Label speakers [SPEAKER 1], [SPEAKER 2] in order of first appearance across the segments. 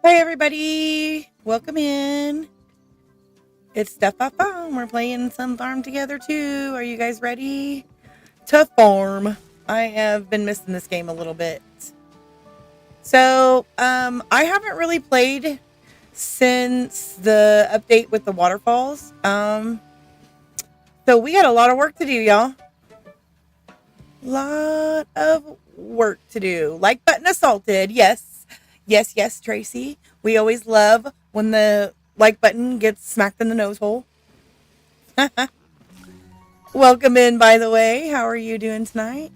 [SPEAKER 1] Hey everybody, welcome in. It's Stuff Up Farm. We're playing some farm together too. Are you guys ready to farm? I have been missing this game a little bit. So, I haven't really played since the update with the waterfalls. So we got a lot of work to do, y'all. Lot of work to do. Like button assaulted. Yes. Yes, yes, Tracy. We always love when the like button gets smacked in the nose hole. Welcome in, by the way. How are you doing tonight?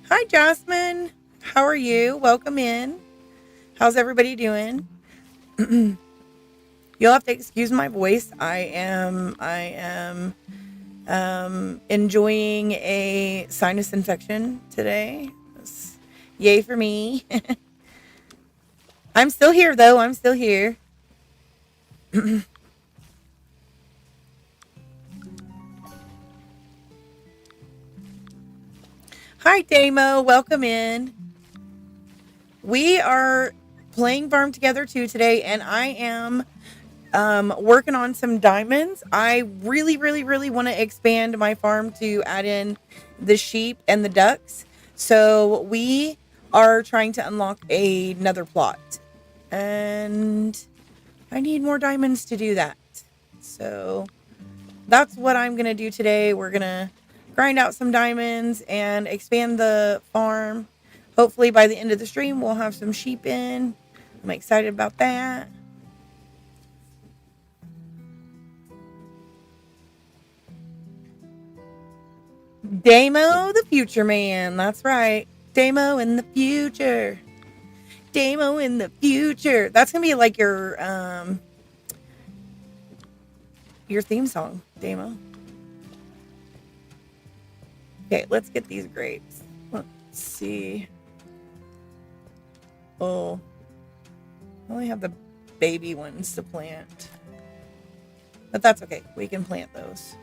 [SPEAKER 1] Hi, Jasmine. How are you? Welcome in. How's everybody doing? You'll have to excuse my voice. I am enjoying a sinus infection today. Yay for me. I'm still here though. I'm still here. Hi, Damo. Welcome in. We are playing farm together too today, and I am working on some diamonds. I really want to expand my farm to add in the sheep and the ducks. So we are trying to unlock another plot, and I need more diamonds to do that. So that's what I'm going to do today. We're going to grind out some diamonds and expand the farm. Hopefully by the end of the stream, we'll have some sheep in. I'm excited about that. Damo the future man. That's right. Damo in the future. Damo in the future. That's going to be like your theme song, Damo. Okay, let's get these grapes. Let's see. Oh, I only have the baby ones to plant. But that's okay. We can plant those.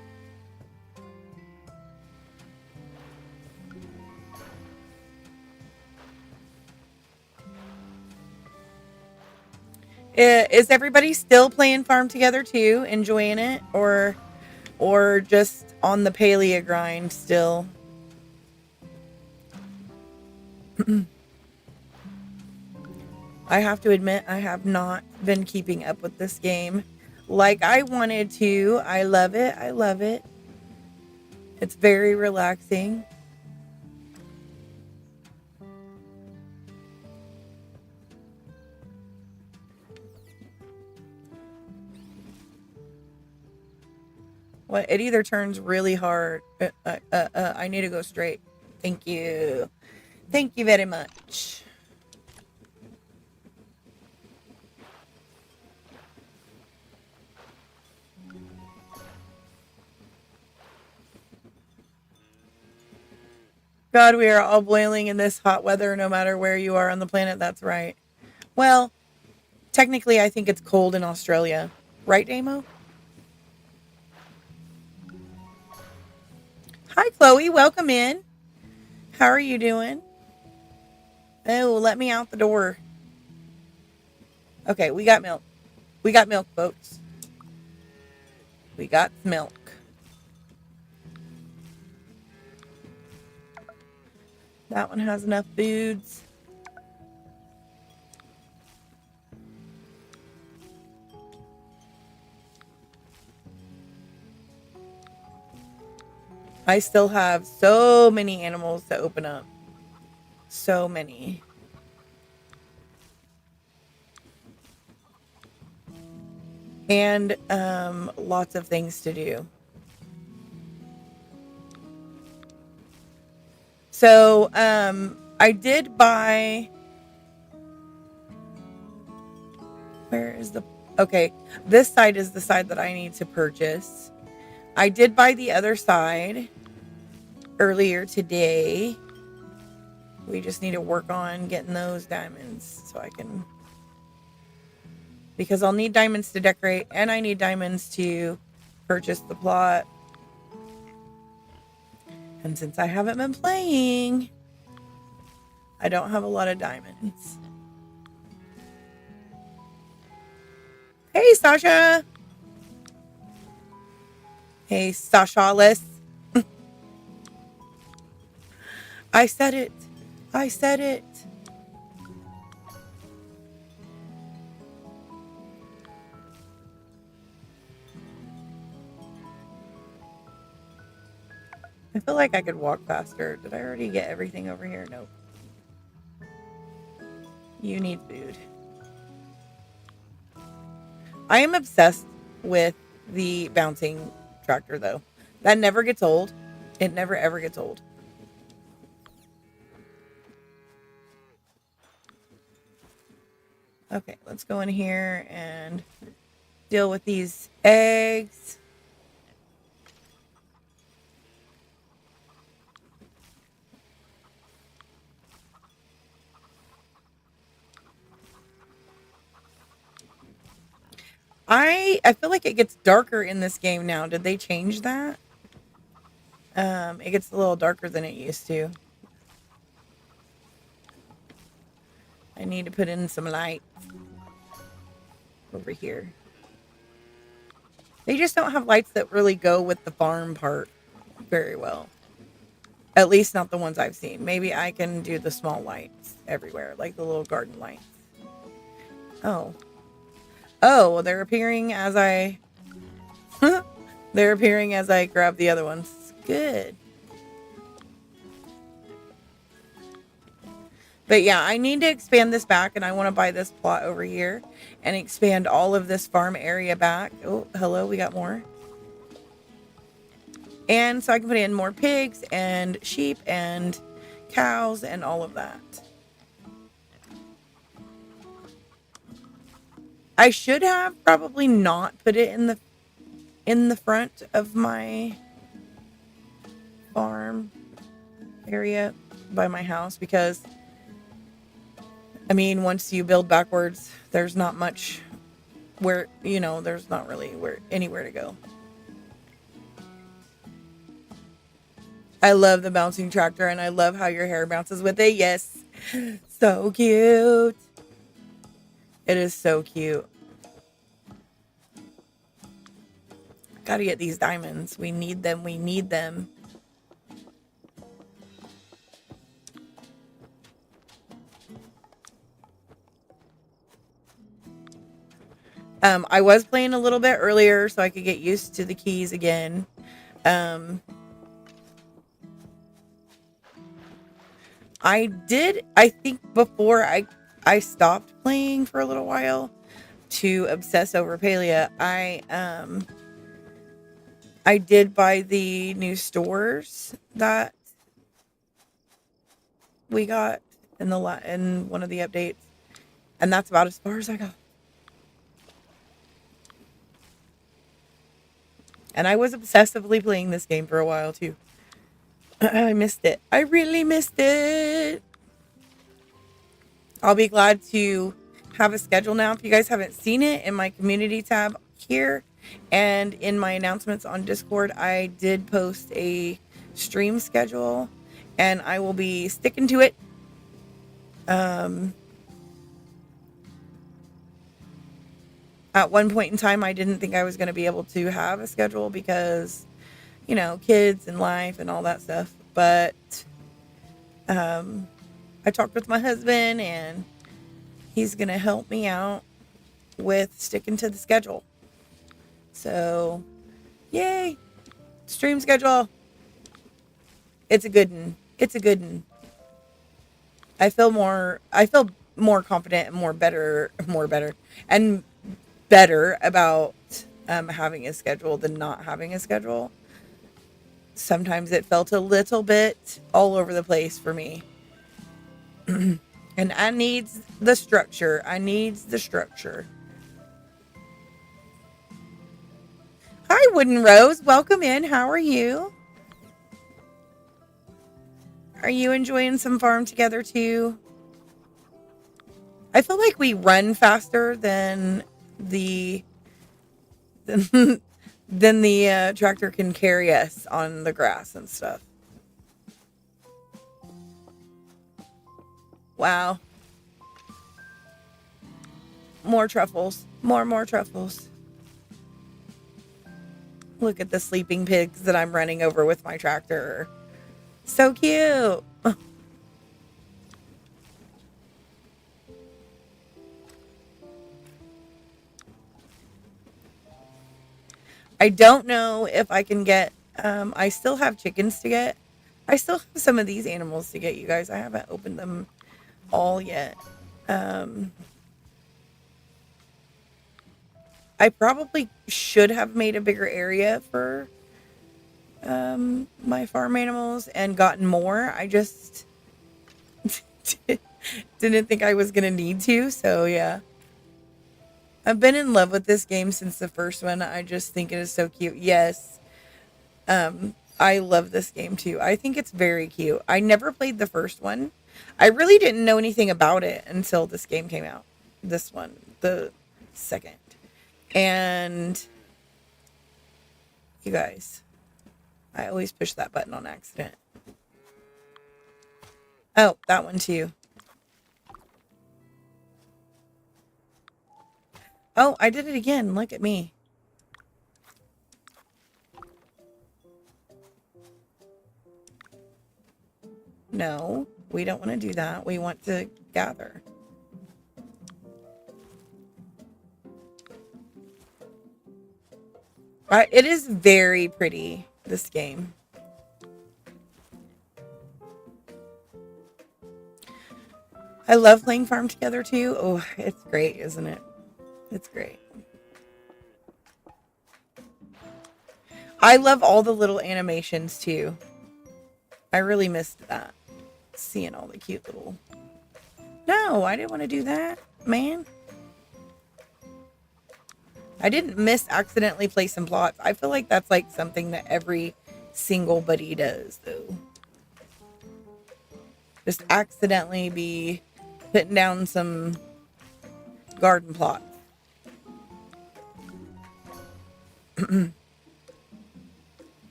[SPEAKER 1] Is everybody still playing farm together too, enjoying it, or just on the paleo grind still? I have to admit, I have not been keeping up with this game like I wanted to. I love it. I love it. It's very relaxing. Well, it either turns really hard. I need to go straight. Thank you. Thank you very much. God, we are all boiling in this hot weather no matter where you are on the planet. That's right. Well, technically, I think it's cold in Australia. Right, Damo? Hi, Chloe. Welcome in. How are you doing? Oh, let me out the door. Okay, we got milk. We got milk, folks. We got milk. That one has enough foods. I still have so many animals to open up. So many. And lots of things to do. So I did buy. Where is the... Okay, this side is the side that I need to purchase. I did buy the other side earlier today. We just need to work on getting those diamonds so I can... Because I'll need diamonds to decorate, and I need diamonds to purchase the plot. And since I haven't been playing, I don't have a lot of diamonds. Hey, Sasha. Hey, Sasha-less. I said it. I said it. I feel like I could walk faster. Did I already get everything over here? Nope. You need food. I am obsessed with the bouncing tractor, though. That never gets old. It never, ever gets old. Okay, let's go in here and deal with these eggs. I feel like it gets darker in this game now. Did they change that? It gets a little darker than it used to. I need to put in some lights over here. They just don't have lights that really go with the farm part very well. At least not the ones I've seen. Maybe I can do the small lights everywhere, like the little garden lights. Oh. Oh, well, they're appearing as I... they're appearing as I grab the other ones. Good. But yeah, I need to expand this back, and I want to buy this plot over here and expand all of this farm area back. Oh, hello, we got more. And so I can put in more pigs and sheep and cows and all of that. I should have probably not put it in the front of my farm area by my house, because I mean, once you build backwards, there's not much where, there's not really anywhere to go. I love the bouncing tractor, and I love how your hair bounces with it. Yes. So cute. It is so cute. Gotta get these diamonds. We need them. We need them. I was playing a little bit earlier so I could get used to the keys again. I think before I stopped playing for a little while to obsess over Palia, I did buy the new stores that we got in one of the updates, and that's about as far as I got. And I was obsessively playing this game for a while too. I missed it. I really missed it. I'll be glad to have a schedule now. If you guys haven't seen it, in my community tab here and in my announcements on Discord, I did post a stream schedule, and I will be sticking to it. At one point in time, I didn't think I was going to be able to have a schedule because, kids and life and all that stuff. But I talked with my husband, and he's going to help me out with sticking to the schedule. So, yay! Stream schedule. It's a good one. It's a good one. I feel more confident and better about having a schedule than not having a schedule. Sometimes it felt a little bit all over the place for me. And I needs the structure. Hi, Wooden Rose. Welcome in. How are you? Are you enjoying some farm together too? I feel like we run faster than the tractor can carry us on the grass and stuff. Wow. More truffles. More truffles. Look at the sleeping pigs that I'm running over with my tractor. So cute. I don't know if I can get, I still have chickens to get. I still have some of these animals to get, you guys. I haven't opened them all yet. Um, I probably should have made a bigger area for my farm animals and gotten more. I just didn't think I was going to need to. So, yeah. I've been in love with this game since the first one. I just think it is so cute. Yes. I love this game too. I think it's very cute. I never played the first one. I really didn't know anything about it until this game came out. This one, the second. And you guys, I always push that button on accident. Oh, that one too. Oh, I did it again. Look at me. No, we don't want to do that. We want to gather. It is very pretty, this game. I love playing Farm Together too. Oh, it's great, isn't it? It's great. I love all the little animations too. I really missed that. Seeing all the cute little... No, I didn't want to do that, man. I didn't miss accidentally place some plots. I feel like that's like something that every single buddy does, though. Just accidentally be putting down some garden plots.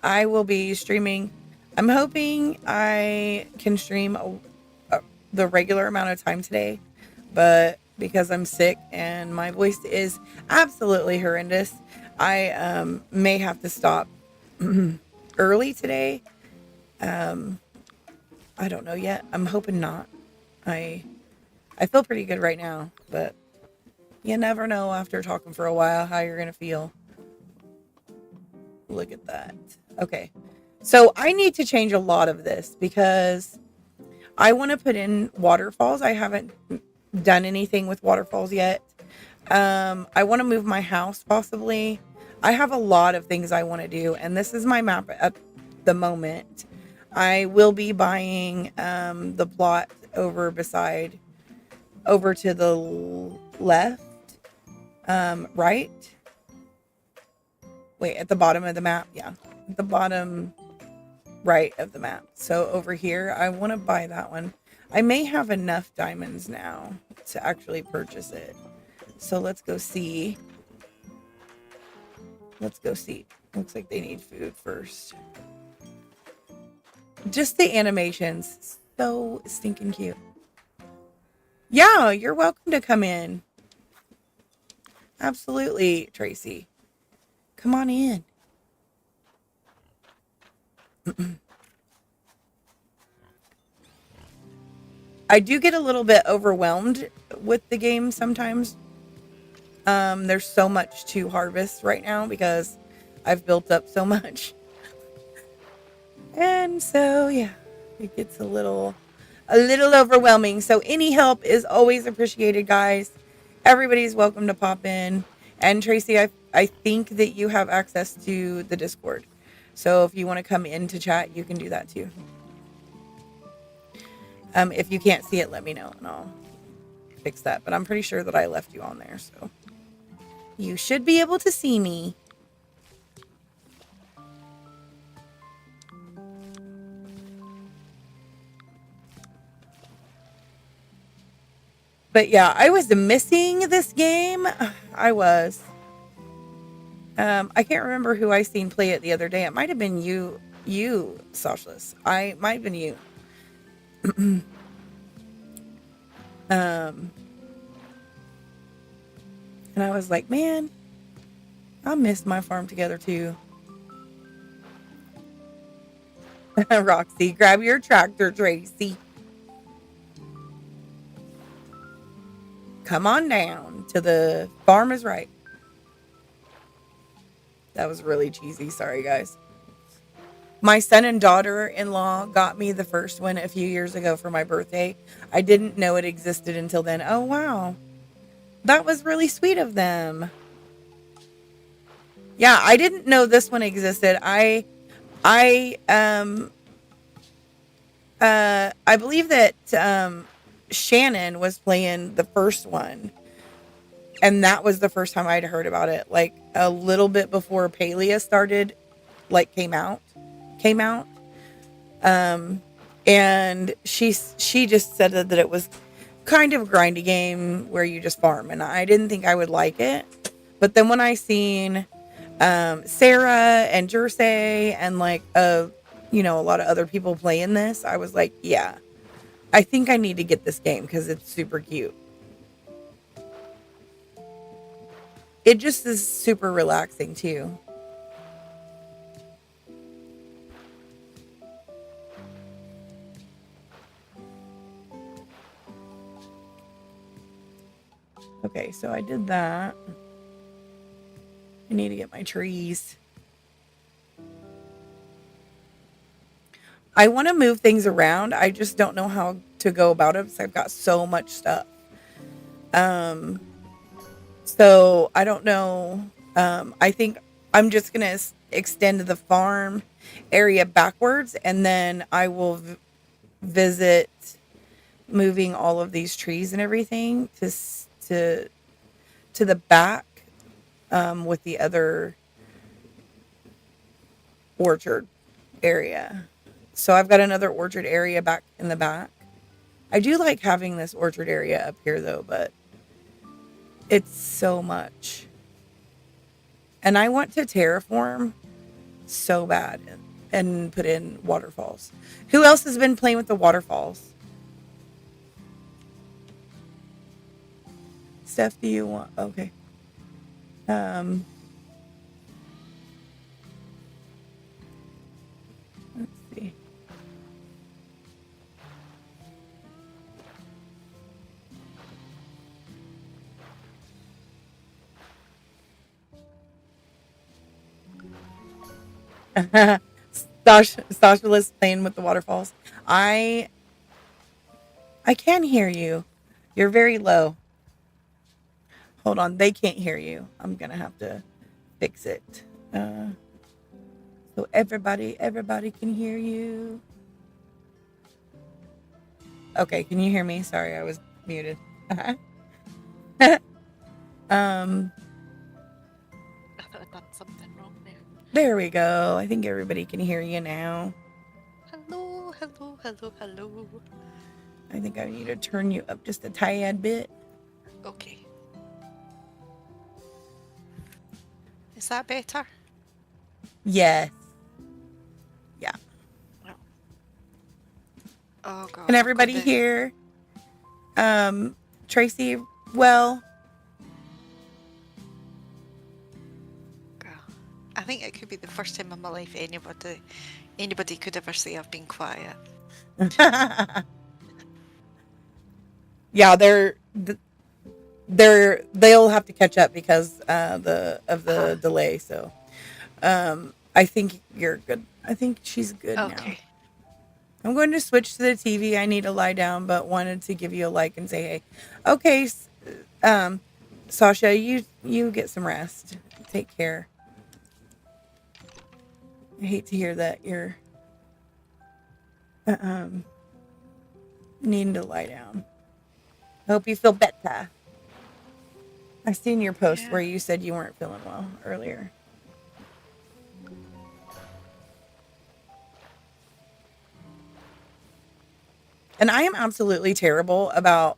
[SPEAKER 1] I will be streaming. I'm hoping I can stream the regular amount of time today, but because I'm sick and my voice is absolutely horrendous, I may have to stop early today. I don't know yet. I'm hoping not. I feel pretty good right now, but you never know after talking for a while how you're going to feel. Look at that. Okay. So I need to change a lot of this because I want to put in waterfalls. I haven't done anything with waterfalls yet. I want to move my house possibly. I have a lot of things I want to do, and this is my map at the moment. I will be buying the plot over to the left, right. Wait, at the bottom of the map. Yeah, at the bottom right of the map. So over here, I want to buy that one. I may have enough diamonds now to actually purchase it. So let's go see. Let's go see. Looks like they need food first. Just the animations. So stinking cute. Yeah, you're welcome to come in. Absolutely, Tracy. Come on in. I do get a little bit overwhelmed with the game sometimes. There's so much to harvest right now because I've built up so much. And so, yeah, it gets a little overwhelming. So any help is always appreciated, guys. Everybody's welcome to pop in. And Tracy, I think that you have access to the Discord. So if you want to come in to chat, you can do that too. If you can't see it, let me know and I'll fix that. But I'm pretty sure that I left you on there, so you should be able to see me. But yeah, I was missing this game. I was. I can't remember who I seen play it the other day. It might have been you, you, Socialist. I might have been you. Um, and I was like, man, I miss my farm together too. Roxy, grab your tractor, Tracy. Come on down to the farm is right. That was really cheesy. Sorry, guys. My son and daughter-in-law got me the first one a few years ago for my birthday. I didn't know it existed until then. Oh, wow. That was really sweet of them. Yeah, I didn't know this one existed. I I believe that Shannon was playing the first one, and that was the first time I'd heard about it. Like a little bit before Palia started, like came out. Um, and she just said that it was kind of a grindy game where you just farm, and I didn't think I would like it. But then when I seen Sarah and Jersey and like a lot of other people playing this, I was like, yeah, I think I need to get this game because it's super cute. It just is super relaxing too. Okay, so I did that. I need to get my trees. I want to move things around. I just don't know how to go about it because I've got so much stuff. Um, so I don't know. I think I'm just gonna extend the farm area backwards, and then I will visit moving all of these trees and everything to the back with the other orchard area. So I've got another orchard area back in the back. I do like having this orchard area up here though, but it's so much. And I want to terraform so bad and put in waterfalls. Who else has been playing with the waterfalls? Steph, do you want? Okay. Um, let's see. Sasha is playing with the waterfalls. I I can hear you. You're very low. Hold on, they can't hear you. I'm gonna have to fix it. Uh, so everybody can hear you. Okay, can you hear me? Sorry, I was muted. um,
[SPEAKER 2] I thought I'd done something wrong there.
[SPEAKER 1] there we go. I think everybody can hear you now.
[SPEAKER 2] Hello, hello, hello, hello.
[SPEAKER 1] I think I need to turn you up just a tad bit.
[SPEAKER 2] Okay. Is that better?
[SPEAKER 1] Yes. Yeah.
[SPEAKER 2] No. Oh god.
[SPEAKER 1] Can everybody hear? Tracy, well,
[SPEAKER 2] God. I think it could be the first time in my life anybody could ever say I've been quiet.
[SPEAKER 1] yeah, they'll have to catch up because of the delay. So, I think you're good. I think she's good now.
[SPEAKER 2] Okay.
[SPEAKER 1] I'm going to switch to the TV. I need to lie down, but wanted to give you a like and say, hey, okay, Sasha, you get some rest. Take care. I hate to hear that you're needing to lie down. I hope you feel better. I seen your post where you said you weren't feeling well earlier. And I am absolutely terrible about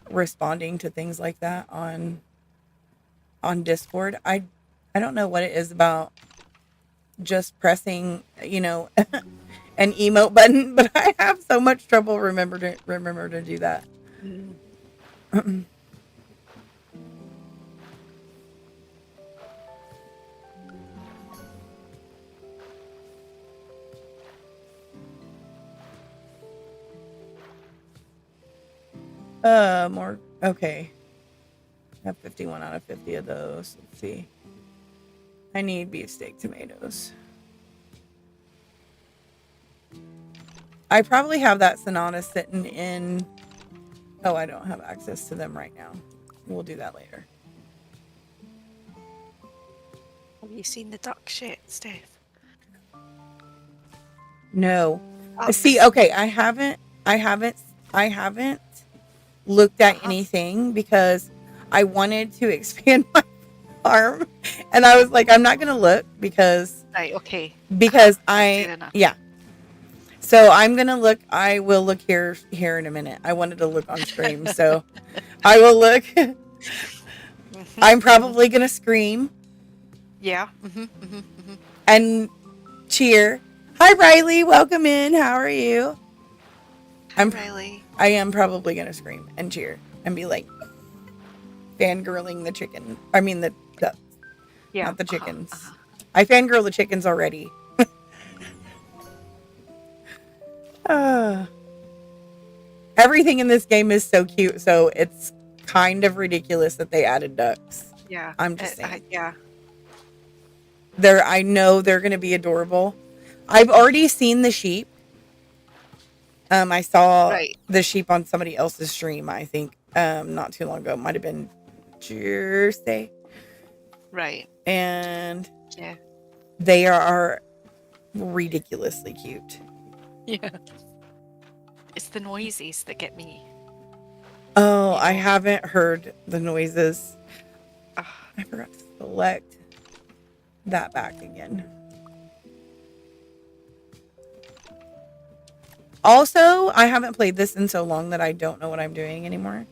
[SPEAKER 1] responding to things like that on Discord. I don't know what it is about just pressing, an emote button, but I have so much trouble remember to do that. More. Okay. I have 51 out of 50 of those. Let's see. I need beefsteak tomatoes. I probably have that Sonata sitting in. Oh, I don't have access to them right now. We'll do that later.
[SPEAKER 2] Have you seen the ducks yet, Steph?
[SPEAKER 1] No.
[SPEAKER 2] Ducks.
[SPEAKER 1] See, okay, I haven't looked at anything because I wanted to expand my farm, and I was like, I'm not gonna look because
[SPEAKER 2] Right, okay.
[SPEAKER 1] because
[SPEAKER 2] Fair enough.
[SPEAKER 1] yeah. So I'm gonna look. I will look here in a minute. I wanted to look on stream, so I will look. I'm probably gonna scream.
[SPEAKER 2] Yeah.
[SPEAKER 1] And cheer. Hi, Riley. Welcome in. How are you?
[SPEAKER 2] Riley.
[SPEAKER 1] I am probably gonna scream and cheer and be like fangirling the chicken. I mean the ducks, not the chickens. I fangirl the chickens already. Everything in this game is so cute, so it's kind of ridiculous that they added ducks.
[SPEAKER 2] Yeah.
[SPEAKER 1] I'm just saying.
[SPEAKER 2] Yeah.
[SPEAKER 1] I know they're going to be adorable. I've already seen the sheep. I saw the sheep on somebody else's stream, I think, not too long ago. Might have been Tuesday.
[SPEAKER 2] Right.
[SPEAKER 1] And
[SPEAKER 2] yeah,
[SPEAKER 1] they are ridiculously cute.
[SPEAKER 2] Yeah. It's the noises that get me.
[SPEAKER 1] Oh, I haven't heard the noises. I forgot to select that back again. Also, I haven't played this in so long that I don't know what I'm doing anymore.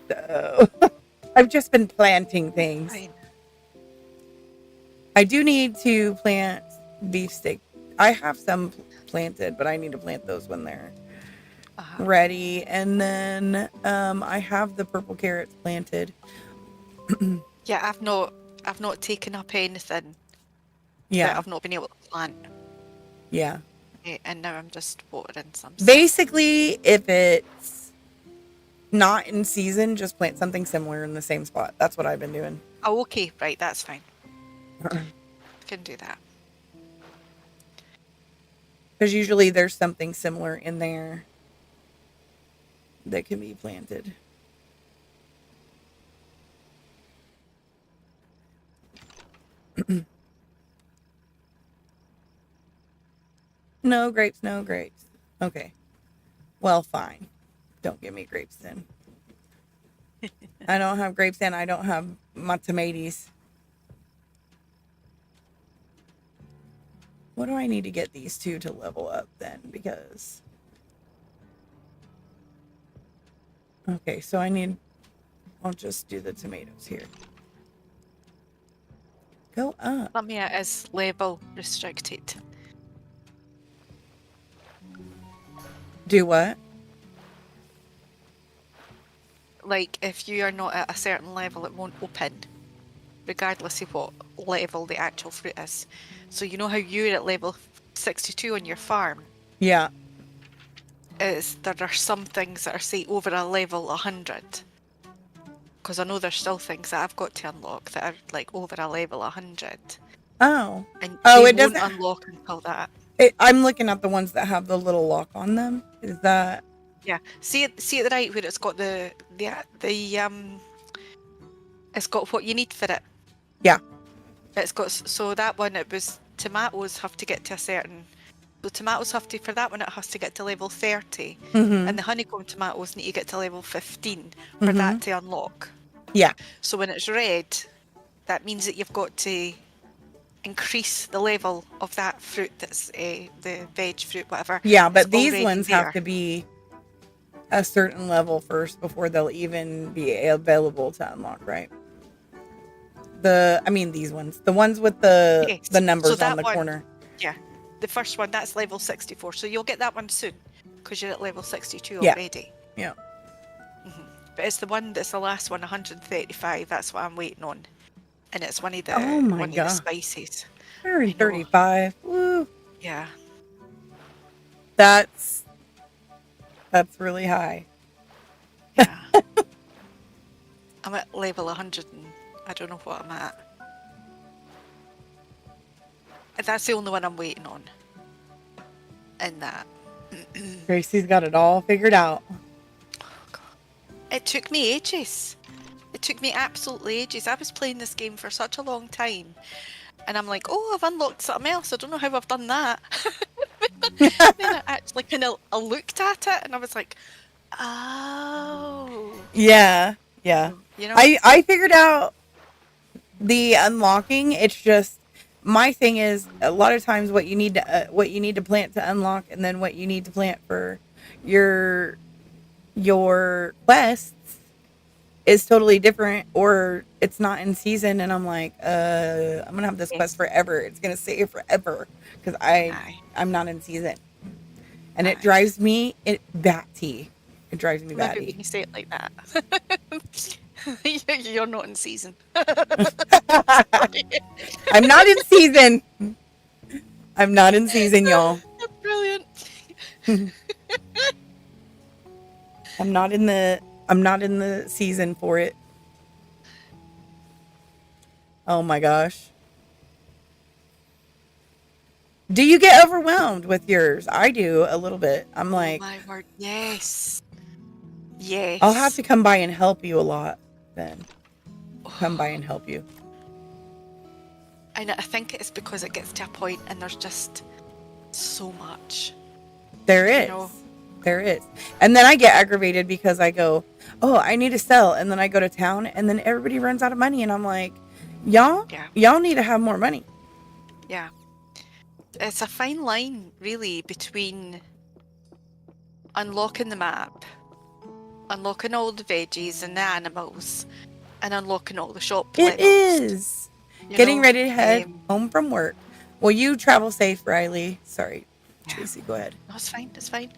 [SPEAKER 1] So, I've just been planting things.
[SPEAKER 2] Right.
[SPEAKER 1] I do need to plant beefsteak. I have some planted, but I need to plant those when they're ready. And then I have the purple carrots planted.
[SPEAKER 2] Yeah, I've not taken up anything.
[SPEAKER 1] Yeah,
[SPEAKER 2] that I've not been able to plant.
[SPEAKER 1] Yeah.
[SPEAKER 2] And now I'm just watering some.
[SPEAKER 1] Basically, if it's not in season, just plant something similar in the same spot. That's what I've been doing.
[SPEAKER 2] Oh, okay, right, that's fine. Can do that.
[SPEAKER 1] Because usually there's something similar in there that can be planted. No grapes, no grapes. Okay. Well, fine. Don't give me grapes then. I don't have grapes and I don't have my tomatoes. What do I need to get these two to level up then? Because... Okay, so I'll just do the tomatoes here. Go up.
[SPEAKER 2] Lamia is level restricted.
[SPEAKER 1] Do what?
[SPEAKER 2] Like, if you are not at a certain level, it won't open, regardless of what level the actual fruit is. So you know how you're at level 62 on your farm?
[SPEAKER 1] Yeah.
[SPEAKER 2] There are some things that are, say, over a level 100. Because I know there's still things that I've got to unlock that are, like, over a level 100.
[SPEAKER 1] Oh.
[SPEAKER 2] And
[SPEAKER 1] it
[SPEAKER 2] won't
[SPEAKER 1] doesn't
[SPEAKER 2] unlock until that.
[SPEAKER 1] I'm looking at the ones that have the little lock on them. Is that...
[SPEAKER 2] Yeah. See at the right where it's got it's got what you need for it.
[SPEAKER 1] Yeah.
[SPEAKER 2] It's got, so that one, it was tomatoes have to get to a certain... So tomatoes have to, for that one, it has to get to level 30.
[SPEAKER 1] Mm-hmm.
[SPEAKER 2] And the honeycomb tomatoes need to get to level 15 for that to unlock.
[SPEAKER 1] Yeah.
[SPEAKER 2] So when it's red, that means that you've got to increase the level of that fruit that's the veg fruit, whatever.
[SPEAKER 1] Yeah, but these ones have to be a certain level first before they'll even be available to unlock, right? I mean these ones. The ones with the
[SPEAKER 2] Yes. So
[SPEAKER 1] numbers on
[SPEAKER 2] that
[SPEAKER 1] the
[SPEAKER 2] one,
[SPEAKER 1] corner.
[SPEAKER 2] yeah, the first one, that's level 64. So you'll get that one soon because you're at level 62
[SPEAKER 1] Yeah.
[SPEAKER 2] already.
[SPEAKER 1] Yeah.
[SPEAKER 2] But it's the one that's the last one, 135. That's what I'm waiting on, and it's one of
[SPEAKER 1] Oh my
[SPEAKER 2] the
[SPEAKER 1] god.
[SPEAKER 2] spices. I know.
[SPEAKER 1] 135. Woo.
[SPEAKER 2] Yeah.
[SPEAKER 1] That's really high.
[SPEAKER 2] Yeah. I'm at level 100 and I don't know what I'm at. That's the only one I'm waiting on. In that.
[SPEAKER 1] Gracie's got it all figured out.
[SPEAKER 2] It took me ages. It took me absolutely ages. I was playing this game for such a long time. And I'm like, oh, I've unlocked something else. I don't know how I've done that. Then I actually kind of looked at it and I was like, oh.
[SPEAKER 1] Yeah. Yeah.
[SPEAKER 2] You know?
[SPEAKER 1] I figured out the unlocking. It's just my thing is a lot of times what you need to plant to unlock, and then what you need to plant for your quests is totally different, or it's not in season, and I'm like, I'm gonna have this quest forever. It's gonna stay here forever because
[SPEAKER 2] Aye.
[SPEAKER 1] I'm not in season, and it
[SPEAKER 2] Aye.
[SPEAKER 1] drives me batty. It drives me
[SPEAKER 2] Maybe when
[SPEAKER 1] batty.
[SPEAKER 2] you say it like that. You're not in season.
[SPEAKER 1] I'm not in season. I'm not in season, y'all.
[SPEAKER 2] That's brilliant.
[SPEAKER 1] I'm not in the season for it. Oh my gosh. Do you get overwhelmed with yours? I do a little bit. I'm like,
[SPEAKER 2] oh my word, yes. Yes.
[SPEAKER 1] I'll have to come by and help you a lot then. Come by and help you.
[SPEAKER 2] And I think it's because it gets to a point and there's just so much.
[SPEAKER 1] There is.
[SPEAKER 2] You know?
[SPEAKER 1] There is. And then I get aggravated because I go, oh, I need to sell. And then I go to town and then everybody runs out of money. And I'm like, y'all need to have more money.
[SPEAKER 2] Yeah. It's a fine line, really, between unlocking the map, unlocking all the veggies and the animals, and unlocking all the shop levels.
[SPEAKER 1] It is. Getting ready to head home from work. Well, you travel safe, Riley. Sorry, yeah. Tracy, go ahead.
[SPEAKER 2] No, it's fine. It's fine.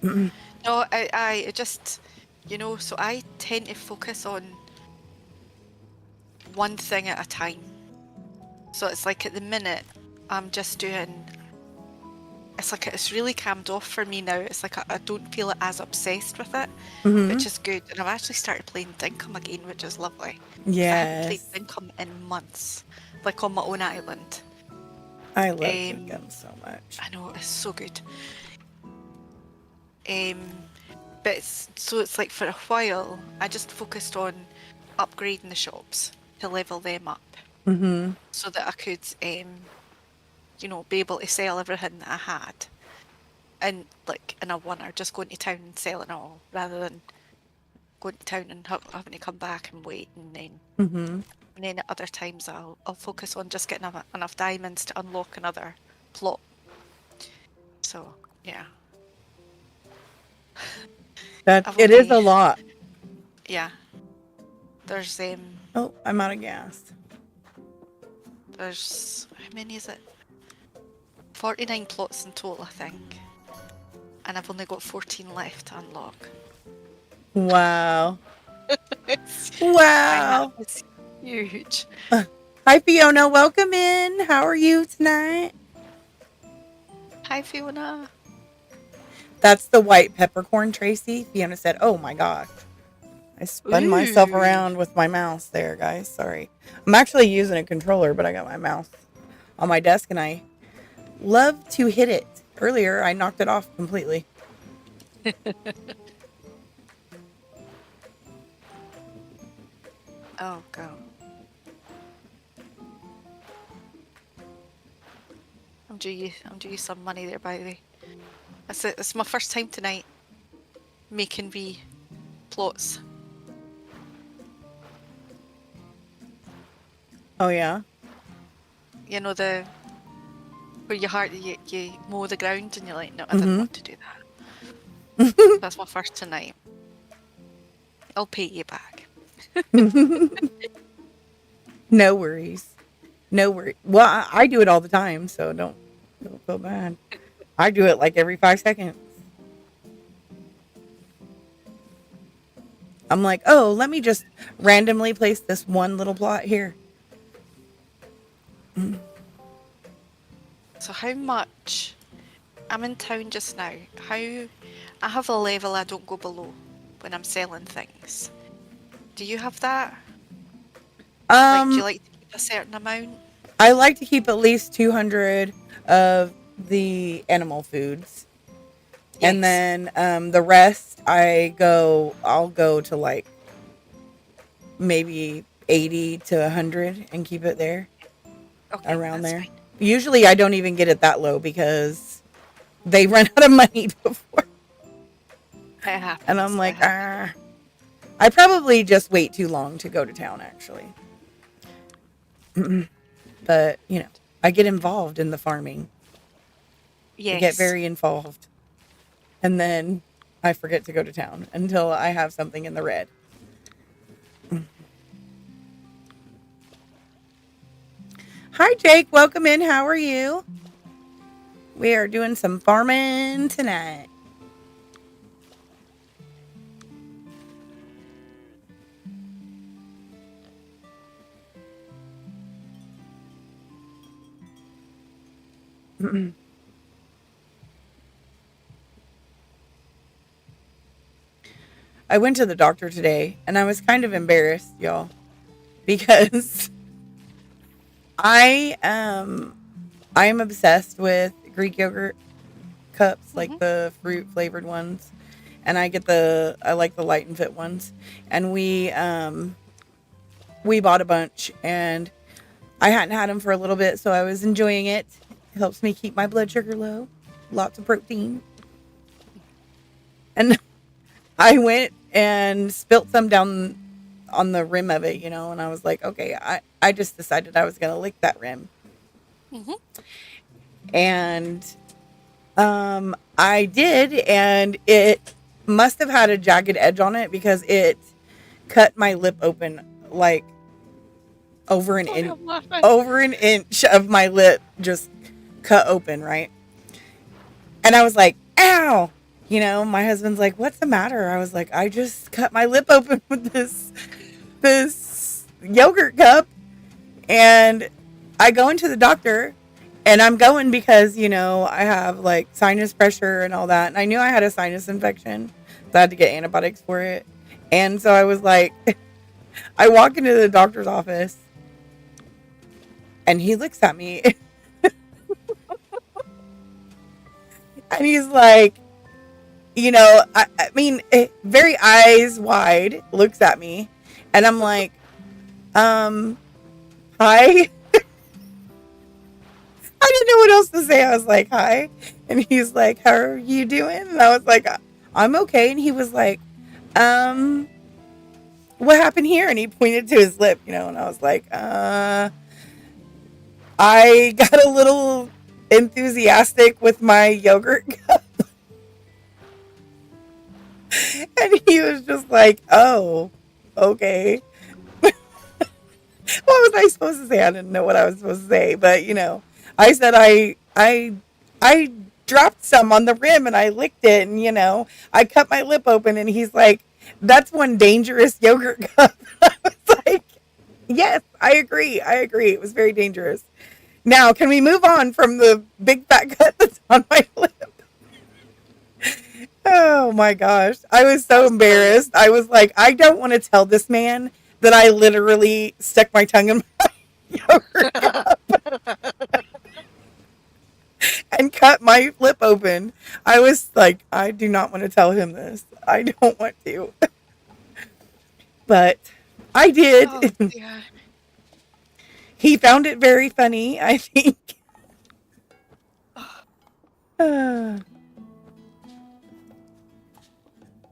[SPEAKER 2] No, I just, so I tend to focus on one thing at a time. So it's like at the minute, I'm just doing. It's like it's really calmed off for me now. It's like I don't feel as obsessed with it, which is good. And I've actually started playing Dinkum again, which is lovely.
[SPEAKER 1] Yes.
[SPEAKER 2] I haven't played Dinkum in months, like on my own island.
[SPEAKER 1] I love Dinkum so much.
[SPEAKER 2] I know, it's so good. But it's like for a while, I just focused on upgrading the shops to level them up, so that I could be able to sell everything that I had, and like in a one-hour, just going to town and selling it all, rather than going to town and having to come back and wait, and then and then at other times I'll focus on just getting enough diamonds to unlock another plot. So yeah,
[SPEAKER 1] it is a lot.
[SPEAKER 2] Yeah, there's
[SPEAKER 1] oh, I'm out of gas.
[SPEAKER 2] There's how many is it? 49 plots in total, I think. And I've only got 14 left to unlock.
[SPEAKER 1] Wow. Wow.
[SPEAKER 2] It's huge.
[SPEAKER 1] Hi, Fiona. Welcome in. How are you tonight?
[SPEAKER 2] Hi, Fiona.
[SPEAKER 1] That's the white peppercorn, Tracy. Fiona said, oh my gosh. I spun myself around with my mouse there, guys. Sorry. I'm actually using a controller, but I got my mouse on my desk and I love to hit it. Earlier, I knocked it off completely.
[SPEAKER 2] Oh, go. I'm due you some money there, by the way. It's my first time tonight making plots.
[SPEAKER 1] Oh yeah.
[SPEAKER 2] You know where you mow the ground and you're like, no, I didn't want to do that. That's my first tonight. I'll pay you back.
[SPEAKER 1] No worries. No worries. Well, I do it all the time, so don't feel bad. I do it like every 5 seconds. I'm like, oh, let me just randomly place this one little plot here.
[SPEAKER 2] So how much? I'm in town just now. How? I have a level I don't go below when I'm selling things. Do you have that? Like, do you like to keep a certain amount?
[SPEAKER 1] I like to keep at least 200 of the animal foods.
[SPEAKER 2] Yes.
[SPEAKER 1] And then the rest I'll go to like maybe 80 to 100 and keep it there.
[SPEAKER 2] Okay,
[SPEAKER 1] around
[SPEAKER 2] that's
[SPEAKER 1] there.
[SPEAKER 2] fine.
[SPEAKER 1] Usually I don't even get it that low because they run out of money before.
[SPEAKER 2] It happens.
[SPEAKER 1] And I'm like, I probably just wait too long to go to town, actually. But, you know, I get involved in the farming.
[SPEAKER 2] Yes.
[SPEAKER 1] I get very involved. And then I forget to go to town until I have something in the red. Hi, Jake. Welcome in. How are you? We are doing some farming tonight. I went to the doctor today and I was kind of embarrassed, y'all, because I am obsessed with Greek yogurt cups, like the fruit flavored ones, and I like the light and fit ones, and we bought a bunch, and I hadn't had them for a little bit, so I was enjoying it. It helps me keep my blood sugar low, lots of protein, and I went and spilt some down on the rim of it, you know, and I was like, okay, I just decided I was going to lick that rim. And I did, and it must have had a jagged edge on it because it cut my lip open like over an inch of my lip just cut open, right? And I was like, ow! You know, my husband's like, what's the matter? I was like, I just cut my lip open with this yogurt cup. And I go into the doctor, and I'm going because, you know, I have like sinus pressure and all that. And I knew I had a sinus infection, so I had to get antibiotics for it. And so I was like, I walk into the doctor's office, and he looks at me. And he's like, you know, I mean, very eyes wide, looks at me, and I'm like, hi. I didn't know what else to say. I was like, hi. And he's like, how are you doing? And I was like, I'm okay. And he was like, what happened here? And he pointed to his lip, you know, and I was like, I got a little enthusiastic with my yogurt cup. And he was just like, oh, okay. What was I supposed to say? I didn't know what I was supposed to say, but you know, I said I dropped some on the rim and I licked it, and you know, I cut my lip open, and he's like, that's one dangerous yogurt cup. I was like, yes, I agree. It was very dangerous. Now, can we move on from the big fat cut that's on my lip? Oh my gosh. I was so embarrassed. I was like, I don't want to tell this man that I literally stuck my tongue in my yogurt cup and cut my lip open. I was like, I do not want to tell him this. I don't want to. But I did.
[SPEAKER 2] Oh, yeah.
[SPEAKER 1] He found it very funny, I think.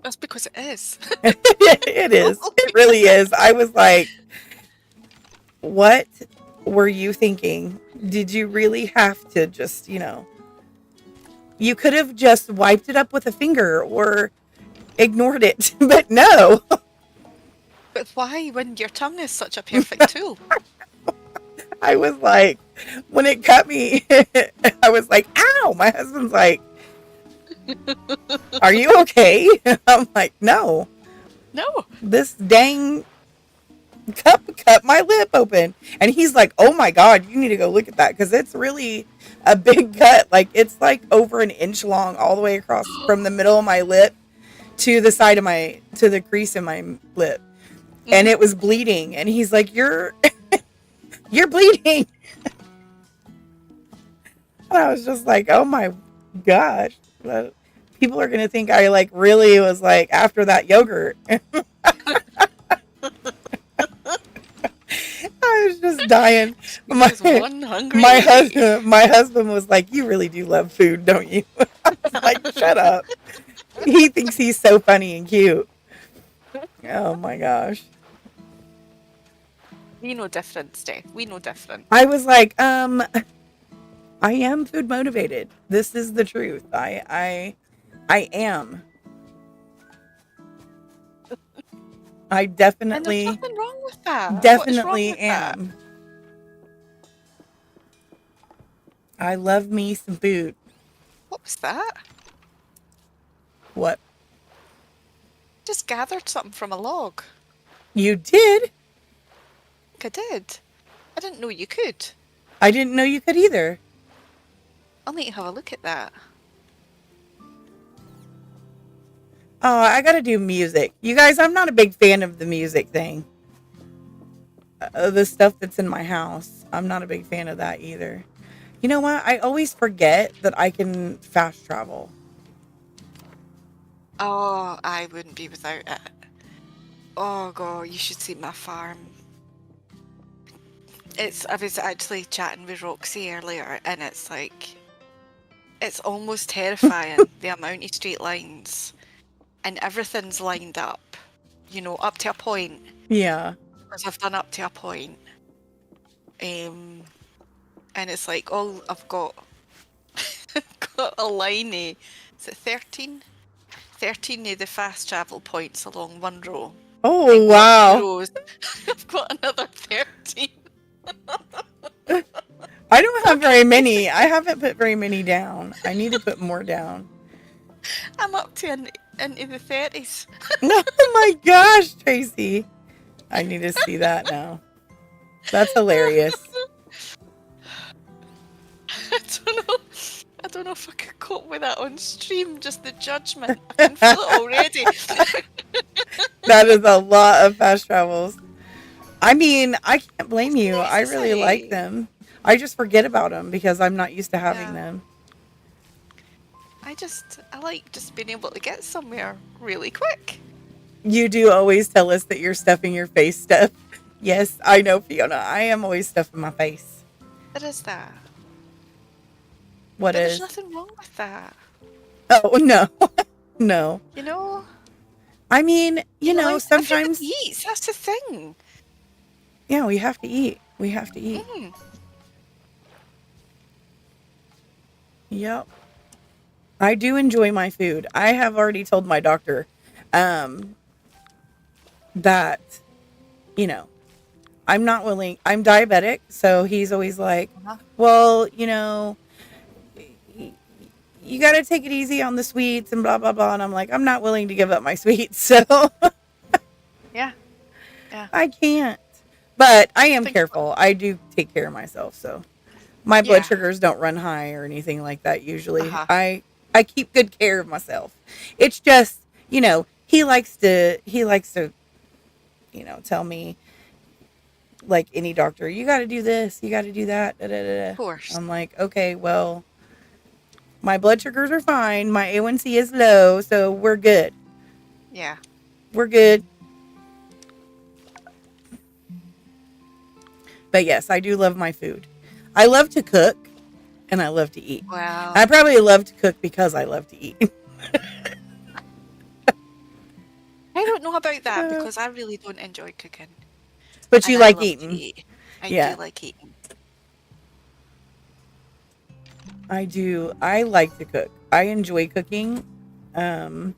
[SPEAKER 2] That's because it is.
[SPEAKER 1] It is. It really is. I was like, what were you thinking? Did you really have to just, you know, you could have just wiped it up with a finger or ignored it, but no.
[SPEAKER 2] But why when your tongue is such a perfect tool?
[SPEAKER 1] I was like, when it cut me, I was like, ow. My husband's like, are you okay? I'm like, no.
[SPEAKER 2] No.
[SPEAKER 1] This dang cup cut my lip open. And he's like, oh my God, you need to go look at that because it's really a big cut. Like, it's like over an inch long all the way across from the middle of my lip to the side of to the crease in my lip. And it was bleeding. And he's like, you're bleeding. And I was just like, oh my gosh. People are going to think I like really was like after that yogurt. I was just dying. My husband was like, you really do love food, don't you? I was like, shut up. He thinks he's so funny and cute. Oh my gosh.
[SPEAKER 2] We know different, Steph. We know different.
[SPEAKER 1] I was like, I am food motivated. This is the truth. I am. I definitely.
[SPEAKER 2] And there's nothing wrong with that.
[SPEAKER 1] Definitely am. I love me some food.
[SPEAKER 2] What was that?
[SPEAKER 1] What?
[SPEAKER 2] Just gathered something from a log.
[SPEAKER 1] You did?
[SPEAKER 2] I think I did. I didn't know you could.
[SPEAKER 1] I didn't know you could either.
[SPEAKER 2] I'll need to have a look at that.
[SPEAKER 1] Oh, I gotta do music. You guys, I'm not a big fan of the music thing. The stuff that's in my house. I'm not a big fan of that either. You know what? I always forget that I can fast travel.
[SPEAKER 2] Oh, I wouldn't be without it. Oh God, you should see my farm. I was actually chatting with Roxy earlier, and it's like, it's almost terrifying the amount of straight lines, and everything's lined up, you know, up to a point.
[SPEAKER 1] Yeah.
[SPEAKER 2] Because I've done up to a point. And it's like, oh, I've got a line of, is it 13? 13 of the fast travel points along one row.
[SPEAKER 1] Oh, wow.
[SPEAKER 2] I've got another 13.
[SPEAKER 1] I don't have very many. I haven't put very many down. I need to put more down.
[SPEAKER 2] I'm up to into the 30s.
[SPEAKER 1] Oh my gosh, Tracy. I need to see that now. That's hilarious.
[SPEAKER 2] I don't know if I could cope with that on stream, just the judgment. I can feel it already.
[SPEAKER 1] That is a lot of fast travels. I mean, I can't blame you. I really like them. I just forget about them because I'm not used to having them.
[SPEAKER 2] I like just being able to get somewhere really quick.
[SPEAKER 1] You do always tell us that you're stuffing your face stuff. Yes, I know, Fiona. I am always stuffing my face.
[SPEAKER 2] It is that.
[SPEAKER 1] What
[SPEAKER 2] but
[SPEAKER 1] is?
[SPEAKER 2] There's nothing wrong with that.
[SPEAKER 1] Oh, no. No.
[SPEAKER 2] You know?
[SPEAKER 1] I mean, you know,
[SPEAKER 2] like,
[SPEAKER 1] sometimes...
[SPEAKER 2] eats. That's the thing.
[SPEAKER 1] Yeah, we have to eat. We have to eat. Yep. I do enjoy my food. I have already told my doctor that, you know, I'm not willing. I'm diabetic, so he's always like, well, you know, you got to take it easy on the sweets and blah, blah, blah. And I'm like, I'm not willing to give up my sweets. So
[SPEAKER 2] yeah.
[SPEAKER 1] I can't. But I am careful. I do take care of myself. So my blood sugars don't run high or anything like that usually. I keep good care of myself. It's just, you know, he likes to, you know, tell me, like any doctor, you got to do this, you got to do that. Da, da, da, da.
[SPEAKER 2] Of course.
[SPEAKER 1] I'm like, okay, well, my blood sugars are fine. My A1C is low, so we're good.
[SPEAKER 2] Yeah.
[SPEAKER 1] We're good. But yes, I do love my food. I love to cook and I love to eat.
[SPEAKER 2] Wow.
[SPEAKER 1] I probably love to cook because I love to eat.
[SPEAKER 2] I don't know about that because I really don't enjoy cooking.
[SPEAKER 1] But you like eating.
[SPEAKER 2] I do like eating.
[SPEAKER 1] I do. I like to cook. I enjoy cooking. I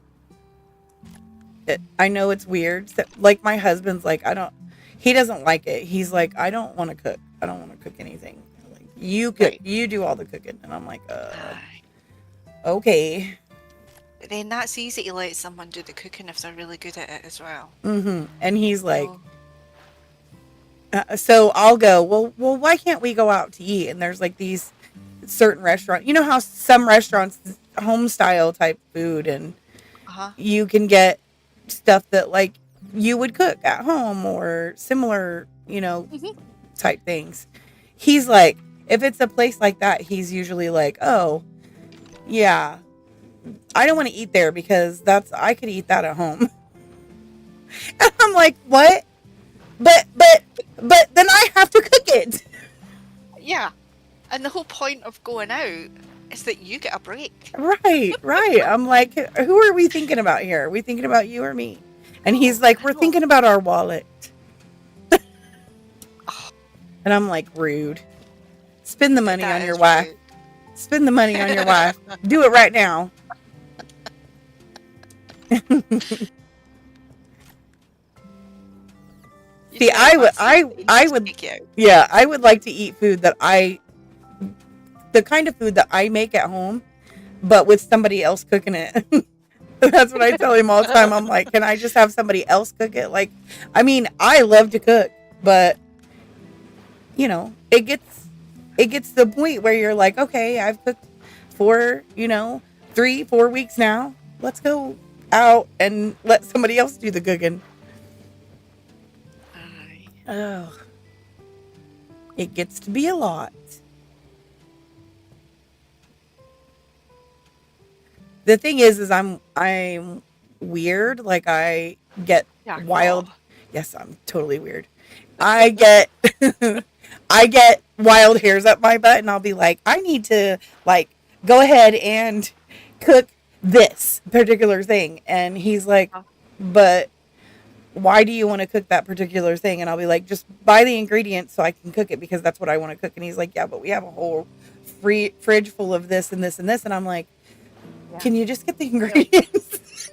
[SPEAKER 1] know it's weird. Like my husband's like, he doesn't like it. He's like, I don't want to cook. I don't want to don't cook anything. Like, you cook,
[SPEAKER 2] Right.
[SPEAKER 1] you do all the cooking. And I'm like,
[SPEAKER 2] Aye.
[SPEAKER 1] okay.
[SPEAKER 2] But then that's easy to let someone do the cooking if they're really good at it as well.
[SPEAKER 1] And he's like,
[SPEAKER 2] So,
[SPEAKER 1] so I'll go, well, why can't we go out to eat? And there's like these certain restaurants, you know how some restaurants, home style type food, and
[SPEAKER 2] uh-huh.
[SPEAKER 1] you can get stuff that like you would cook at home or similar, type things. He's like, if it's a place like that, he's usually like, oh, yeah, I don't want to eat there because I could eat that at home. And I'm like, what? But then I have to cook it.
[SPEAKER 2] Yeah. And the whole point of going out is that you get a break.
[SPEAKER 1] Right. I'm like, who are we thinking about here? Are we thinking about you or me? And he's like, we're thinking about our wallet. And I'm like, rude. Spend the money on your wife.
[SPEAKER 2] Rude.
[SPEAKER 1] Spend the money on your wife. Do it right now. See, I would, yeah, I would like to eat food that the kind of food that I make at home, but with somebody else cooking it. That's what I tell him all the time. I'm like, can I just have somebody else cook it? Like, I mean, I love to cook, but it gets to the point where you're like, okay, I've cooked for, 3-4 weeks now. Let's go out and let somebody else do the cooking. Oh, it gets to be a lot. The thing is I'm weird. Like, I get wild.
[SPEAKER 2] God.
[SPEAKER 1] Yes, I'm totally weird. I get I get wild hairs up my butt, and I'll be like, I need to like go ahead and cook this particular thing. And he's like, but why do you want to cook that particular thing? And I'll be like, just buy the ingredients so I can cook it because that's what I want to cook. And he's like, yeah, but we have a whole fridge full of this and this and this. And I'm like, can you just get the ingredients?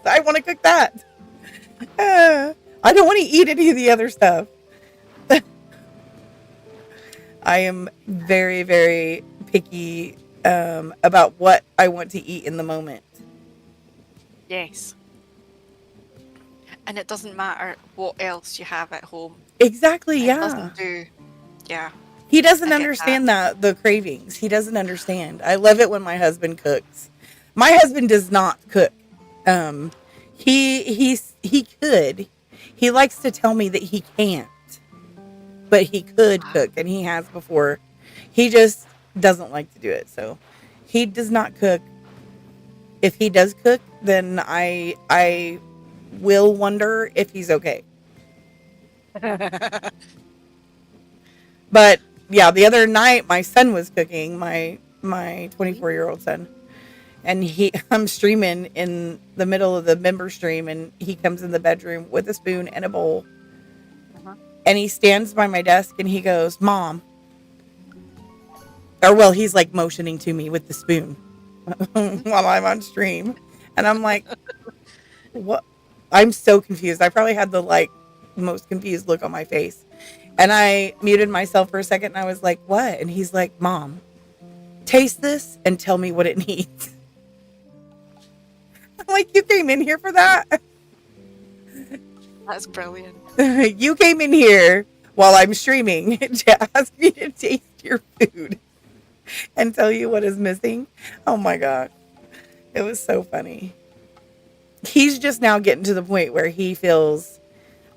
[SPEAKER 1] I want to cook that. I don't want to eat any of the other stuff. I am very, very picky about what I want to eat in the moment.
[SPEAKER 2] Yes. And it doesn't matter what else you have at home.
[SPEAKER 1] Exactly,
[SPEAKER 2] It
[SPEAKER 1] yeah.
[SPEAKER 2] doesn't do, yeah.
[SPEAKER 1] He doesn't understand the cravings. He doesn't understand. I love it when my husband cooks. My husband does not cook. He could. He likes to tell me that he can't, but he could cook, and he has before. He just doesn't like to do it. So he does not cook. If he does cook, then I will wonder if he's okay. But yeah, the other night my son was cooking, my 24-year-old son. And I'm streaming in the middle of the member stream, and he comes in the bedroom with a spoon and a bowl. And he stands by my desk and he goes, Mom. Or, well, he's like motioning to me with the spoon while I'm on stream. And I'm like, what? I'm so confused. I probably had the most confused look on my face. And I muted myself for a second and I was like, what? And he's like, Mom, taste this and tell me what it needs. I'm like, you came in here for that?
[SPEAKER 2] That's brilliant.
[SPEAKER 1] You came in here while I'm streaming to ask me to taste your food and tell you what is missing. Oh my God. It was so funny. He's just now getting to the point where he feels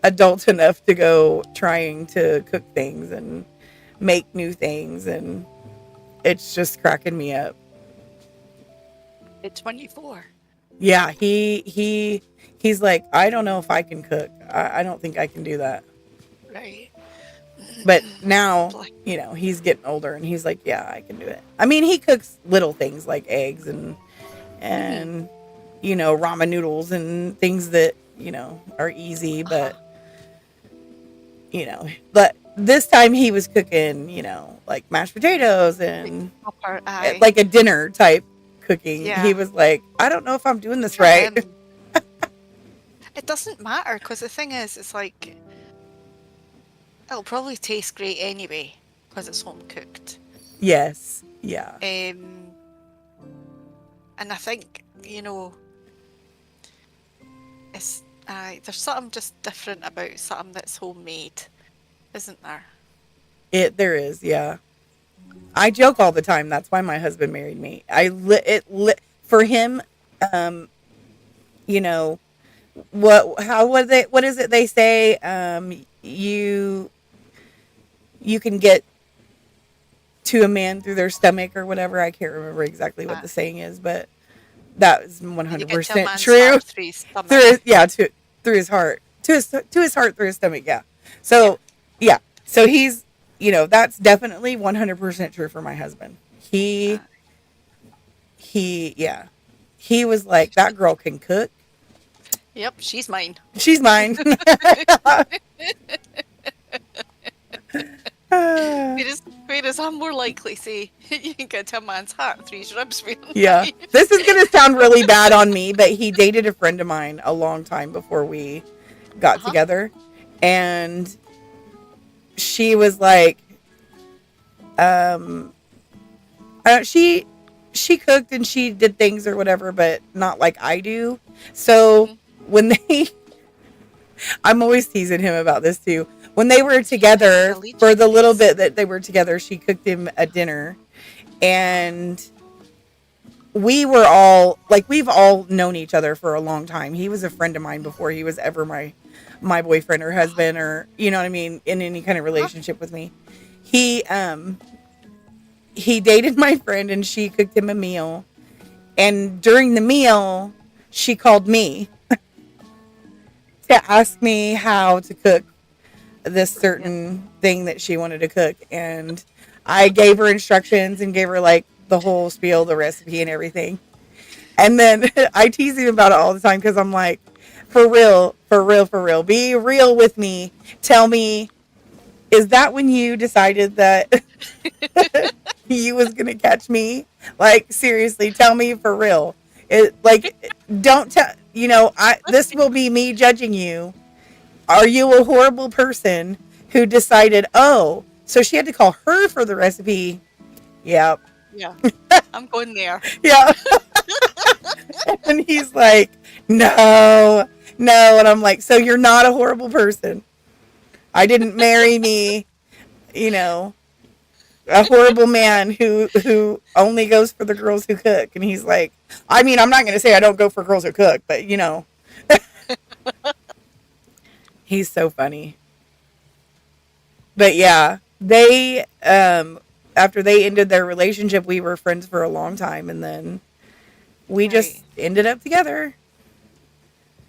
[SPEAKER 1] adult enough to go trying to cook things and make new things, and it's just cracking me up.
[SPEAKER 2] It's 24.
[SPEAKER 1] Yeah, he's like, I don't know if I can cook. I don't think I can do that.
[SPEAKER 2] Right.
[SPEAKER 1] But now, he's getting older and he's like, yeah, I can do it. I mean, he cooks little things like eggs and ramen noodles and things that, are easy, but but this time he was cooking, like mashed potatoes and like a dinner type cooking. Yeah. He was like, I don't know if I'm doing this right.
[SPEAKER 2] It doesn't matter, because the thing is, it's like, it'll probably taste great anyway, because it's home cooked.
[SPEAKER 1] Yes. Yeah.
[SPEAKER 2] And I think, it's there's something just different about something that's homemade, isn't there?
[SPEAKER 1] There is, yeah. I joke all the time. That's why my husband married me. For him, um, you know, what is it they say? You can get to a man through their stomach or whatever. I can't remember exactly what
[SPEAKER 2] Uh,
[SPEAKER 1] the saying is, but that is
[SPEAKER 2] you get to a
[SPEAKER 1] 100%
[SPEAKER 2] man's
[SPEAKER 1] true.
[SPEAKER 2] heart through his
[SPEAKER 1] Through
[SPEAKER 2] stomach.
[SPEAKER 1] through his heart, to his heart, through his stomach. Yeah.
[SPEAKER 2] Yeah.
[SPEAKER 1] So yeah, so he's, that's definitely 100% true for my husband.
[SPEAKER 2] Uh,
[SPEAKER 1] Yeah, he was like, that girl can cook.
[SPEAKER 2] yep, she's mine.
[SPEAKER 1] She's mine. Uh,
[SPEAKER 2] Whereas I'm more likely to say you can get to a man's heart through his ribs with a
[SPEAKER 1] yeah,
[SPEAKER 2] knife.
[SPEAKER 1] this is gonna sound really bad on me, but he dated a friend of mine a long time before we got
[SPEAKER 2] Uh-huh.
[SPEAKER 1] together, and she was like, um, she cooked and she did things or whatever, but not like I do. So when they, I'm always teasing him about this too. When they were together for the little bit that they were together, she cooked him a dinner, and we've all known each other for a long time. He was a friend of mine before he was ever my boyfriend or husband, or you know what I mean, in any kind of relationship with me. He he dated my friend and she cooked him a meal, and during the meal she called me to ask me how to cook this certain thing that she wanted to cook, and I gave her instructions and gave her like the whole spiel, the recipe and everything. And then I tease him about it all the time because I'm like, for real, for real, for real, be real with me. Tell me, is that when you decided that you was gonna catch me? Like, seriously, tell me for real. Don't tell. This will be me judging you. Are you a horrible person who decided? Oh, so she had to call her for the recipe. Yep.
[SPEAKER 2] Yeah, I'm going there.
[SPEAKER 1] Yeah. And he's like, no, no. And I'm like, so you're not a horrible person. I didn't marry me, a horrible man who only goes for the girls who cook. And he's like, I mean, I'm not going to say I don't go for girls who cook, but he's so funny. But yeah, they, after they ended their relationship, we were friends for a long time. And then we just ended up together.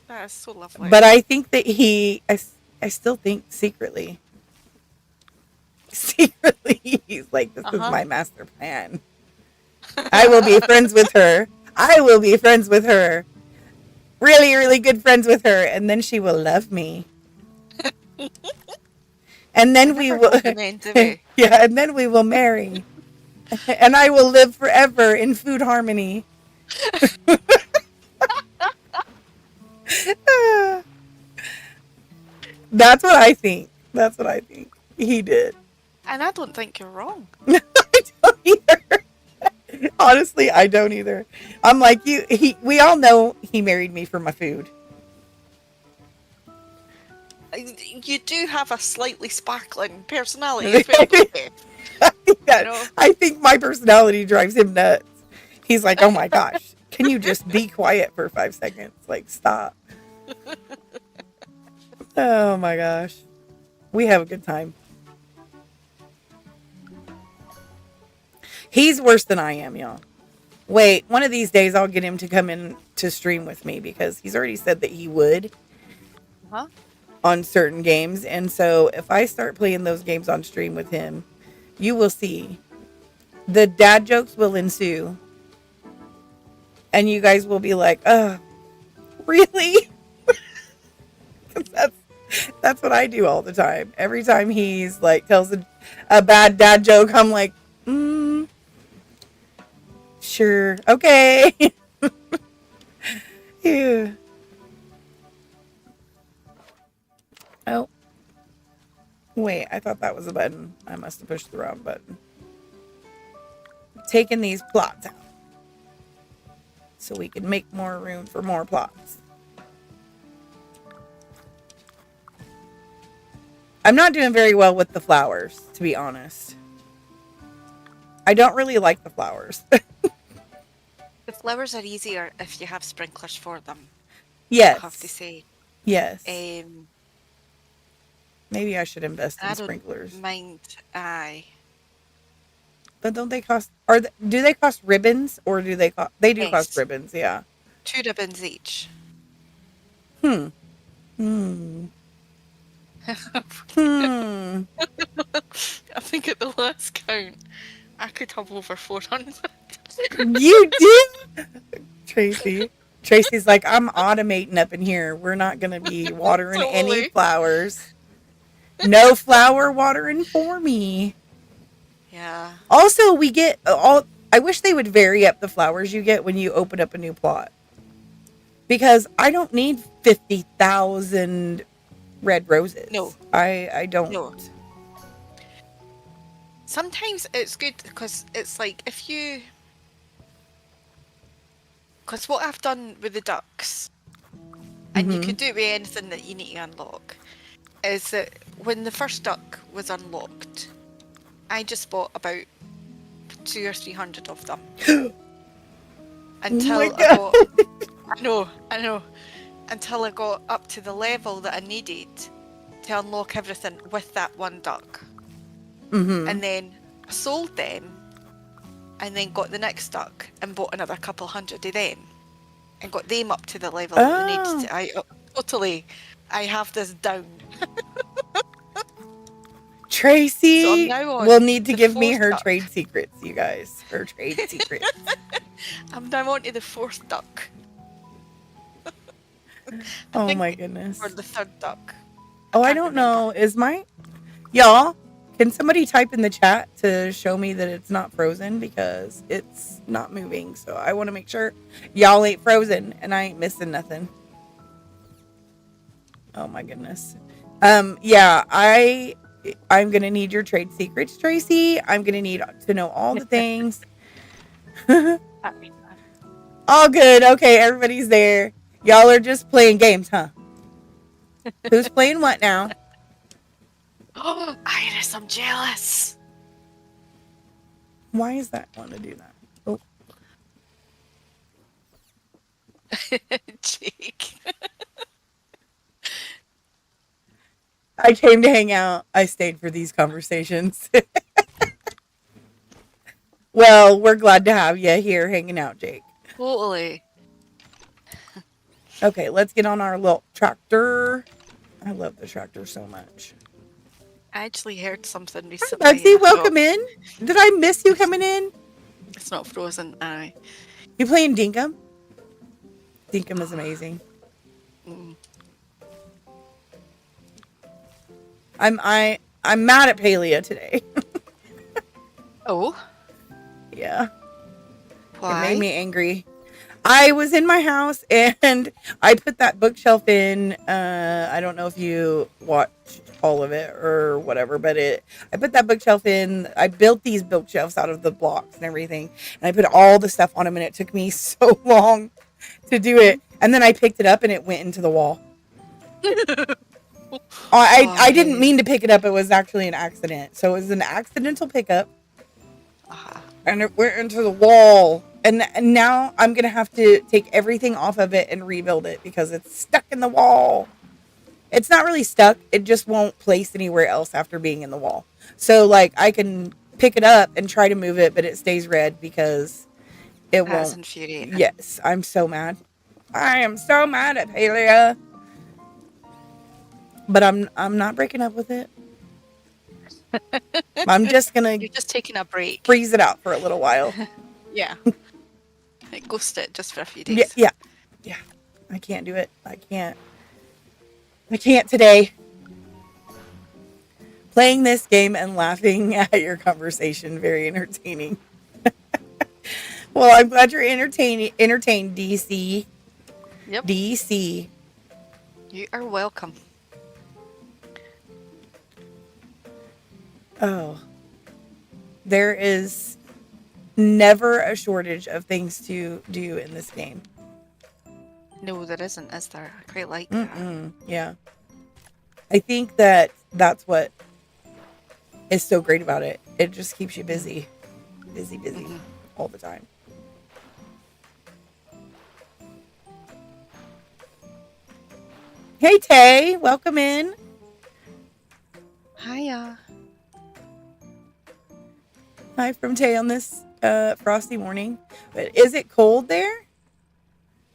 [SPEAKER 2] That is so lovely.
[SPEAKER 1] But I think that I still think secretly, he's like, this is my master plan. I will be friends with her. I will be friends with her. Really, really good friends with her. And then she will love me. And then we will, yeah, and then we will marry. And I will live forever in food harmony. That's what I think. That's what I think he did.
[SPEAKER 2] And I don't think you're wrong.
[SPEAKER 1] I don't either. Honestly, I don't either. I'm like, we all know he married me for my food.
[SPEAKER 2] You do have a slightly sparkling personality as well, don't you?
[SPEAKER 1] I think my personality drives him nuts. He's like, oh my gosh, can you just be quiet for 5 seconds? Like, stop. Oh my gosh. We have a good time. He's worse than I am, y'all. Wait, one of these days I'll get him to come in to stream with me because he's already said that he would on certain games. And so if I start playing those games on stream with him, you will see the dad jokes will ensue. And you guys will be like, really? That's what I do all the time. Every time he's like tells a bad dad joke, I'm like, sure, okay. Yeah. Oh, Wait, I thought that was a button. I must have pushed the wrong button. Taking these plots out so we can make more room for more plots. I'm not doing very well with the flowers, to be honest. I don't really like the flowers.
[SPEAKER 2] The flowers are easier if you have sprinklers for them.
[SPEAKER 1] Yes.
[SPEAKER 2] I have to say.
[SPEAKER 1] Yes. Maybe I should invest in
[SPEAKER 2] I
[SPEAKER 1] sprinklers.
[SPEAKER 2] don't mind. Aye.
[SPEAKER 1] But don't they cost? Do they cost ribbons or do they cost? They do
[SPEAKER 2] Yes.
[SPEAKER 1] cost ribbons. Yeah.
[SPEAKER 2] 2 ribbons each.
[SPEAKER 1] Hmm.
[SPEAKER 2] I think at the last count, I could have over 400.
[SPEAKER 1] You do, Tracy. Tracy's like, I'm automating up in here. We're not gonna be watering any
[SPEAKER 2] Totally.
[SPEAKER 1] flowers. No flower watering for me.
[SPEAKER 2] Yeah.
[SPEAKER 1] Also, we get all. I wish they would vary up the flowers you get when you open up a new plot. Because I don't need 50,000 red roses.
[SPEAKER 2] No.
[SPEAKER 1] I don't.
[SPEAKER 2] No. Sometimes it's good because it's like if you... Because what I've done with the ducks, and you could do it with anything that you need to unlock, is that when the first duck was unlocked, I just bought about 200 or 300 of them. Until
[SPEAKER 1] Oh my God.
[SPEAKER 2] I know. Until I got up to the level that I needed to unlock everything with that one duck. And then I sold them, and then got the next duck and bought another couple hundred of them, and got them up to the level that I needed to. I have this down.
[SPEAKER 1] Tracy
[SPEAKER 2] So I'm now on
[SPEAKER 1] will need to
[SPEAKER 2] the
[SPEAKER 1] give me
[SPEAKER 2] fourth
[SPEAKER 1] her
[SPEAKER 2] duck.
[SPEAKER 1] trade secrets, you guys. Her trade secrets.
[SPEAKER 2] I'm now on to the 4th duck.
[SPEAKER 1] Oh my goodness.
[SPEAKER 2] Or the 3rd duck.
[SPEAKER 1] Oh, I
[SPEAKER 2] can't
[SPEAKER 1] don't
[SPEAKER 2] remember.
[SPEAKER 1] know. Is my... Y'all, can somebody type in the chat to show me that it's not frozen? Because it's not moving. So I want to make sure y'all ain't frozen and I ain't missing nothing. Oh my goodness. Yeah, I'm going to need your trade secrets, Tracy. I'm going to need to know all the things. All good. Okay, everybody's there. Y'all are just playing games, huh? Who's playing what now?
[SPEAKER 2] Oh, Iris, I'm jealous.
[SPEAKER 1] Why is that want to do that? Oh,
[SPEAKER 2] Jake.
[SPEAKER 1] I came to hang out. I stayed for these conversations. Well, we're glad to have you here hanging out, Jake.
[SPEAKER 2] Totally.
[SPEAKER 1] Okay, let's get on our little tractor. I love the tractor so much.
[SPEAKER 2] I actually heard something
[SPEAKER 1] Hi,
[SPEAKER 2] recently.
[SPEAKER 1] Bugsy, welcome in. Did I miss you coming in?
[SPEAKER 2] It's not frozen. Aye.
[SPEAKER 1] You playing Dinkum? Dinkum is amazing. I'm mad at Palea today.
[SPEAKER 2] Oh.
[SPEAKER 1] Yeah.
[SPEAKER 2] Why?
[SPEAKER 1] It made me angry. I was in my house and I put that bookshelf in. I don't know if you watched all of it or whatever, but I put that bookshelf in. I built these bookshelves out of the blocks and everything, and I put all the stuff on them, and it took me so long to do it. And then I picked it up and it went into the wall. I didn't mean to pick it up. It was actually an accident. So it was an accidental pickup. And it went into the wall. And now I'm going to have to take everything off of it and rebuild it because it's stuck in the wall. It's not really stuck. It just won't place anywhere else after being in the wall. So, like, I can pick it up and try to move it, but it stays red because it won't.
[SPEAKER 2] That's infuriating.
[SPEAKER 1] Yes, I'm so mad. I am so mad at Palea. But I'm not breaking up with it. I'm just going
[SPEAKER 2] You're
[SPEAKER 1] to
[SPEAKER 2] just taking a break.
[SPEAKER 1] freeze it out for a little while.
[SPEAKER 2] Yeah. Ghost it just for a few days.
[SPEAKER 1] Yeah. I can't do it. I can't today. Playing this game and laughing at your conversation, very entertaining. Well, I'm glad you're entertained, DC.
[SPEAKER 2] Yep.
[SPEAKER 1] DC.
[SPEAKER 2] You are welcome.
[SPEAKER 1] Oh, there is never a shortage of things to do in this game.
[SPEAKER 2] No, there isn't, is there? I quite like that.
[SPEAKER 1] Yeah. I think that that's what is so great about it. It just keeps you busy. Busy all the time. Hey, Tay. Welcome in.
[SPEAKER 2] Hiya.
[SPEAKER 1] Hi from Tay on this frosty morning. But is it cold there?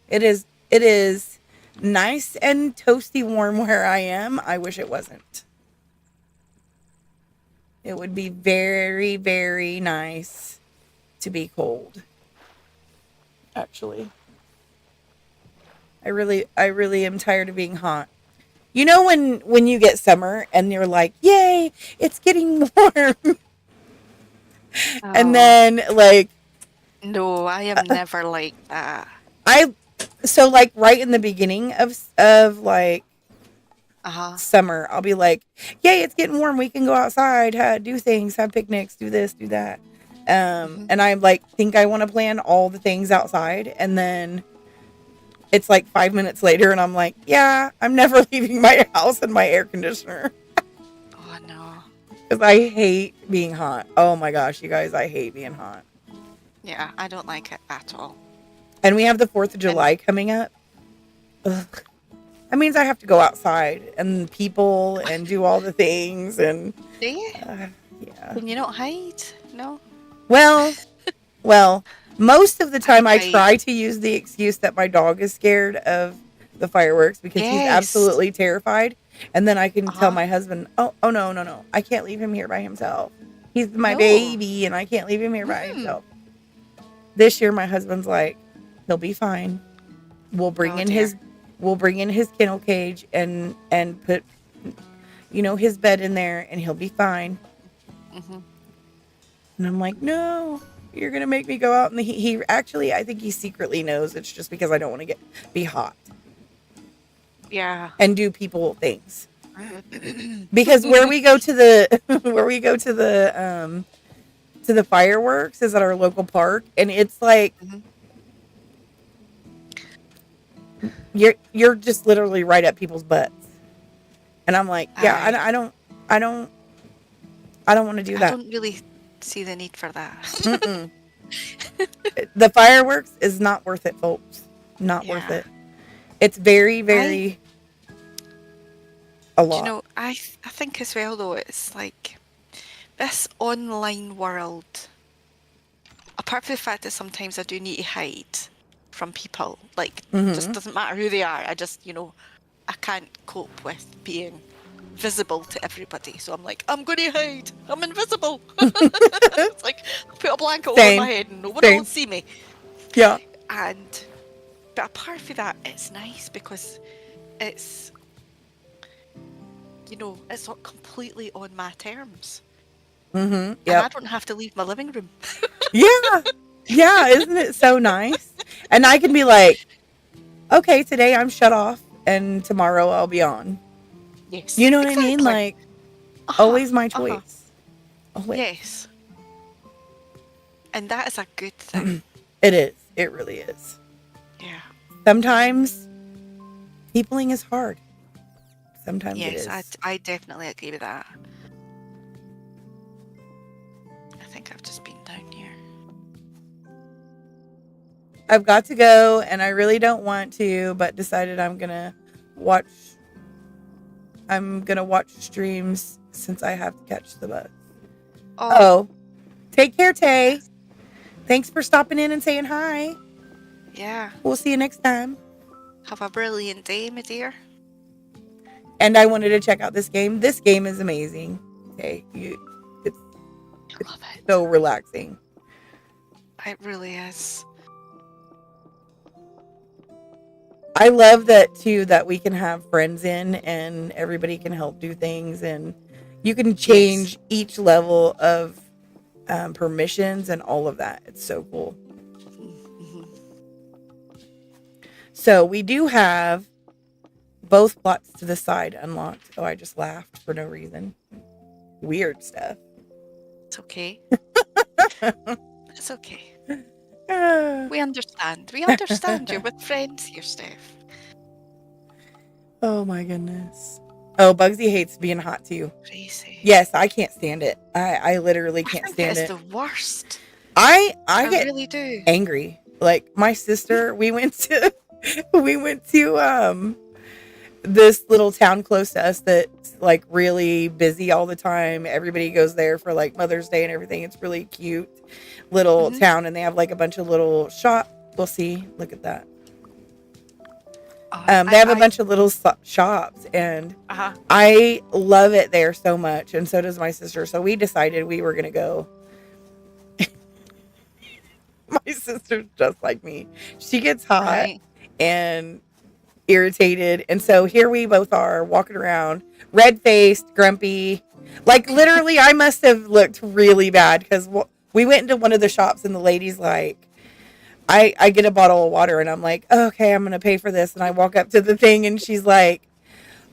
[SPEAKER 1] It is. It is nice and toasty warm where I am. I wish it wasn't. It would be very, very nice to be cold. Actually, I really am tired of being hot. You know when you get summer and you're like, "Yay, it's getting warm." And then like
[SPEAKER 2] no, I am never like that.
[SPEAKER 1] So like right in the beginning of like summer, I'll be like, "Yay, it's getting warm. We can go outside, do things, have picnics, do this, do that." And I like think I want to plan all the things outside, and then it's like 5 minutes later and I'm like, "Yeah, I'm never leaving my house and my air conditioner."
[SPEAKER 2] Oh no.
[SPEAKER 1] Cuz I hate being hot. Oh my gosh, you guys, I hate being hot.
[SPEAKER 2] Yeah, I don't like it at all.
[SPEAKER 1] And we have the 4th of July coming up. Ugh. That means I have to go outside and people and do all the things and
[SPEAKER 2] do you?
[SPEAKER 1] Yeah.
[SPEAKER 2] Can you not hide? No.
[SPEAKER 1] Well, most of the time I try to use the excuse that my dog is scared of the fireworks because he's absolutely terrified. And then I can tell my husband, oh no. I can't leave him here by himself. He's my baby and I can't leave him here by himself. This year my husband's like, he'll be fine. We'll bring in his kennel cage and put, his bed in there and he'll be fine. And I'm like, no, you're going to make me go out in the heat. He actually, I think he secretly knows it's just because I don't want to be hot.
[SPEAKER 2] Yeah.
[SPEAKER 1] And do people things. Because where we go to the fireworks is at our local park. And it's like, you're just literally right at people's butts. And I'm like, yeah, I don't want to do that.
[SPEAKER 2] I don't really see the need for that.
[SPEAKER 1] The fireworks is not worth it, folks. Not worth it. It's very, very a lot.
[SPEAKER 2] I think as well though, it's like this online world, apart from the fact that sometimes I do need to hide from people, like just doesn't matter who they are, I just I can't cope with being visible to everybody, so I'm like, I'm gonna hide, I'm invisible. It's like put a blanket over my head and nobody will see me.
[SPEAKER 1] Yeah.
[SPEAKER 2] But apart from that, it's nice because it's it's not completely on my terms. And I don't have to leave my living room. Yeah, isn't it so nice? And I can be like, okay, today I'm shut off and tomorrow I'll be on. Yes.
[SPEAKER 1] You know what I mean? Like, always my choice. Always.
[SPEAKER 2] Yes. And that is a good thing.
[SPEAKER 1] It is. It really is.
[SPEAKER 2] Yeah.
[SPEAKER 1] Sometimes peopling is hard. Sometimes it is.
[SPEAKER 2] Yes, I definitely agree with that. I think I've just been down here.
[SPEAKER 1] I've got to go, and I really don't want to, but decided I'm gonna watch streams since I have to catch the bus. Oh, take care, Tay. Thanks for stopping in and saying hi.
[SPEAKER 2] Yeah.
[SPEAKER 1] We'll see you next time.
[SPEAKER 2] Have a brilliant day, my dear.
[SPEAKER 1] And I wanted to check out this game. This game is amazing. Okay, it's
[SPEAKER 2] love it.
[SPEAKER 1] So relaxing.
[SPEAKER 2] It really is.
[SPEAKER 1] I love that too, that we can have friends in and everybody can help do things, and you can change each level of permissions and all of that. It's so cool. So we do have both plots to the side unlocked. Oh, I just laughed for no reason. Weird stuff.
[SPEAKER 2] It's okay. It's okay.
[SPEAKER 1] Ah.
[SPEAKER 2] We understand. We understand. You're with friends here, Steph.
[SPEAKER 1] Oh my goodness. Oh, Bugsy hates being hot too.
[SPEAKER 2] Crazy.
[SPEAKER 1] Yes, I can't stand it. I literally
[SPEAKER 2] I
[SPEAKER 1] can't
[SPEAKER 2] think it
[SPEAKER 1] stand
[SPEAKER 2] is
[SPEAKER 1] it.
[SPEAKER 2] the worst.
[SPEAKER 1] I
[SPEAKER 2] I
[SPEAKER 1] get
[SPEAKER 2] really do.
[SPEAKER 1] angry. Like my sister, we went to this little town close to us that's like really busy all the time. Everybody goes there for like Mother's Day and everything. It's really cute little
[SPEAKER 2] Mhm.
[SPEAKER 1] town, and they have like a bunch of little shop. We'll see. Look at that. They have a bunch of little shops, and
[SPEAKER 2] Uh-huh.
[SPEAKER 1] I love it there so much, and so does my sister. So we decided we were gonna go. My sister's just like me. She gets hot
[SPEAKER 2] Right.
[SPEAKER 1] and irritated, and so here we both are walking around, red-faced, grumpy. Like literally, I must have looked really bad because we went into one of the shops, and the lady's like, I get a bottle of water, and I'm like, oh, okay, I'm gonna pay for this, and I walk up to the thing, and she's like,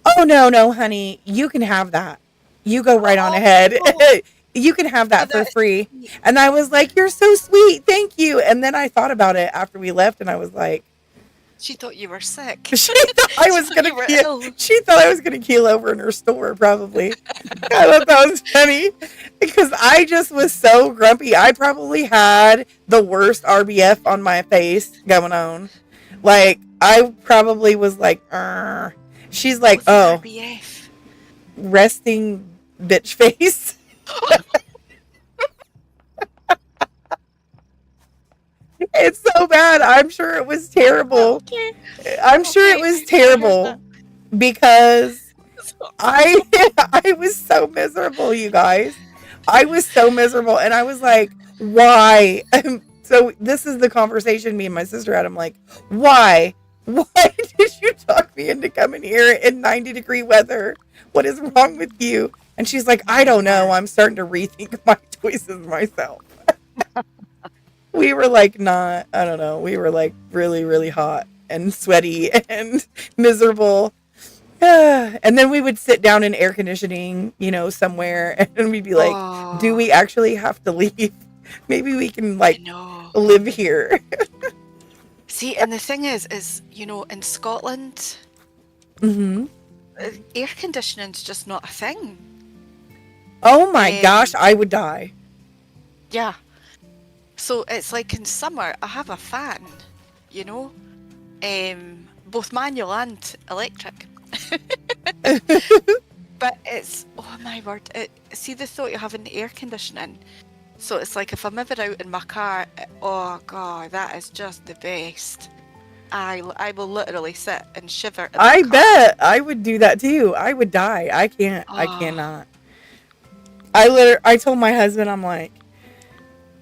[SPEAKER 1] oh, no, honey, you can have that. You go right on ahead.
[SPEAKER 2] Oh,
[SPEAKER 1] You can have that for
[SPEAKER 2] that is
[SPEAKER 1] free.
[SPEAKER 2] sweet.
[SPEAKER 1] And I was like, you're so sweet. Thank you. And then I thought about it after we left, and I was like,
[SPEAKER 2] She thought you were sick.
[SPEAKER 1] she thought I
[SPEAKER 2] She
[SPEAKER 1] was
[SPEAKER 2] thought
[SPEAKER 1] gonna
[SPEAKER 2] you were
[SPEAKER 1] keel.
[SPEAKER 2] ill.
[SPEAKER 1] She thought I was gonna keel over in her store, probably. I thought that was funny because I just was so grumpy. I probably had the worst RBF on my face going on. Like I probably was like, "Arr." She's like,
[SPEAKER 2] What's an
[SPEAKER 1] oh,
[SPEAKER 2] RBF?
[SPEAKER 1] resting bitch face. It's so bad. I'm sure it was terrible.
[SPEAKER 2] Okay.
[SPEAKER 1] I'm sure it was terrible because I I was so miserable, you guys. I was so miserable, and I was like, why? So this is the conversation me and my sister had. I'm like, why? Why did you talk me into coming here in 90-degree weather? What is wrong with you? And she's like, I don't know. I'm starting to rethink my choices myself. We were like I don't know. We were like really, really hot and sweaty and miserable. And then we would sit down in air conditioning, somewhere, and we'd be like, do we actually have to leave? Maybe we can like live here.
[SPEAKER 2] See, and the thing is, in Scotland, air conditioning's just not a thing.
[SPEAKER 1] Oh my gosh, I would die.
[SPEAKER 2] Yeah. So it's like in summer, I have a fan, both manual and electric. But it's, oh my word, see the thought of having air conditioning. So it's like if I'm ever out in my car, oh God, that is just the best. I will literally sit and shiver in my car.
[SPEAKER 1] Bet I would do that too. I would die. I cannot. I told my husband, I'm like,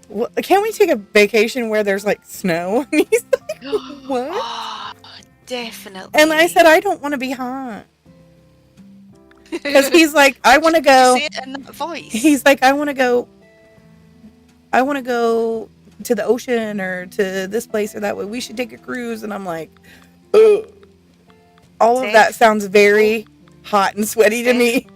[SPEAKER 1] well, can't we take a vacation where there's like snow? And he's like, what?
[SPEAKER 2] Oh, definitely.
[SPEAKER 1] And I said, I don't want to be hot. Because he's like, I want to go.
[SPEAKER 2] Say it in that voice.
[SPEAKER 1] He's like, I want to go to the ocean or to this place or that way. We should take a cruise. And I'm like, ugh. All of that sounds very hot and sweaty to me.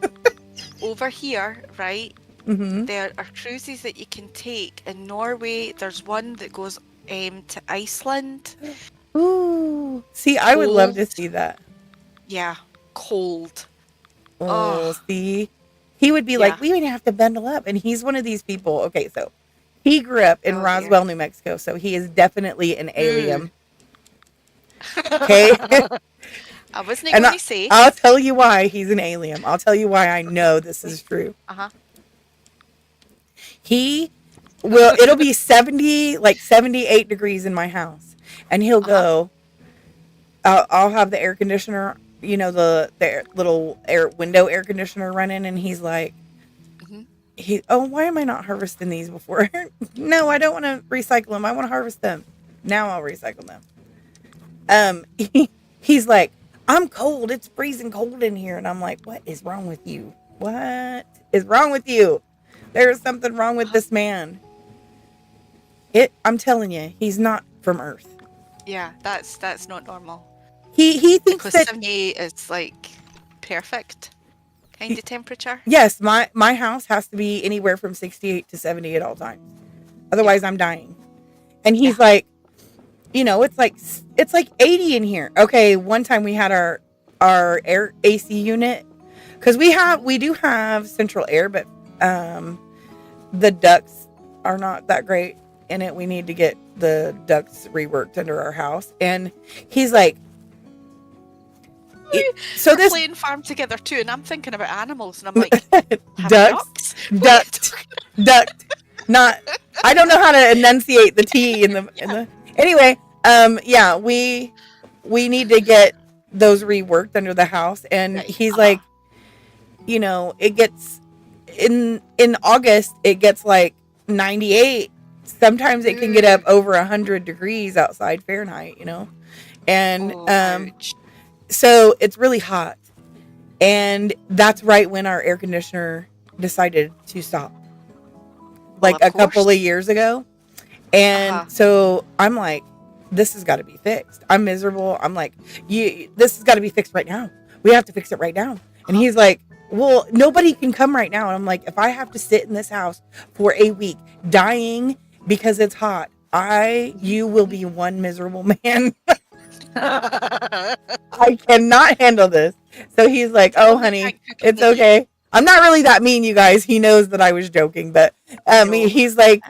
[SPEAKER 2] Over here, right?
[SPEAKER 1] Mm-hmm.
[SPEAKER 2] There are cruises that you can take in Norway. There's one that goes to Iceland.
[SPEAKER 1] Ooh. See, I would love to see that.
[SPEAKER 2] Yeah, cold.
[SPEAKER 1] Oh, see? He would be like, we would have to bundle up. And he's one of these people. Okay, so he grew up in Roswell, New Mexico. So he is definitely an alien. Okay?
[SPEAKER 2] I wasn't going to say.
[SPEAKER 1] I'll tell you why he's an alien. I'll tell you why I know this is true.
[SPEAKER 2] Uh-huh.
[SPEAKER 1] It'll be 78 degrees in my house. And he'll go, I'll have the air conditioner, the little window air conditioner running. And he's like, why am I not harvesting these before? No, I don't want to recycle them. I want to harvest them. Now I'll recycle them. He's like, I'm cold. It's freezing cold in here. And I'm like, what is wrong with you? What is wrong with you? There is something wrong with this man. I'm telling you, he's not from Earth.
[SPEAKER 2] Yeah, that's not normal.
[SPEAKER 1] He thinks
[SPEAKER 2] because
[SPEAKER 1] that
[SPEAKER 2] 78 is like perfect. kind of temperature?
[SPEAKER 1] Yes, my house has to be anywhere from 68 to 70 at all times. Otherwise, I'm dying. And he's like, it's like 80 in here. Okay, one time we had our air AC unit, because we do have central air, but the ducts are not that great in it. We need to get the ducts reworked under our house. And he's like, so
[SPEAKER 2] We're playing farm together too, and I'm thinking about animals, and I'm like,
[SPEAKER 1] ducks, duct. Not, I don't know how to enunciate the T in the. Anyway, we need to get those reworked under the house, and he's like, it gets in August, it gets like 98. Sometimes it can get up over 100 degrees outside Fahrenheit, and so it's really hot. And that's right when our air conditioner decided to stop, like a couple of years ago. And so I'm like, this has got to be fixed. I'm miserable. I'm like, this has got to be fixed right now. We have to fix it right now. And he's like, well, nobody can come right now. And I'm like, if I have to sit in this house for a week dying because it's hot, you will be one miserable man. I cannot handle this. So he's like, oh, honey, it's okay. I'm not really that mean, you guys. He knows that I was joking, but he's like,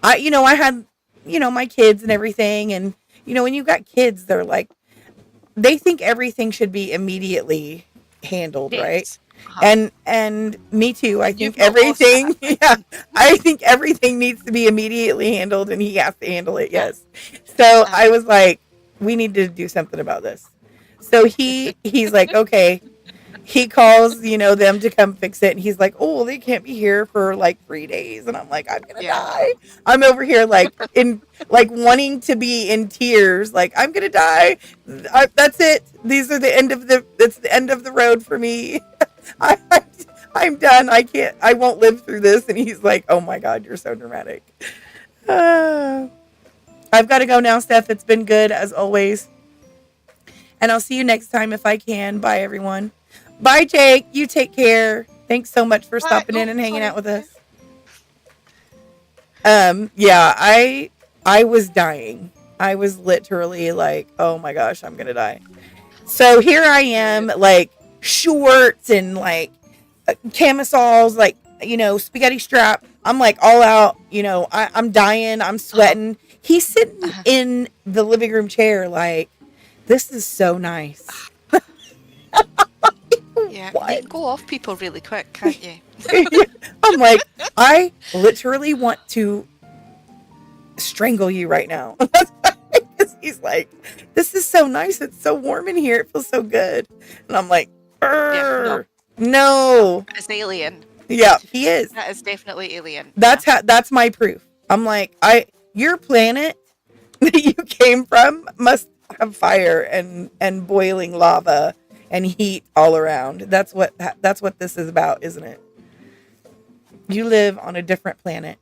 [SPEAKER 1] I had, my kids and everything. And, when you got kids, they're like, they think everything should be immediately handled, right? And me too. I think everything, I think everything needs to be immediately handled, and he has to handle it. Yes. So I was like, we need to do something about this. So he's like, okay. He calls, them to come fix it. And he's like, oh, they can't be here for like 3 days. And I'm like, I'm going to die. I'm over here like wanting to be in tears. Like, I'm going to die. That's it. These are it's the end of the road for me. I'm done. I won't live through this. And he's like, oh my God, you're so dramatic. I've got to go now, Steph. It's been good as always. And I'll see you next time if I can. Bye, everyone. Bye, Jake. You take care. Thanks so much for stopping in and hanging out with us. I was dying. I was literally like, oh my gosh, I'm going to die. So here I am, like shorts and like camisoles, like, spaghetti strap. I'm like all out, I'm dying. I'm sweating. He's sitting in the living room chair like, this is so nice.
[SPEAKER 2] Yeah, you can go off people really quick, can't you?
[SPEAKER 1] I'm like, I literally want to strangle you right now. He's like, this is so nice. It's so warm in here. It feels so good. And I'm like, no.
[SPEAKER 2] It's alien.
[SPEAKER 1] Yeah, he is.
[SPEAKER 2] That is definitely alien.
[SPEAKER 1] That's my proof. I'm like, your planet that you came from must have fire and boiling lava and heat all around. That's what this is about, isn't it? You live on a different planet.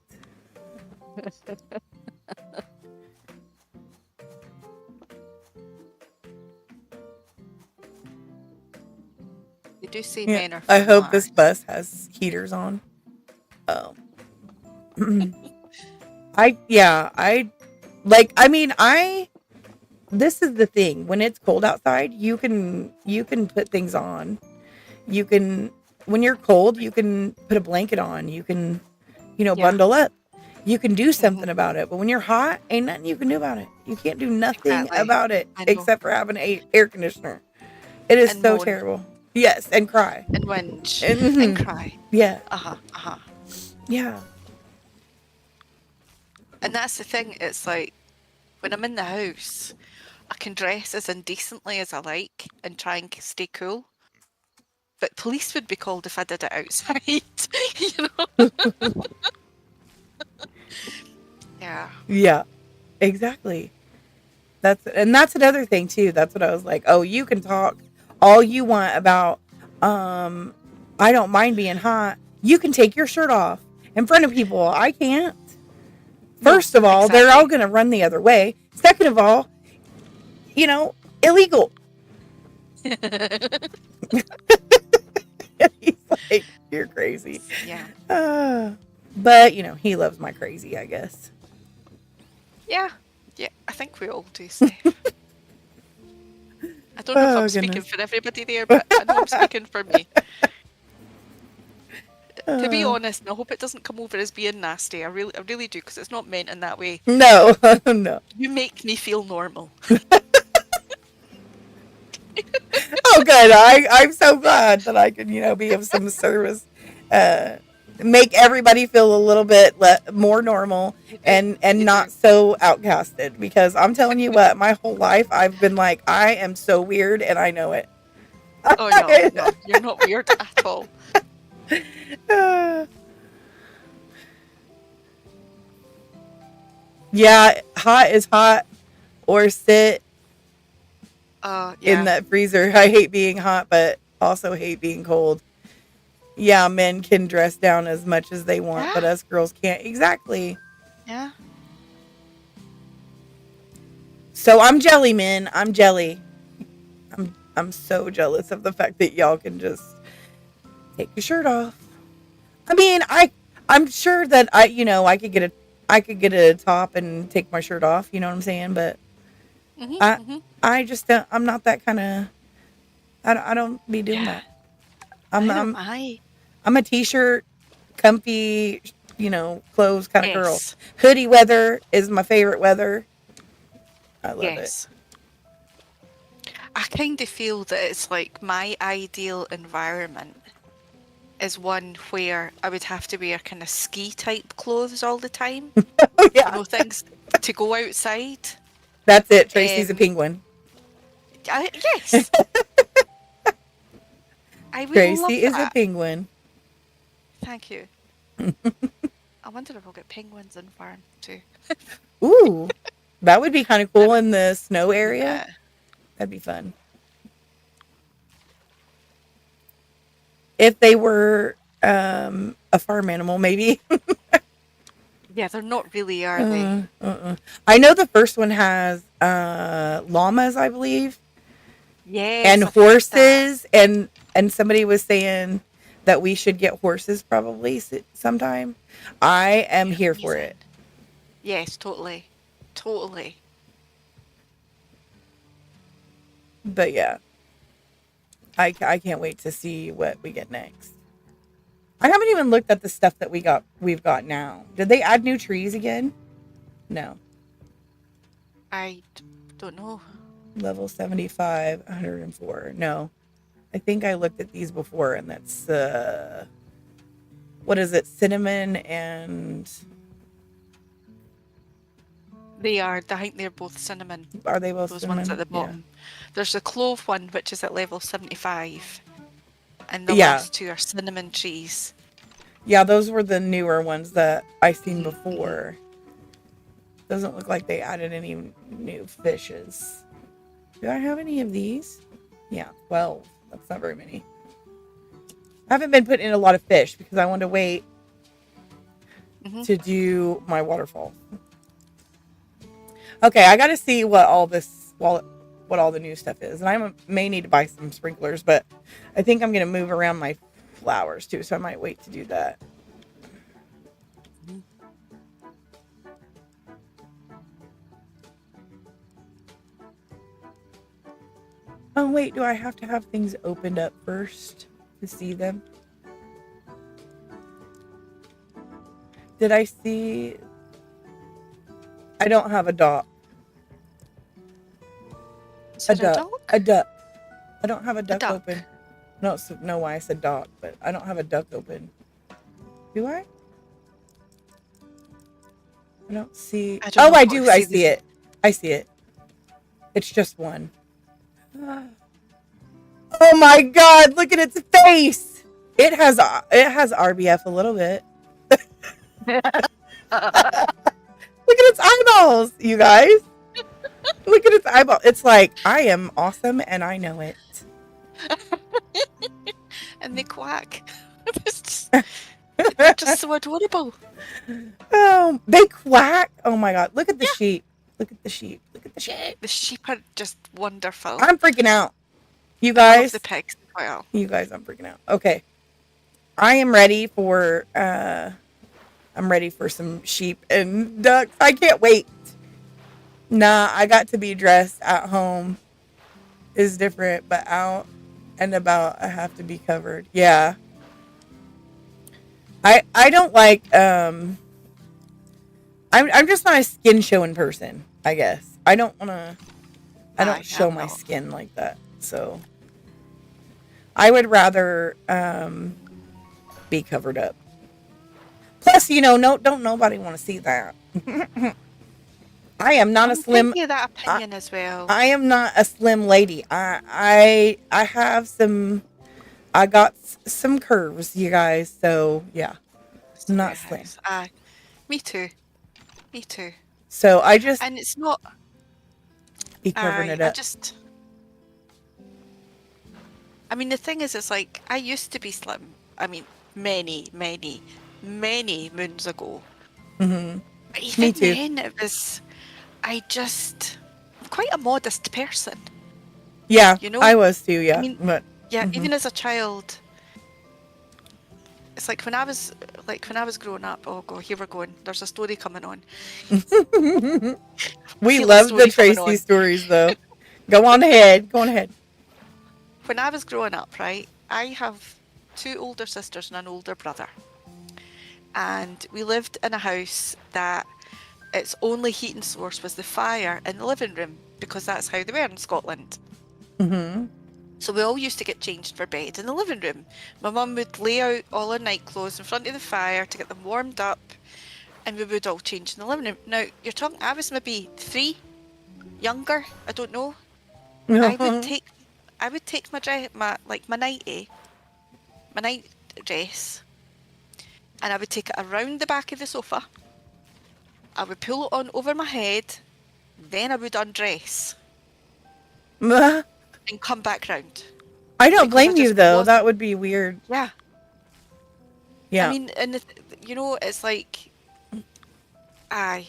[SPEAKER 2] You do see men are.
[SPEAKER 1] I hope this bus has heaters on. Oh. This is the thing. When it's cold outside, you can put things on. When you're cold, you can put a blanket on. You can, bundle up. You can do something about it. But when you're hot, ain't nothing you can do about it. You can't do nothing about it except for having an air conditioner. It is so terrible. Yes, and cry.
[SPEAKER 2] And whinge. And cry.
[SPEAKER 1] Yeah.
[SPEAKER 2] Yeah. And that's the thing. It's like, when I'm in the house, I can dress as indecently as I like and try and stay cool. But police would be called if I did it outside. Yeah. Yeah, exactly. That's another thing too. That's what I was like, oh, you can talk all you want about, I don't mind being hot. You can take your shirt off in front of people. I can't. First of all, they're all going to run the other way. Second of all, illegal. He's
[SPEAKER 1] Like, you're crazy.
[SPEAKER 2] Yeah.
[SPEAKER 1] But, you know, he loves my crazy, I guess.
[SPEAKER 2] Yeah. Yeah, I think we all do, Steph. I don't know if I'm speaking for everybody there, but I know I'm speaking for me. To be honest, and I hope it doesn't come over as being nasty. I really do, because it's not meant in that way.
[SPEAKER 1] No, no.
[SPEAKER 2] You make me feel normal.
[SPEAKER 1] Oh, good. I'm so glad that I can, you know, be of some service. Make everybody feel a little bit more normal and not so outcasted. Because I'm telling you what, my whole life I've been like, I am so weird, and I know it.
[SPEAKER 2] Oh no, you're not weird at all.
[SPEAKER 1] Yeah, hot is hot, or sit in
[SPEAKER 2] Yeah.
[SPEAKER 1] that freezer. I hate being hot, but also hate being cold. Yeah, men can dress down as much as they want, but us girls can't. Exactly.
[SPEAKER 2] Yeah.
[SPEAKER 1] So I'm jelly, men. I'm jelly. I'm so jealous of the fact that y'all can just take your shirt off. I mean, I'm sure that I could get a top and take my shirt off. You know what I'm saying? But I just don't. I'm not that kind of. I don't be doing that. I'm a t-shirt, comfy, clothes kind of girl. Hoodie weather is my favorite weather. I love it.
[SPEAKER 2] I kind of feel that it's like my ideal environment is one where I would have to wear kind of ski type clothes all the time.
[SPEAKER 1] Oh, yeah.
[SPEAKER 2] You know, things to go outside.
[SPEAKER 1] That's it. Tracy's a penguin.
[SPEAKER 2] Yes. I would
[SPEAKER 1] Tracy
[SPEAKER 2] love
[SPEAKER 1] is
[SPEAKER 2] that.
[SPEAKER 1] a penguin.
[SPEAKER 2] Thank you. I wonder if we'll get penguins in farm too.
[SPEAKER 1] Ooh, that would be kind of cool in the snow area.
[SPEAKER 2] Yeah.
[SPEAKER 1] That'd be fun. If they were a farm animal, maybe.
[SPEAKER 2] Yeah, they're not really, are they?
[SPEAKER 1] I know the first one has llamas, I believe.
[SPEAKER 2] Yes.
[SPEAKER 1] And horses, and somebody was saying that we should get horses probably sometime. I am here for it.
[SPEAKER 2] Yes, totally. Totally.
[SPEAKER 1] But yeah, I can't wait to see what we get next. I haven't even looked at the stuff that we've got now. Did they add new trees again? No.
[SPEAKER 2] I don't know.
[SPEAKER 1] Level 75, 104. No. I think I looked at these before, and that's what is it? Cinnamon and
[SPEAKER 2] They are. I think they're both cinnamon.
[SPEAKER 1] Are they both
[SPEAKER 2] those
[SPEAKER 1] cinnamon?
[SPEAKER 2] ones at the bottom? Yeah. There's the clove one, which is at level 75, and the
[SPEAKER 1] Yeah.
[SPEAKER 2] last two are cinnamon trees.
[SPEAKER 1] Yeah, those were the newer ones that I seen before. Doesn't look like they added any new fishes. Do I have any of these? Yeah, 12. That's not very many. I haven't been putting in a lot of fish because I want to wait to do my waterfall. Okay, I got to see what all the new stuff is. And I may need to buy some sprinklers, but I think I'm going to move around my flowers too, so I might wait to do that. Oh, wait, do I have to have things opened up first to see them? Did I see? I don't have a dock. A duck. I don't have a duck open. No, no, why I said dock, but I don't have a duck open. Do I? I don't see. I do. I see it. I see it. It's just one. Oh my God! Look at its face. It has RBF a little bit. Look at its eyeballs, you guys. Look at its eyeball. It's like, I am awesome and I know it.
[SPEAKER 2] And they quack. They're just so adorable.
[SPEAKER 1] Oh, they quack. Oh my God. Look at the sheep. Look at the sheep. Look at the sheep.
[SPEAKER 2] The sheep are just wonderful.
[SPEAKER 1] I'm freaking out. You guys.
[SPEAKER 2] I love the pigs as well.
[SPEAKER 1] You guys, I'm freaking out. Okay. I am ready for I'm ready for some sheep and ducks. I can't wait. Nah, I got to be dressed at home is different, but out and about I have to be covered. Yeah. I don't like I'm just not a skin showing person, I guess. I don't
[SPEAKER 2] Aye,
[SPEAKER 1] show
[SPEAKER 2] I'm
[SPEAKER 1] my
[SPEAKER 2] not.
[SPEAKER 1] skin like that. So I would rather be covered up. Plus, no, don't nobody want to see that. I am not a
[SPEAKER 2] I'm kind
[SPEAKER 1] slim.
[SPEAKER 2] of that
[SPEAKER 1] I,
[SPEAKER 2] opinion as well.
[SPEAKER 1] I am not a slim lady. I have some. I got some curves, you guys. So yeah,
[SPEAKER 2] It's
[SPEAKER 1] I'm
[SPEAKER 2] the
[SPEAKER 1] not slim.
[SPEAKER 2] warehouse. Aye, me too. Me too.
[SPEAKER 1] So I just
[SPEAKER 2] And it's not.
[SPEAKER 1] be covering
[SPEAKER 2] Aye,
[SPEAKER 1] it
[SPEAKER 2] I
[SPEAKER 1] up.
[SPEAKER 2] just. I mean, the thing is, it's like I used to be slim. I mean, many moons ago.
[SPEAKER 1] Hmm.
[SPEAKER 2] But
[SPEAKER 1] Me
[SPEAKER 2] even
[SPEAKER 1] too.
[SPEAKER 2] then, it was. I'm quite a modest person,
[SPEAKER 1] Yeah,
[SPEAKER 2] you know?
[SPEAKER 1] I was too.
[SPEAKER 2] I
[SPEAKER 1] Yeah,
[SPEAKER 2] mean,
[SPEAKER 1] but
[SPEAKER 2] yeah,
[SPEAKER 1] hmm
[SPEAKER 2] even as a child, it's like when I was growing up. Oh god, here we're going. There's a story coming on. I
[SPEAKER 1] we
[SPEAKER 2] feel a
[SPEAKER 1] love the
[SPEAKER 2] story coming
[SPEAKER 1] Tracy
[SPEAKER 2] on.
[SPEAKER 1] stories though. Go on ahead. Go on ahead.
[SPEAKER 2] When I was growing up, right, I have two older sisters and an older brother. And we lived in a house that its only heating source was the fire in the living room because that's how they were in Scotland.
[SPEAKER 1] Hmm.
[SPEAKER 2] So we all used to get changed for bed in the living room. My mum would lay out all our night clothes in front of the fire to get them warmed up, and we would all change in the living room. Now, you're talking, I was maybe 3, younger, I don't know. I would take I would take my dress, my nightie, my night dress, and I would take it around the back of the sofa. I would pull it on over my head, then I would undress and come back round
[SPEAKER 1] I don't
[SPEAKER 2] because I
[SPEAKER 1] blame you
[SPEAKER 2] just
[SPEAKER 1] though. That
[SPEAKER 2] wasn't.
[SPEAKER 1] would be weird.
[SPEAKER 2] Yeah, I
[SPEAKER 1] Yeah.
[SPEAKER 2] mean, and it's like, aye.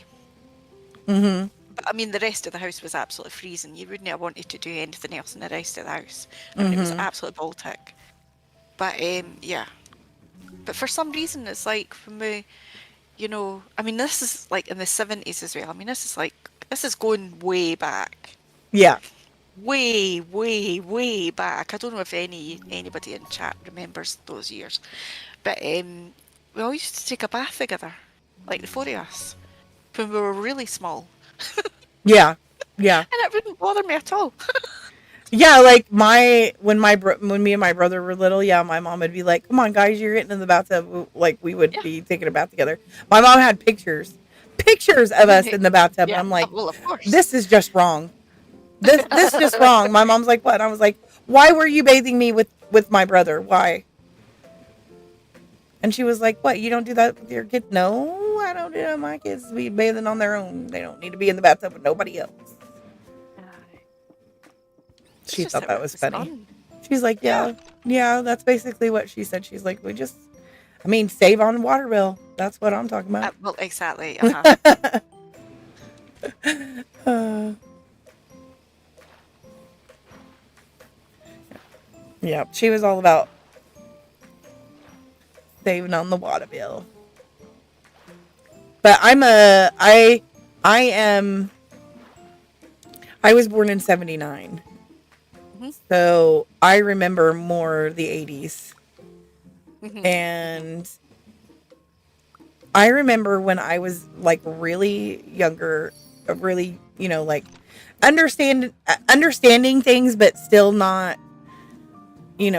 [SPEAKER 1] Hmm.
[SPEAKER 2] But I mean, the rest of the house was absolutely freezing. You wouldn't have wanted to do anything else in the rest of the house. I mean, it was
[SPEAKER 1] Hmm.
[SPEAKER 2] absolute Baltic. But yeah. But for some reason, it's like when I mean, this is like in the 70s as well. I mean, this is going way back.
[SPEAKER 1] Yeah.
[SPEAKER 2] Way, way, way back. I don't know if anybody in chat remembers those years. But we all used to take a bath together, like the four of us, when we were really small.
[SPEAKER 1] Yeah. Yeah.
[SPEAKER 2] And it wouldn't bother me at all.
[SPEAKER 1] Yeah, like when me and my brother were little, yeah, my mom would be like, "Come on, guys, you're getting in the bathtub." Like we would
[SPEAKER 2] Yeah.
[SPEAKER 1] be taking a bath together. My mom had pictures of us in the bathtub, and
[SPEAKER 2] Yeah.
[SPEAKER 1] I'm like,
[SPEAKER 2] Well, of course.
[SPEAKER 1] "This is just wrong. This is just wrong." My mom's like, "What?" And I was like, "Why were you bathing me with my brother? Why?" And she was like, "What? You don't do that with your kids?" No, I don't do that. My kids be bathing on their own. They don't need to be in the bathtub with nobody else.
[SPEAKER 2] It's
[SPEAKER 1] She
[SPEAKER 2] just
[SPEAKER 1] thought
[SPEAKER 2] that
[SPEAKER 1] that
[SPEAKER 2] it
[SPEAKER 1] was
[SPEAKER 2] was
[SPEAKER 1] funny.
[SPEAKER 2] fun.
[SPEAKER 1] She's like,
[SPEAKER 2] Yeah.
[SPEAKER 1] yeah, yeah, that's basically what she said. She's like, I mean, save on water bill. That's what I'm talking about.
[SPEAKER 2] Well, exactly. Uh-huh.
[SPEAKER 1] uh, yeah, she was all about saving on the water bill. But I am, I was born in 79.
[SPEAKER 2] Hmm.
[SPEAKER 1] So I remember more the 80s.
[SPEAKER 2] Hmm.
[SPEAKER 1] And I remember when I was like really younger, really, like understanding things, but still not,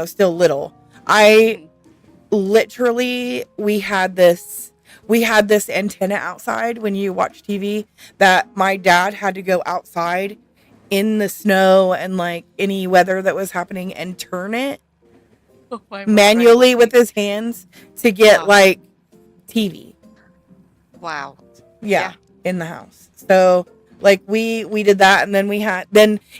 [SPEAKER 1] still little. I
[SPEAKER 2] Hmm.
[SPEAKER 1] literally, we had this antenna outside when you watch TV that my dad had to go outside in the snow and like any weather that was happening and turn it
[SPEAKER 2] Oh my word, right,
[SPEAKER 1] manually with
[SPEAKER 2] okay.
[SPEAKER 1] his hands to get
[SPEAKER 2] Uh-huh.
[SPEAKER 1] like TV.
[SPEAKER 2] Wow.
[SPEAKER 1] Yeah,
[SPEAKER 2] Yeah.
[SPEAKER 1] in the house. So like we did that, and then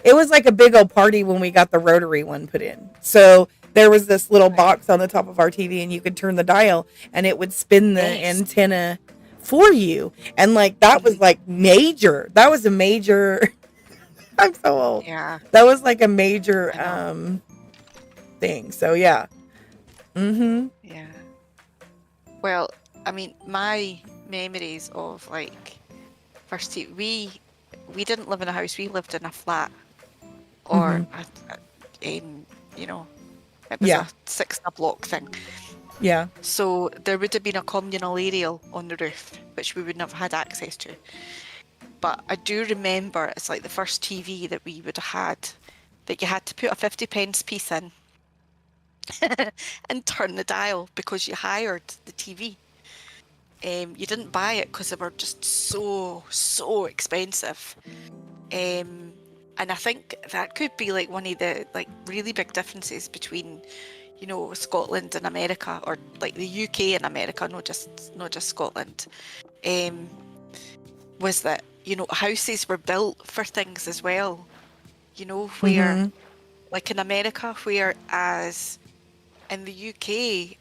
[SPEAKER 1] it was like a big old party when we got the rotary one put in. So there was this little
[SPEAKER 2] Right.
[SPEAKER 1] box on the top of our TV, and you could turn the dial and it would spin the
[SPEAKER 2] Yes.
[SPEAKER 1] antenna for you. And like that was
[SPEAKER 2] Hmm.
[SPEAKER 1] like major. That was a major I'm so old.
[SPEAKER 2] Yeah.
[SPEAKER 1] That was like a major
[SPEAKER 2] I know.
[SPEAKER 1] thing. So yeah. Mhm.
[SPEAKER 2] Yeah. Well, I mean, my memories of like first we didn't live in a house. We lived in a flat, or you know, it was
[SPEAKER 1] Yeah.
[SPEAKER 2] a 6 in a block thing.
[SPEAKER 1] Yeah.
[SPEAKER 2] So there would have been a communal area on the roof, which we wouldn't have had access to. But I do remember it's like the first TV that we would have had that you had to put a 50 pence piece in and turn the dial because you hired the TV. You didn't buy it because they were just so expensive. And I think that could be like one of the like really big differences between, you know, Scotland and America, or like the UK and America, not just Scotland. Was that, you know, houses were built for things as well. You know, where like in America, whereas in the UK,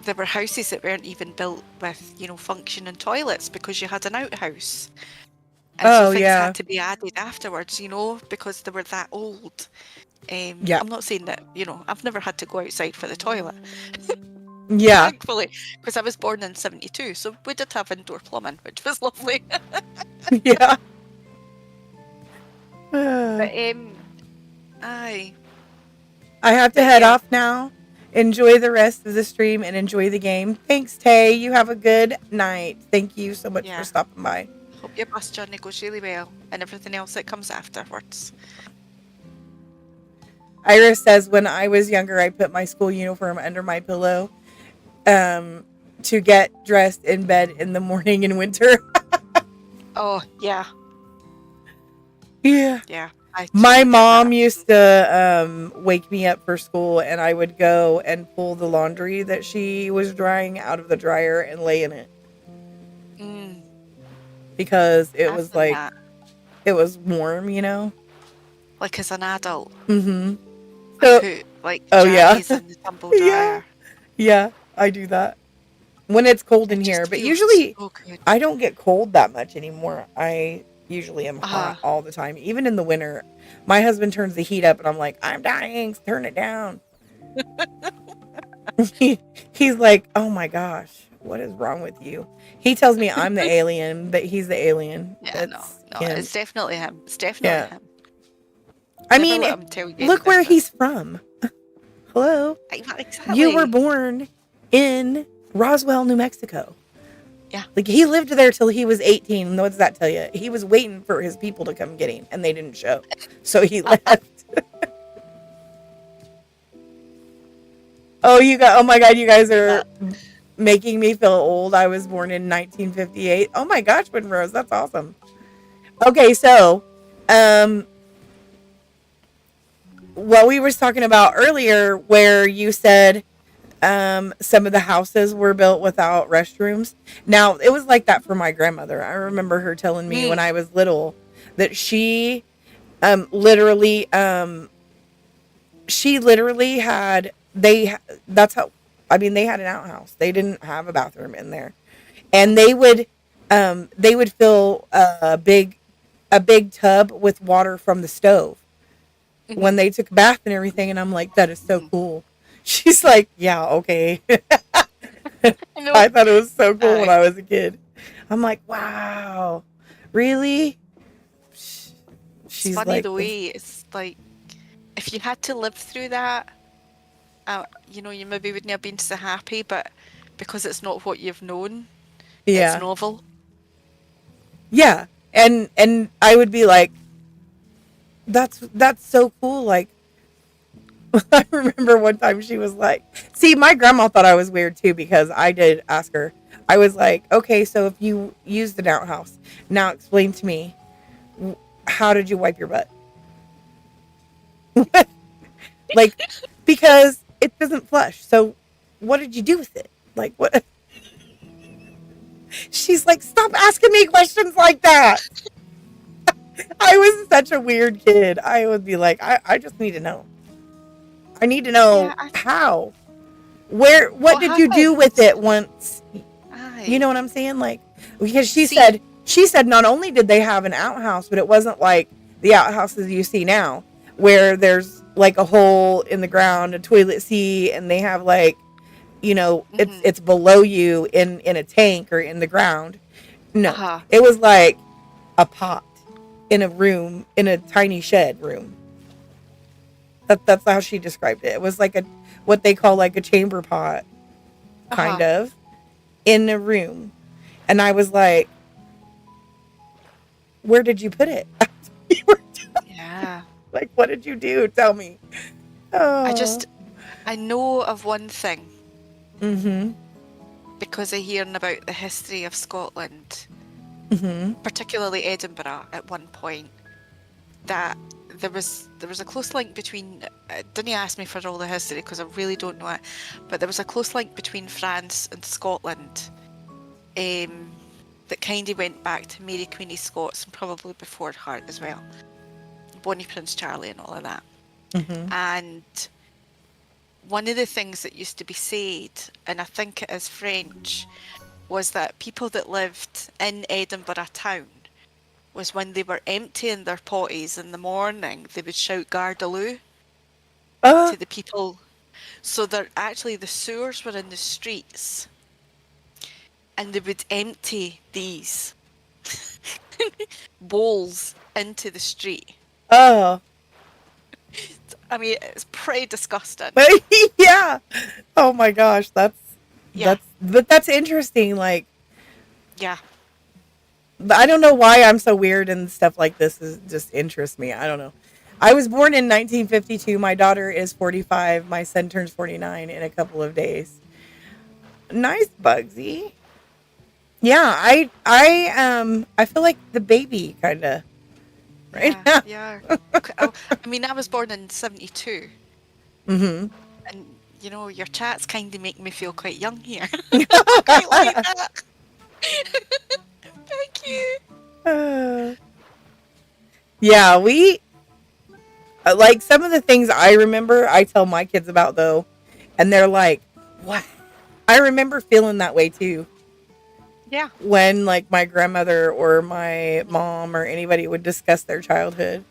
[SPEAKER 2] there were houses that weren't even built with, you know, functioning toilets because you had an outhouse. And so things had to be added afterwards, you know, because they were that old.
[SPEAKER 1] Yeah.
[SPEAKER 2] I'm not saying that, you know, I've never had to go outside for the toilet,
[SPEAKER 1] Yeah.
[SPEAKER 2] thankfully, because I was born in 72. So we did have indoor plumbing, which was lovely.
[SPEAKER 1] Yeah.
[SPEAKER 2] But, aye.
[SPEAKER 1] I have to
[SPEAKER 2] But
[SPEAKER 1] head
[SPEAKER 2] yeah.
[SPEAKER 1] off now. Enjoy the rest of the stream and enjoy the game. Thanks, Tay. You have a good night. Thank you so much for stopping by.
[SPEAKER 2] Hope your bus journey goes really well and everything else that comes afterwards.
[SPEAKER 1] Iris says, when I was younger, I put my school uniform under my pillow to get dressed in bed in the morning in winter.
[SPEAKER 2] Oh, yeah.
[SPEAKER 1] Yeah.
[SPEAKER 2] Yeah.
[SPEAKER 1] My mom used to wake me up for school, and I would go and pull the laundry that she was drying out of the dryer and lay in it. Because it was like, it was warm, you know?
[SPEAKER 2] Like as an adult.
[SPEAKER 1] Mm-hmm.
[SPEAKER 2] So, put like jammies in the tumble dryer.
[SPEAKER 1] Yeah, I do that. When it's cold in here, but usually I don't get cold that much anymore. I usually am hot all the time, even in the winter. My husband turns the heat up and I'm like, I'm dying, turn it down. He's like, oh my gosh, what is wrong with you? He tells me I'm the alien, but he's the alien.
[SPEAKER 2] Yeah, no, it's definitely him. It's definitely him.
[SPEAKER 1] I mean, look where he's from. Hello.
[SPEAKER 2] Exactly.
[SPEAKER 1] You were born in Roswell, New Mexico.
[SPEAKER 2] Yeah.
[SPEAKER 1] Like, he lived there till he was 18. What does that tell you? He was waiting for his people to come get him, and they didn't show. So he left. Oh my God, you guys are making me feel old. I was born in 1958. Oh my gosh, Twin Rose, that's awesome. Okay, so, what we were talking about earlier, where you said some of the houses were built without restrooms. Now, it was like that for my grandmother. I remember her telling me when I was little that she literally had, they had an outhouse. They didn't have a bathroom in there. And they would fill a big tub with water from the stove when they took a bath and everything. And I'm like, that is so cool. She's like, yeah, okay. I thought it was so cool when I was a kid. I'm like, wow, really?
[SPEAKER 2] She's funny like, the way it's like, if you had to live through that, you know, you maybe wouldn't have been so happy, but because it's not what you've known, it's novel.
[SPEAKER 1] Yeah, and I would be like, that's so cool. Like, I remember one time she was like, see, my grandma thought I was weird too, because I did ask her. I was like, okay, so if you used an outhouse, now explain to me, how did you wipe your butt? Like, because it doesn't flush. So what did you do with it? Like, what? She's like, stop asking me questions like that. I was such a weird kid. I would be like, I just need to know. I need to know how. What did you do with it once? You know what I'm saying? Like, because she said not only did they have an outhouse, but it wasn't like the outhouses you see now, where there's like a hole in the ground, a toilet seat, and they have like it's
[SPEAKER 2] Mhm.
[SPEAKER 1] it's below you in a tank or in the ground. No,
[SPEAKER 2] Uh-huh.
[SPEAKER 1] it was like a pot in a room, in a tiny shed room. That's how she described it. It was like a what they call like a chamber pot, kind
[SPEAKER 2] Uh-huh.
[SPEAKER 1] of, in a room. And I was like, "Where did you put it?" You were
[SPEAKER 2] Yeah.
[SPEAKER 1] like, "What did you do? Tell me."
[SPEAKER 2] I
[SPEAKER 1] Oh.
[SPEAKER 2] just I know of one thing
[SPEAKER 1] Mm-hmm.
[SPEAKER 2] because of hearing about the history of Scotland,
[SPEAKER 1] Mm-hmm.
[SPEAKER 2] particularly Edinburgh at one point, that there was a close link between didn't ask me for all the history because I really don't know it, but there was a close link between France and Scotland that kind of went back to Mary Queen of Scots and probably before her as well, Bonnie Prince Charlie and all of that.
[SPEAKER 1] Mm-hmm.
[SPEAKER 2] And one of the things that used to be said, and I think it is French, was that people that lived in Edinburgh town was when they were emptying their potties in the morning, they would shout Gardaloo
[SPEAKER 1] Uh,
[SPEAKER 2] to the people. So they're actually the sewers were in the streets and they would empty these bowls into the street.
[SPEAKER 1] oh.
[SPEAKER 2] I mean, it's pretty disgusting.
[SPEAKER 1] Yeah. Oh my gosh,
[SPEAKER 2] Yeah,
[SPEAKER 1] that's interesting. Like,
[SPEAKER 2] yeah,
[SPEAKER 1] I don't know why I'm so weird and stuff like this is just interests me. I don't know. I was born in 1952. My daughter is 45. My son turns 49 in a couple of days. Nice, Bugsy. Yeah, I feel like the baby kind of right
[SPEAKER 2] yeah,
[SPEAKER 1] now.
[SPEAKER 2] yeah. I mean, I was born in 72,
[SPEAKER 1] Mhm.
[SPEAKER 2] and your chats kind of make me feel quite young here. I quite like that. Thank you.
[SPEAKER 1] Uh, yeah, we like some of the things I remember I tell my kids about though, and they're like, "What?" I remember feeling that way too.
[SPEAKER 2] Yeah.
[SPEAKER 1] When like my grandmother or my mom or anybody would discuss their childhood,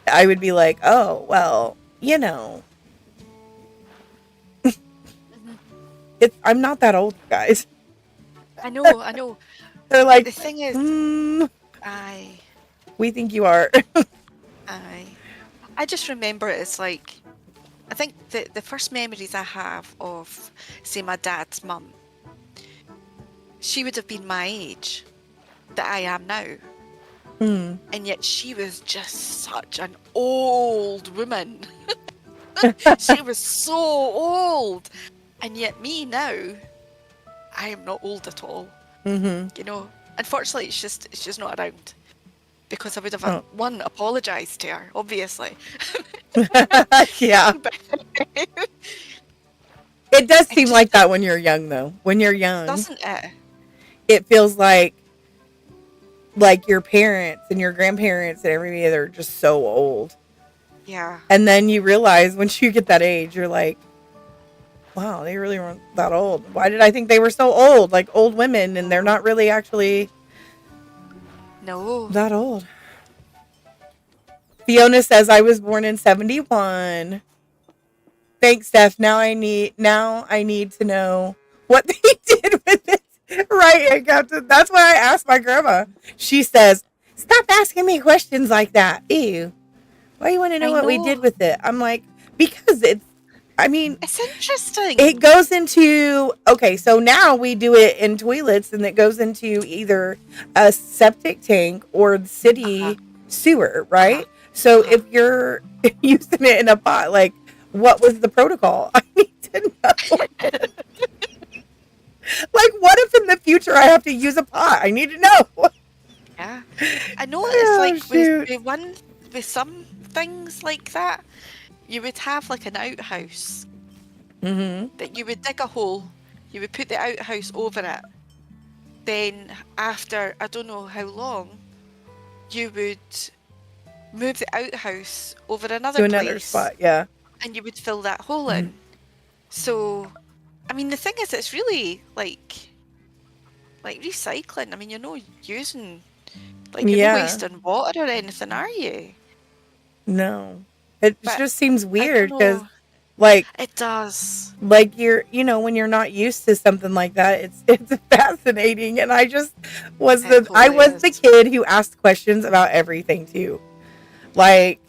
[SPEAKER 1] I would be like, "Oh, well,
[SPEAKER 2] Mhm.
[SPEAKER 1] I'm not that old, guys."
[SPEAKER 2] I know, I know.
[SPEAKER 1] They're
[SPEAKER 2] But
[SPEAKER 1] like,
[SPEAKER 2] the thing is,
[SPEAKER 1] mm,
[SPEAKER 2] I,
[SPEAKER 1] "We think you are."
[SPEAKER 2] I, I just remember it's like, I think the first memories I have of, say, my dad's mum, she would have been my age that I am now.
[SPEAKER 1] Hmm.
[SPEAKER 2] And yet she was just such an old woman. She was so old. And yet me now, I am not old at all.
[SPEAKER 1] Mm-hmm.
[SPEAKER 2] Unfortunately, it's just not around because I would have
[SPEAKER 1] Oh.
[SPEAKER 2] apologized to her, obviously.
[SPEAKER 1] Yeah.
[SPEAKER 2] But
[SPEAKER 1] It does
[SPEAKER 2] it
[SPEAKER 1] seem
[SPEAKER 2] just
[SPEAKER 1] like that when you're young, though. When you're young,
[SPEAKER 2] doesn't it?
[SPEAKER 1] it feels like your parents and your grandparents and everybody, they're just so old.
[SPEAKER 2] Yeah.
[SPEAKER 1] And then you realize once you get that age, you're like, wow, they really weren't that old. Why did I think they were so old? Like old women, and they're not really actually
[SPEAKER 2] No.
[SPEAKER 1] that old. Fiona says I was born in 71. Thanks, Steph. Now I need to know what they did with it. Right, I got to. That's why I asked my grandma. She says, "Stop asking me questions like that." Ew. Why you want to know
[SPEAKER 2] I
[SPEAKER 1] what we did
[SPEAKER 2] know.
[SPEAKER 1] with it? I'm like, because it's. I mean,
[SPEAKER 2] It's
[SPEAKER 1] it
[SPEAKER 2] interesting.
[SPEAKER 1] goes into okay. So now we do it in toilets, and it goes into either a septic tank or the
[SPEAKER 2] Uh-huh.
[SPEAKER 1] city sewer,
[SPEAKER 2] Uh-huh.
[SPEAKER 1] right? So
[SPEAKER 2] Uh-huh.
[SPEAKER 1] if you're using it in a pot, like what was the protocol? I need to know. Like, what if in the future I have to use a pot? I need to know.
[SPEAKER 2] Yeah. I know it's
[SPEAKER 1] Oh
[SPEAKER 2] like with,
[SPEAKER 1] shoot.
[SPEAKER 2] with some things like that, you would have like an outhouse
[SPEAKER 1] Mm-hmm.
[SPEAKER 2] that you would dig a hole, you would put the outhouse over it. Then after I don't know how long, you would move the outhouse over
[SPEAKER 1] To
[SPEAKER 2] another
[SPEAKER 1] another
[SPEAKER 2] place
[SPEAKER 1] spot. Yeah.
[SPEAKER 2] and you would fill that hole
[SPEAKER 1] Mm-hmm.
[SPEAKER 2] in. So, I mean, the thing is, it's really like recycling. I mean, you're not using, like, you're not
[SPEAKER 1] Yeah.
[SPEAKER 2] wasting water or anything, are you?
[SPEAKER 1] No. It
[SPEAKER 2] But
[SPEAKER 1] just seems
[SPEAKER 2] I don't
[SPEAKER 1] weird because
[SPEAKER 2] know.
[SPEAKER 1] Like,
[SPEAKER 2] It does.
[SPEAKER 1] when you're not used to something like that, it's fascinating. And I just
[SPEAKER 2] It
[SPEAKER 1] I
[SPEAKER 2] totally
[SPEAKER 1] was the
[SPEAKER 2] is.
[SPEAKER 1] kid who asked questions about everything too. Like,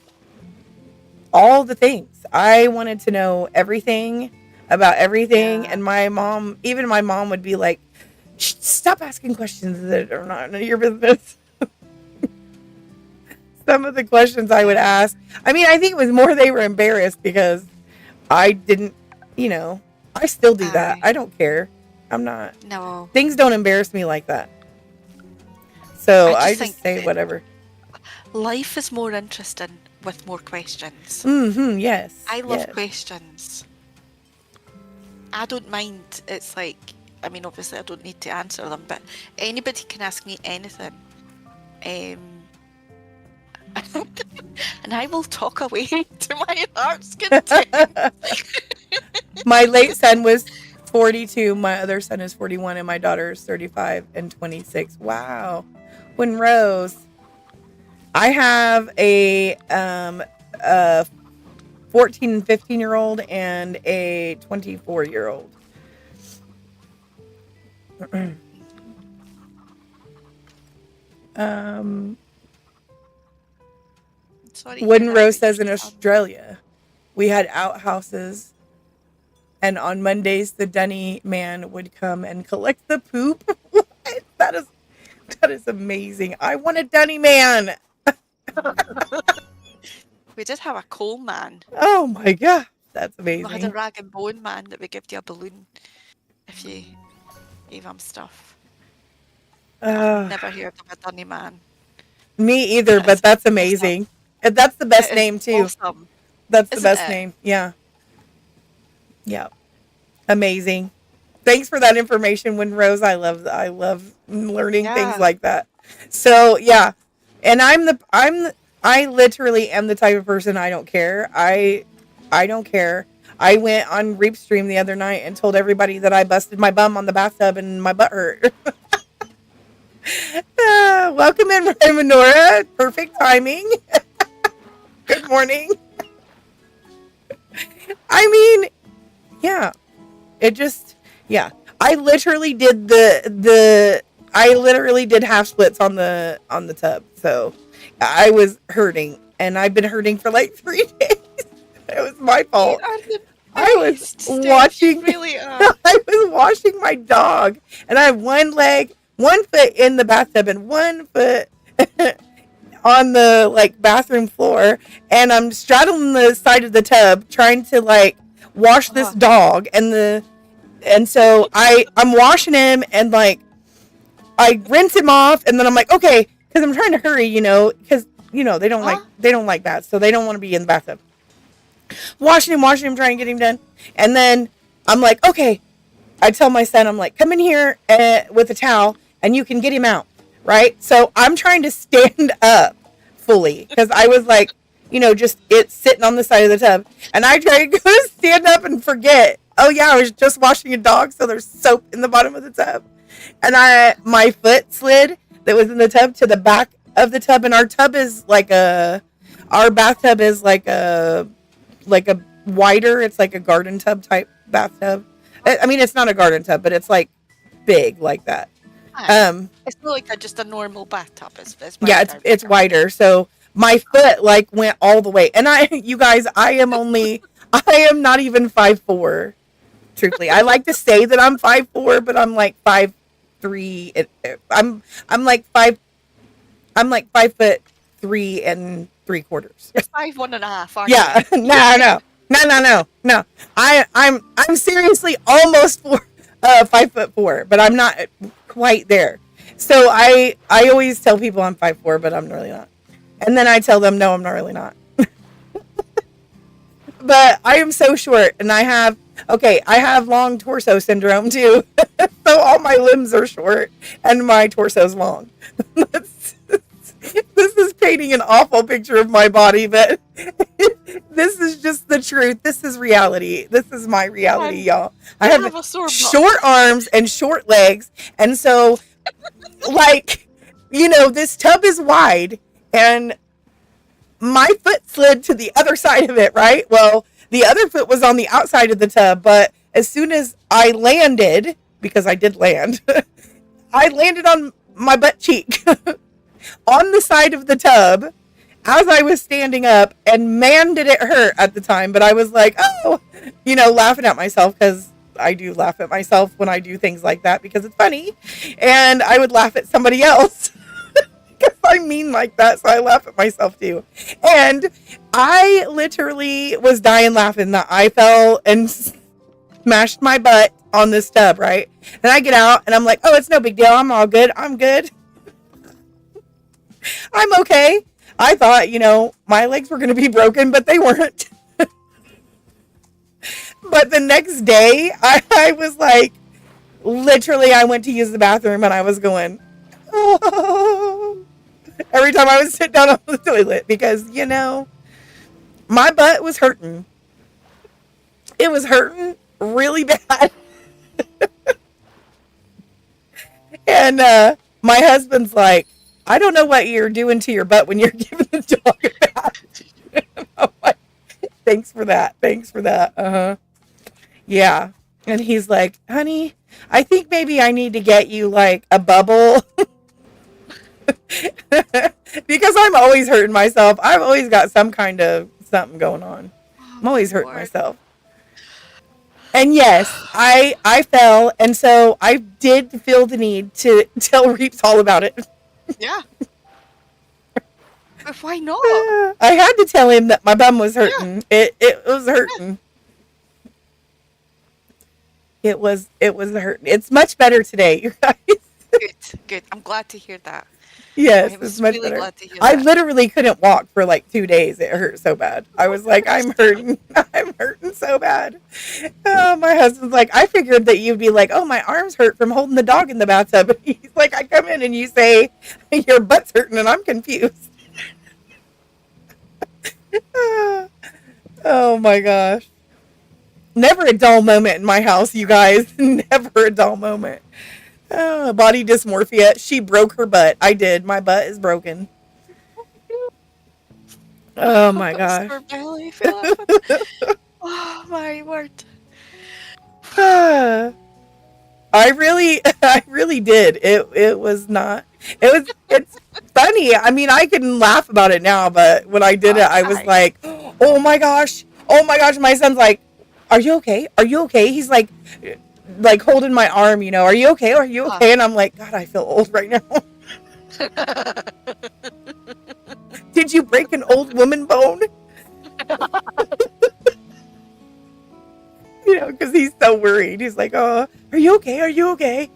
[SPEAKER 1] all the things. I wanted to know everything about everything.
[SPEAKER 2] Yeah.
[SPEAKER 1] And even my mom would be like, stop asking questions that are not none of your business. Some of the questions I would
[SPEAKER 2] Yeah.
[SPEAKER 1] ask. I mean, I think it was more they were embarrassed because I didn't, I still do that.
[SPEAKER 2] Aye.
[SPEAKER 1] I don't care. I'm not,
[SPEAKER 2] No.
[SPEAKER 1] things don't embarrass me like that. So
[SPEAKER 2] I
[SPEAKER 1] I
[SPEAKER 2] just think
[SPEAKER 1] just say
[SPEAKER 2] that
[SPEAKER 1] whatever.
[SPEAKER 2] life is more interesting with more questions.
[SPEAKER 1] Mm-hmm. Yes.
[SPEAKER 2] I love
[SPEAKER 1] Yes.
[SPEAKER 2] questions. I don't mind. It's like, I mean, obviously I don't need to answer them, but anybody can ask me anything. Um, and I will talk away to my heart's content.
[SPEAKER 1] My late son was 42. My other son is 41, and my daughter is 35 and 26. Wow. When Rose, I have a 14 and 15-year-old and a 24-year-old.
[SPEAKER 2] Sorry to hear
[SPEAKER 1] When
[SPEAKER 2] that
[SPEAKER 1] Rose
[SPEAKER 2] about your
[SPEAKER 1] says in
[SPEAKER 2] son.
[SPEAKER 1] Australia, we had outhouses, and on Mondays the dunny man would come and collect the poop. What? That is amazing. I want a dunny man.
[SPEAKER 2] We did have a coal man.
[SPEAKER 1] Oh my god, that's
[SPEAKER 2] We had a
[SPEAKER 1] amazing.
[SPEAKER 2] rag and bone man that would give you a balloon if you gave him stuff. I've never heard of a dunny man.
[SPEAKER 1] Me either,
[SPEAKER 2] That is
[SPEAKER 1] but that's
[SPEAKER 2] awesome.
[SPEAKER 1] amazing. And that's the best
[SPEAKER 2] It is
[SPEAKER 1] name too.
[SPEAKER 2] awesome,
[SPEAKER 1] That's the
[SPEAKER 2] isn't
[SPEAKER 1] best
[SPEAKER 2] it?
[SPEAKER 1] name. Yeah. Yeah. Amazing. Thanks for that information, Rose. I love learning things
[SPEAKER 2] Yeah.
[SPEAKER 1] like that. So yeah. And I literally am the type of person I don't care. I don't care. I went on Reap Stream the other night and told everybody that I busted my bum on the bathtub and my butt hurt. Welcome in, Nora. Perfect timing. Good morning. I mean, yeah. It just, yeah. I literally did I literally did half splits on the tub. So I was hurting, and I've been hurting for like 3 days. It was my
[SPEAKER 2] You
[SPEAKER 1] fault.
[SPEAKER 2] are the
[SPEAKER 1] I was
[SPEAKER 2] best, Steph. You
[SPEAKER 1] watching
[SPEAKER 2] really are.
[SPEAKER 1] I was washing my dog, and I have one foot in the bathtub and one foot on the like bathroom floor, and I'm straddling the side of the tub trying to like wash this
[SPEAKER 2] Oh,
[SPEAKER 1] dog, and so I'm washing him, and like I rinse him off, and then I'm like, okay, because I'm trying to hurry, because
[SPEAKER 2] huh?
[SPEAKER 1] they don't like baths, so they don't want to be in the bathtub. Washing him, trying to get him done, and then I'm like, okay. I tell my son, I'm like, come in here with a towel, and you can get him out, right? So I'm trying to stand up fully because I was like, just it's sitting on the side of the tub, and I try to go to stand up and forget. Oh yeah, I was just washing a dog, so there's soap in the bottom of the tub, and my foot slid that was in the tub to the back of the tub, and our bathtub is like a wider, it's like a garden tub type bathtub. I mean, it's not a garden tub, but it's like big like that.
[SPEAKER 2] Aye.
[SPEAKER 1] Um,
[SPEAKER 2] It's not like just a normal bathtub. It's
[SPEAKER 1] yeah,
[SPEAKER 2] wider,
[SPEAKER 1] it's
[SPEAKER 2] bigger.
[SPEAKER 1] wider. So my foot like went all the way, and you guys, I am not even 5'4". Truthfully, I like to say that I'm 5'4", but I'm like 5'3". I'm like 5'3" and 3/4.
[SPEAKER 2] You're 5'1.5", aren't you?
[SPEAKER 1] Yeah, no. I'm seriously almost 5'4", but I'm not quite there. So I always tell people I'm 5'4", but I'm really not. And then I tell them, no, I'm not really not. But I am so short, and I have long torso syndrome too. So all my limbs are short, and my torso's long. This is painting an awful picture of my body, but this is just the truth. This is reality. This is my reality, y'all. I
[SPEAKER 2] You
[SPEAKER 1] have
[SPEAKER 2] have a sore butt.
[SPEAKER 1] short arms and short legs, and so like this tub is wide, and my foot slid to the other side of it, right? Well, The other foot was on the outside of the tub, but as soon as I landed, because I did land, I landed on my butt cheek on the side of the tub as I was standing up, and man, did it hurt at the time. But I was like, oh, laughing at myself, because I do laugh at myself when I do things like that because it's funny. And I would laugh at somebody else because I'm mean like that. So I laugh at myself too. And I literally was dying laughing that I fell and smashed my butt on this tub, right? Then I get out and I'm like, oh, it's no big deal. I'm all good. I'm good. I'm okay. I thought, my legs were going to be broken, but they weren't. But the next day, I was like, literally, I went to use the bathroom and I was going, oh, every time I would sit down on the toilet because, my butt was hurting. It was hurting really bad. And my husband's like, I don't know what you're doing to your butt when you're giving the dog a bath. I'm like, thanks for that. Thanks for that. Uh-huh. Yeah. And he's like, honey, I think maybe I need to get you like a bubble. Because I'm always hurting myself. I've always got some kind of something going on. I'm always hurting myself. And yes, I fell. And so I did feel the need to tell Reeps all about it.
[SPEAKER 2] Yeah. But why not?
[SPEAKER 1] I had to tell him that my bum was hurting. Yeah. It was hurting. Yeah. It was hurting. It's much better today, you guys.
[SPEAKER 2] Good. I'm glad to hear that.
[SPEAKER 1] Yes, it's much really better. Glad to hear I literally couldn't walk for like 2 days. It hurt so bad. I was like, I'm hurting. I'm hurting so bad. Oh, my husband's like, I figured that you'd be like, oh, my arms hurt from holding the dog in the bathtub. He's like, I come in and you say your butt's hurting and I'm confused. Oh my gosh. Never a dull moment in my house, you guys. Never a dull moment. Oh, body dysmorphia. She broke her butt. I did. My butt is broken. Oh my gosh.
[SPEAKER 2] Oh my word.
[SPEAKER 1] I really did. It was not. It's funny. I mean, I can laugh about it now, but when I did it, I was like, oh my gosh. Oh my gosh. My son's like, are you okay? Are you okay? He's like holding my arm, are you okay? Are you okay? And I'm like, God, I feel old right now. Did you break an old woman bone? Because he's so worried. He's like, oh, are you okay? Are you okay?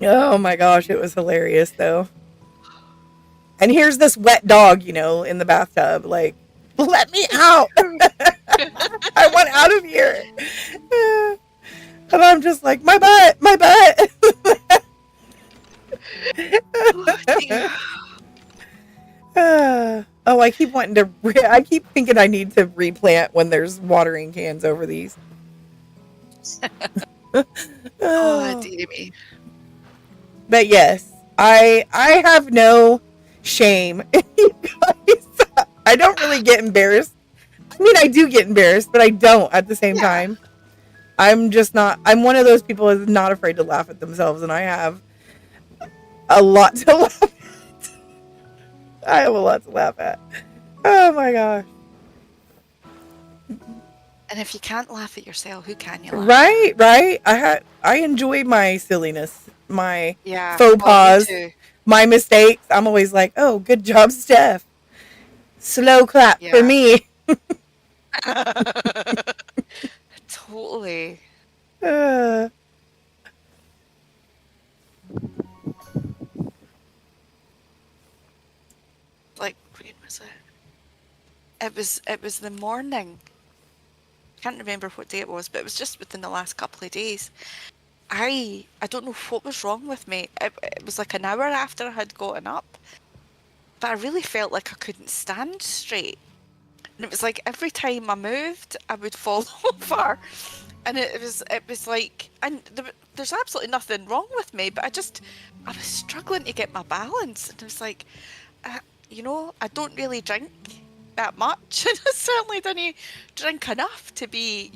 [SPEAKER 1] Oh my gosh, it was hilarious though. And here's this wet dog, in the bathtub, like, let me out. I want out of here. And I'm just like, my butt. I keep wanting to, I keep thinking I need to replant when there's watering cans over these.
[SPEAKER 2] Oh, dear me.
[SPEAKER 1] But yes, I have no shame. You guys, I don't really get embarrassed. I mean, I do get embarrassed, but I don't at the same time. I'm just not, I'm one of those people who's not afraid to laugh at themselves, and I have a lot to laugh at. I have a lot to laugh at. Oh my gosh.
[SPEAKER 2] And if you can't laugh at yourself, who can you laugh at?
[SPEAKER 1] Right. I enjoy my silliness, my faux pas, my mistakes. I'm always like, oh, good job, Steph. Slow clap for me.
[SPEAKER 2] Totally. Like, when was it? It was the morning. Can't remember what day it was, but it was just within the last couple of days. I don't know what was wrong with me. It was like an hour after I had gotten up, but I really felt like I couldn't stand straight. And it was like every time I moved, I would fall over. And it was like, and there's absolutely nothing wrong with me, but I was struggling to get my balance. And it was like, I don't really drink. that much, and I certainly didn't drink enough to be,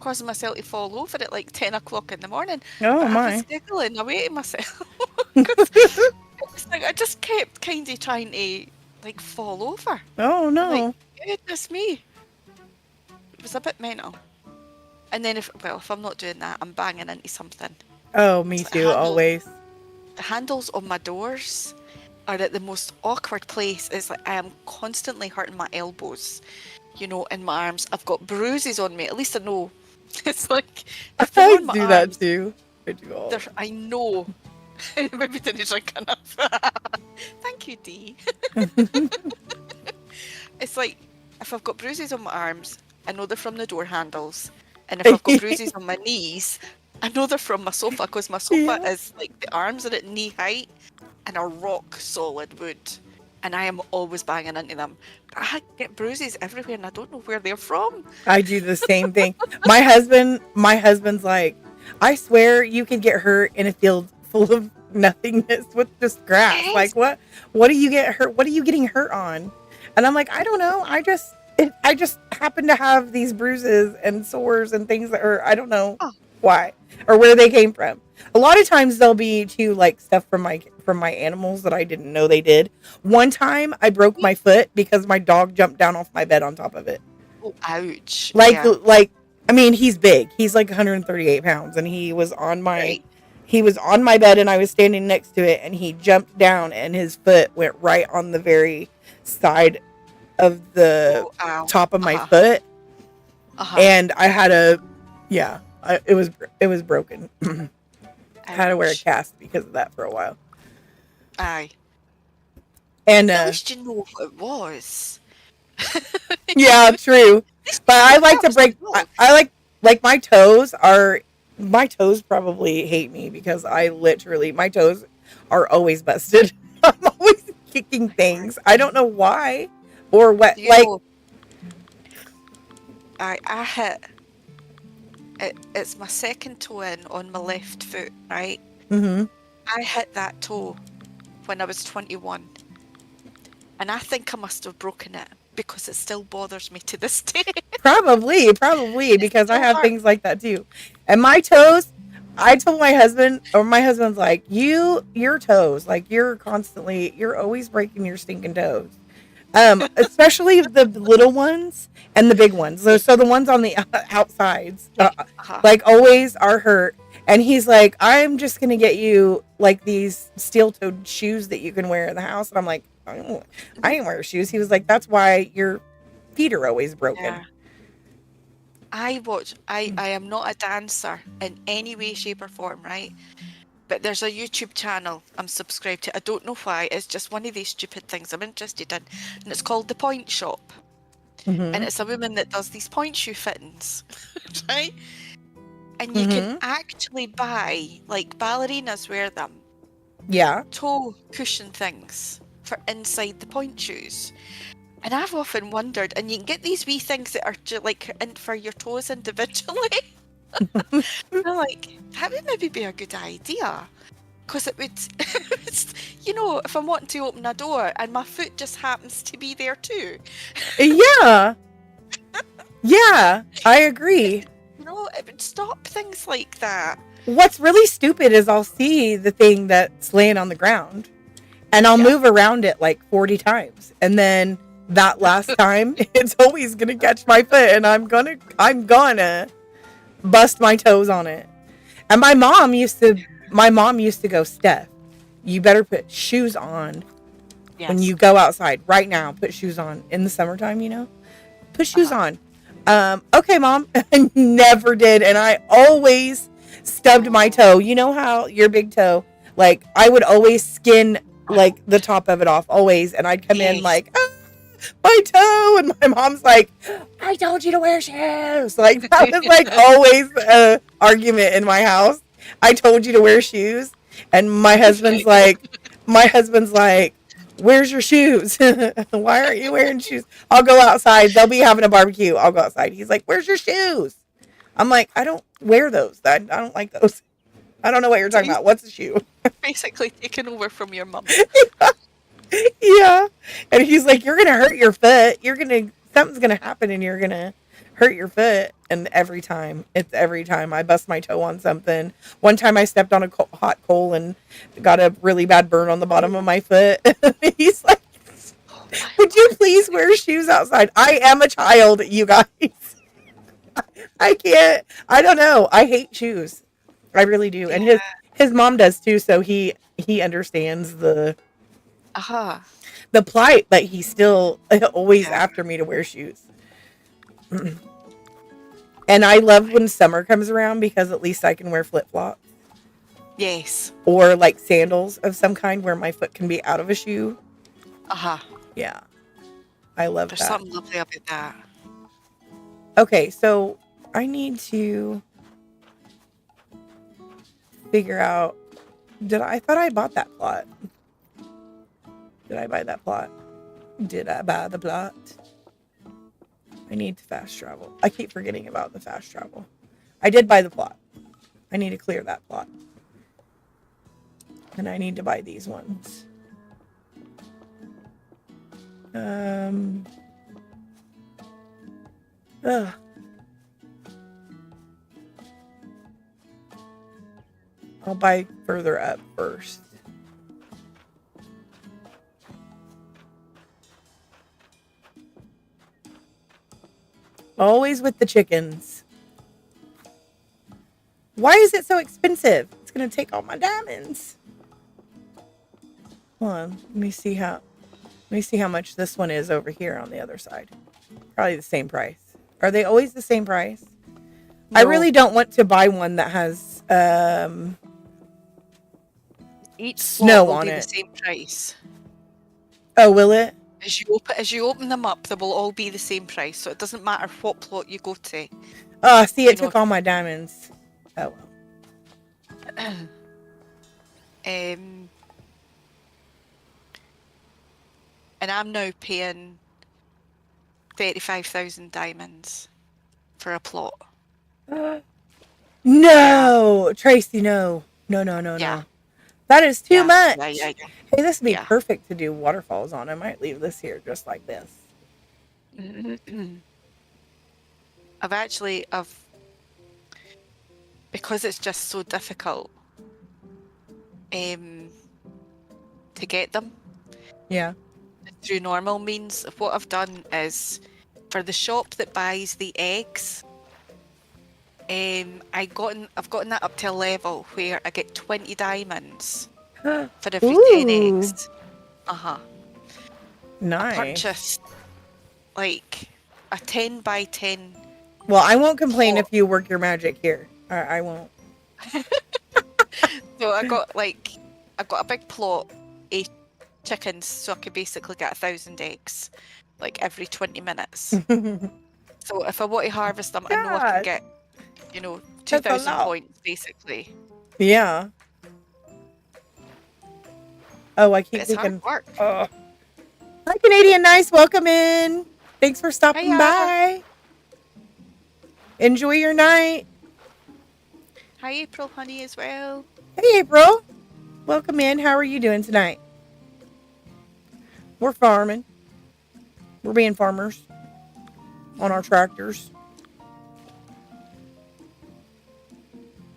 [SPEAKER 2] causing myself to fall over at like 10 o'clock in the morning.
[SPEAKER 1] Oh
[SPEAKER 2] But I was
[SPEAKER 1] my.
[SPEAKER 2] giggling away to myself because it's like I just kept kind of trying to like fall over.
[SPEAKER 1] Oh
[SPEAKER 2] I'm like,
[SPEAKER 1] no.
[SPEAKER 2] goodness me, it was a bit mental. And then if I'm not doing that, I'm banging into something.
[SPEAKER 1] Oh, me
[SPEAKER 2] It's like
[SPEAKER 1] too, always.
[SPEAKER 2] the handles on my doors are at the most awkward place. It's like I am constantly hurting my elbows, in my arms. I've got bruises on me. At least I know. It's like if they're
[SPEAKER 1] I
[SPEAKER 2] on my
[SPEAKER 1] do that
[SPEAKER 2] arms,
[SPEAKER 1] too. I do all.
[SPEAKER 2] I know. Maybe didn't drink enough. Thank you, Dee. It's like if I've got bruises on my arms, I know they're from the door handles. And if I've got bruises on my knees, I know they're from my sofa because my sofa
[SPEAKER 1] Yeah.
[SPEAKER 2] is like the arms are at knee height and a rock solid wood. And I am always banging into them. But I get bruises everywhere and I don't know where they're from.
[SPEAKER 1] I do the same thing. My husband's like, I swear you could get hurt in a field full of nothingness with just grass.
[SPEAKER 2] Yes.
[SPEAKER 1] Like what do you get hurt? What are you getting hurt on? And I'm like, I don't know. I just happen to have these bruises and sores and things that are, I don't know why or where they came from. A lot of times they'll be too like stuff from my animals that I didn't know they did. One time I broke my foot because my dog jumped down off my bed on top of it.
[SPEAKER 2] Oh, ouch.
[SPEAKER 1] Like,
[SPEAKER 2] Yeah.
[SPEAKER 1] I mean, he's big. He's like 138 pounds, and he was on my
[SPEAKER 2] Right.
[SPEAKER 1] bed, and I was standing next to it, and he jumped down, and his foot went right on the very side of the
[SPEAKER 2] Oh, ow.
[SPEAKER 1] top of my foot, and I had it was broken. I had to wear a
[SPEAKER 2] Ouch.
[SPEAKER 1] cast because of that for a while.
[SPEAKER 2] Aye.
[SPEAKER 1] And
[SPEAKER 2] At least you know what it was.
[SPEAKER 1] yeah, true. But I like to
[SPEAKER 2] That was
[SPEAKER 1] break.
[SPEAKER 2] the dog.
[SPEAKER 1] I like my toes probably hate me because my toes are always busted. I'm always kicking things. I don't know why or what.
[SPEAKER 2] You
[SPEAKER 1] Like,
[SPEAKER 2] know, I hit it's my second toe in on my left foot, right?
[SPEAKER 1] mm-hmm.
[SPEAKER 2] I hit that toe when I was 21. And I think I must have broken it because it still bothers me to this day.
[SPEAKER 1] Probably because I
[SPEAKER 2] still
[SPEAKER 1] have
[SPEAKER 2] hurt.
[SPEAKER 1] things like that too. And my toes, I told my husband, or my husband's like, your toes, like you're always breaking your stinking toes. Especially the little ones and the big ones. So the ones on the outsides, like always are hurt. And he's like, I'm just gonna get you like these steel-toed shoes that you can wear in the house. And I'm like, I ain't wear shoes. He was like, that's why your feet are always broken.
[SPEAKER 2] Yeah. I am not a dancer in any way, shape, or form, right? But there's a YouTube channel I'm subscribed to. I don't know why. It's just one of these stupid things I'm interested in. And it's called The Point Shop.
[SPEAKER 1] Mm-hmm.
[SPEAKER 2] And it's a woman that does these point shoe fittings, right? And you can actually buy, like ballerinas wear them, toe cushion things for inside the point shoes. And I've often wondered, and you can get these wee things that are like for your toes individually. I'm like, that would maybe be a good idea. Because it would, if I'm wanting to open a door and my foot just happens to be there too.
[SPEAKER 1] Yeah. Yeah, I agree.
[SPEAKER 2] It would stop things like that.
[SPEAKER 1] What's really stupid is I'll see the thing that's laying on the ground and I'll move around it like 40 times. And then that last time, it's always going to catch my foot and I'm gonna bust my toes on it. And my mom used to go, Steph, you better put shoes on when you go outside right now. Put shoes on in the summertime, put shoes on. Okay, Mom. I never did. And I always stubbed my toe. You know how your big toe, like I would always skin like the top of it off always. And I'd come in like, my toe. And my mom's like, I told you to wear shoes. Like that was like always an argument in my house. I told you to wear shoes. And my husband's like, where's your shoes? Why aren't you wearing shoes? I'll go outside. They'll be having a barbecue. I'll go outside. He's like, where's your shoes? I'm like, I don't wear those. I don't like those. I don't know what you're talking about. What's a shoe?
[SPEAKER 2] Basically taken over from your mum.
[SPEAKER 1] Yeah. And he's like, you're going to hurt your foot. Something's going to happen and you're going to hurt your foot. And it's every time I bust my toe on something. One time I stepped on a hot coal and got a really bad burn on the bottom of my foot. He's like,
[SPEAKER 2] Oh my
[SPEAKER 1] would you
[SPEAKER 2] word.
[SPEAKER 1] please wear shoes outside? I am a child, you guys. I can't. I don't know. I hate shoes. I really do. And
[SPEAKER 2] Yeah.
[SPEAKER 1] his mom does too, so he understands
[SPEAKER 2] Uh-huh.
[SPEAKER 1] the plight, but he's still always
[SPEAKER 2] Yeah.
[SPEAKER 1] after me to wear shoes. And I love when summer comes around because at least I can wear flip-flops
[SPEAKER 2] Yes.
[SPEAKER 1] or like sandals of some kind where my foot can be out of a shoe.
[SPEAKER 2] Uh-huh.
[SPEAKER 1] Yeah. I love
[SPEAKER 2] There's
[SPEAKER 1] that.
[SPEAKER 2] something lovely about that.
[SPEAKER 1] Okay, so I need to figure out I thought I bought that plot. Did I buy that plot? Did I buy the plot? I need to fast travel. I keep forgetting about the fast travel. I did buy the plot. I need to clear that plot. And I need to buy these ones. Ugh. I'll buy further up first. Always with the chickens. Why is it so expensive? It's going to take all my diamonds. Hold on. Let me see how much this one is over here on the other side. Probably the same price. Are they always the same price? No. I really don't want to buy one that has
[SPEAKER 2] Each
[SPEAKER 1] snow
[SPEAKER 2] slot will
[SPEAKER 1] on
[SPEAKER 2] be
[SPEAKER 1] it.
[SPEAKER 2] the same price.
[SPEAKER 1] Oh, will it?
[SPEAKER 2] As you open them up, they will all be the same price. So it doesn't matter what plot you go to.
[SPEAKER 1] Oh, see, it took all my diamonds. Oh well.
[SPEAKER 2] And I'm now paying 35,000 diamonds for a plot.
[SPEAKER 1] No, Tracy, no. No. That is too much.
[SPEAKER 2] Yeah.
[SPEAKER 1] Hey, this would be perfect to do waterfalls on. I might leave this here just like this.
[SPEAKER 2] Because it's just so difficult to get them.
[SPEAKER 1] Yeah.
[SPEAKER 2] Through normal means, what I've done is for the shop that buys the eggs, I've gotten that up to a level where I get 20 diamonds for every 10 eggs.
[SPEAKER 1] Nice.
[SPEAKER 2] I purchased like a 10 by 10.
[SPEAKER 1] Well, I won't complain if you work your magic here. I won't.
[SPEAKER 2] So I got a big plot of chickens, so I could basically get 1,000 eggs like every 20 minutes. So if I want to harvest them, I know I can get 2,000 points basically.
[SPEAKER 1] Yeah. Oh, I keep thinking.
[SPEAKER 2] Hard work.
[SPEAKER 1] Hi, Canadian Nice. Welcome in. Thanks for stopping by. Enjoy your night.
[SPEAKER 2] Hi, April, honey, as well.
[SPEAKER 1] Hey, April. Welcome in. How are you doing tonight? We're farming. We're being farmers on our tractors.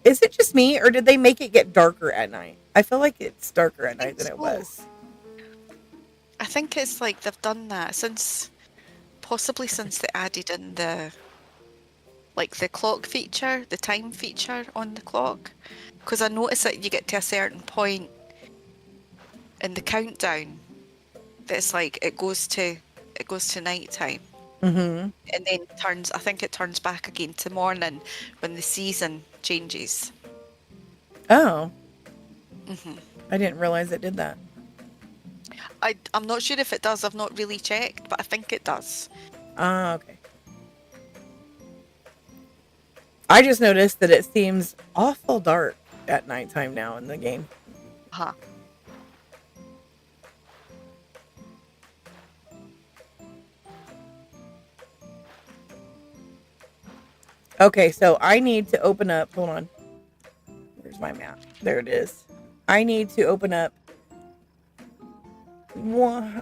[SPEAKER 1] Is it just me, or did they make it get darker at night? I feel like it's darker at night than it was.
[SPEAKER 2] I think it's like they've done that possibly since they added in the clock feature, the time feature on the clock. Because I noticed that you get to a certain point in the countdown that's like it goes to night time.
[SPEAKER 1] Mm-hmm.
[SPEAKER 2] And then I think it turns back again to morning when the season changes.
[SPEAKER 1] Oh.
[SPEAKER 2] Mm-hmm.
[SPEAKER 1] I didn't realize it did that.
[SPEAKER 2] I'm not sure if it does. I've not really checked, but I think it does.
[SPEAKER 1] Okay. I just noticed that it seems awful dark at nighttime now in the game. Okay, so I need to open up. Hold on. Where's my map? There it is. I need to open up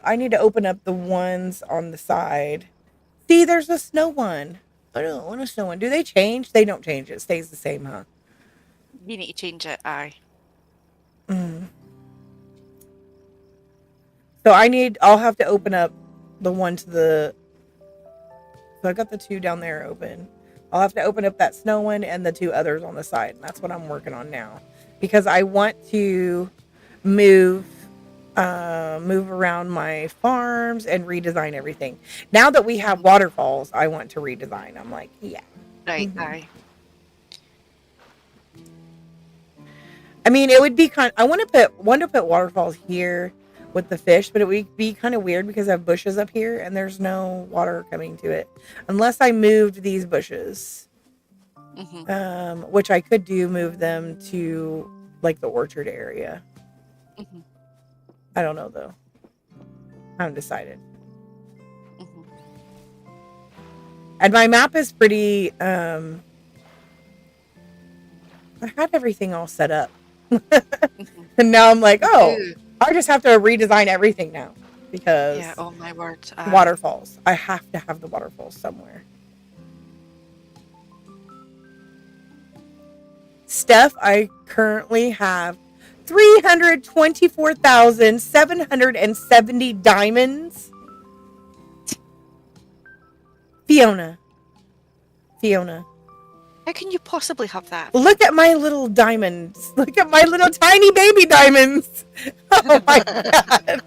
[SPEAKER 1] I need to open up the ones on the side. See, there's a snow one. I don't want a snow one. Do they change? They don't change. It stays the same, huh?
[SPEAKER 2] You need to change it, aye.
[SPEAKER 1] So I'll have to open up the one to the, so I got the two down there open. I'll have to open up that snow one and the two others on the side. And that's what I'm working on now. Because I want to move around my farms and redesign everything. Now that we have waterfalls, I want to redesign. I'm like, yeah.
[SPEAKER 2] Right, aye.
[SPEAKER 1] I mean, it would be I want to put waterfalls here with the fish, but it would be kind of weird because I have bushes up here and there's no water coming to it unless I moved these bushes. Which I could move them to like the orchard area. I don't know though. I haven't decided. And my map is pretty, I had everything all set up. And now I'm like, oh, I just have to redesign everything now because
[SPEAKER 2] oh my word.
[SPEAKER 1] Waterfalls. I have to have the waterfalls somewhere. Steph, I currently have 324,770 diamonds. Fiona.
[SPEAKER 2] How can you possibly have that?
[SPEAKER 1] Look at my little diamonds. Look at my little tiny baby diamonds. Oh my God.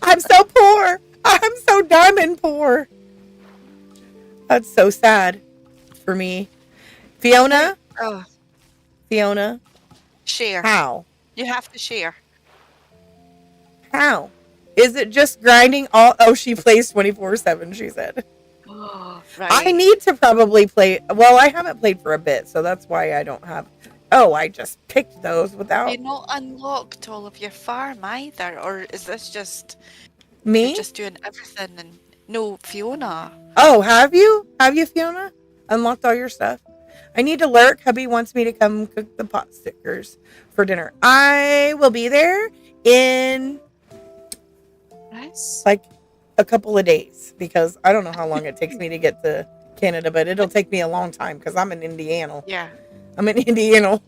[SPEAKER 1] I'm so poor. I'm so diamond poor. That's so sad for me. Fiona?
[SPEAKER 2] Oh.
[SPEAKER 1] Fiona?
[SPEAKER 2] Share.
[SPEAKER 1] How?
[SPEAKER 2] You have to share.
[SPEAKER 1] How? Is it just grinding all? Oh, she plays 24/7, she said.
[SPEAKER 2] Oh, right.
[SPEAKER 1] I need to probably play. Well, I haven't played for a bit, so that's why I don't have. Oh, I just picked those without.
[SPEAKER 2] You're not unlocked all of your farm either, or is this just
[SPEAKER 1] Me?
[SPEAKER 2] You're just doing everything and no, Fiona.
[SPEAKER 1] Oh, have you? Have you, Fiona? Unlocked all your stuff? I need to lurk. Hubby wants me to come cook the pot stickers for dinner. I will be there in like a couple of days because I don't know how long it takes me to get to Canada, but it'll take me a long time because I'm in Indiana.
[SPEAKER 2] Yeah.
[SPEAKER 1] I'm in Indiana.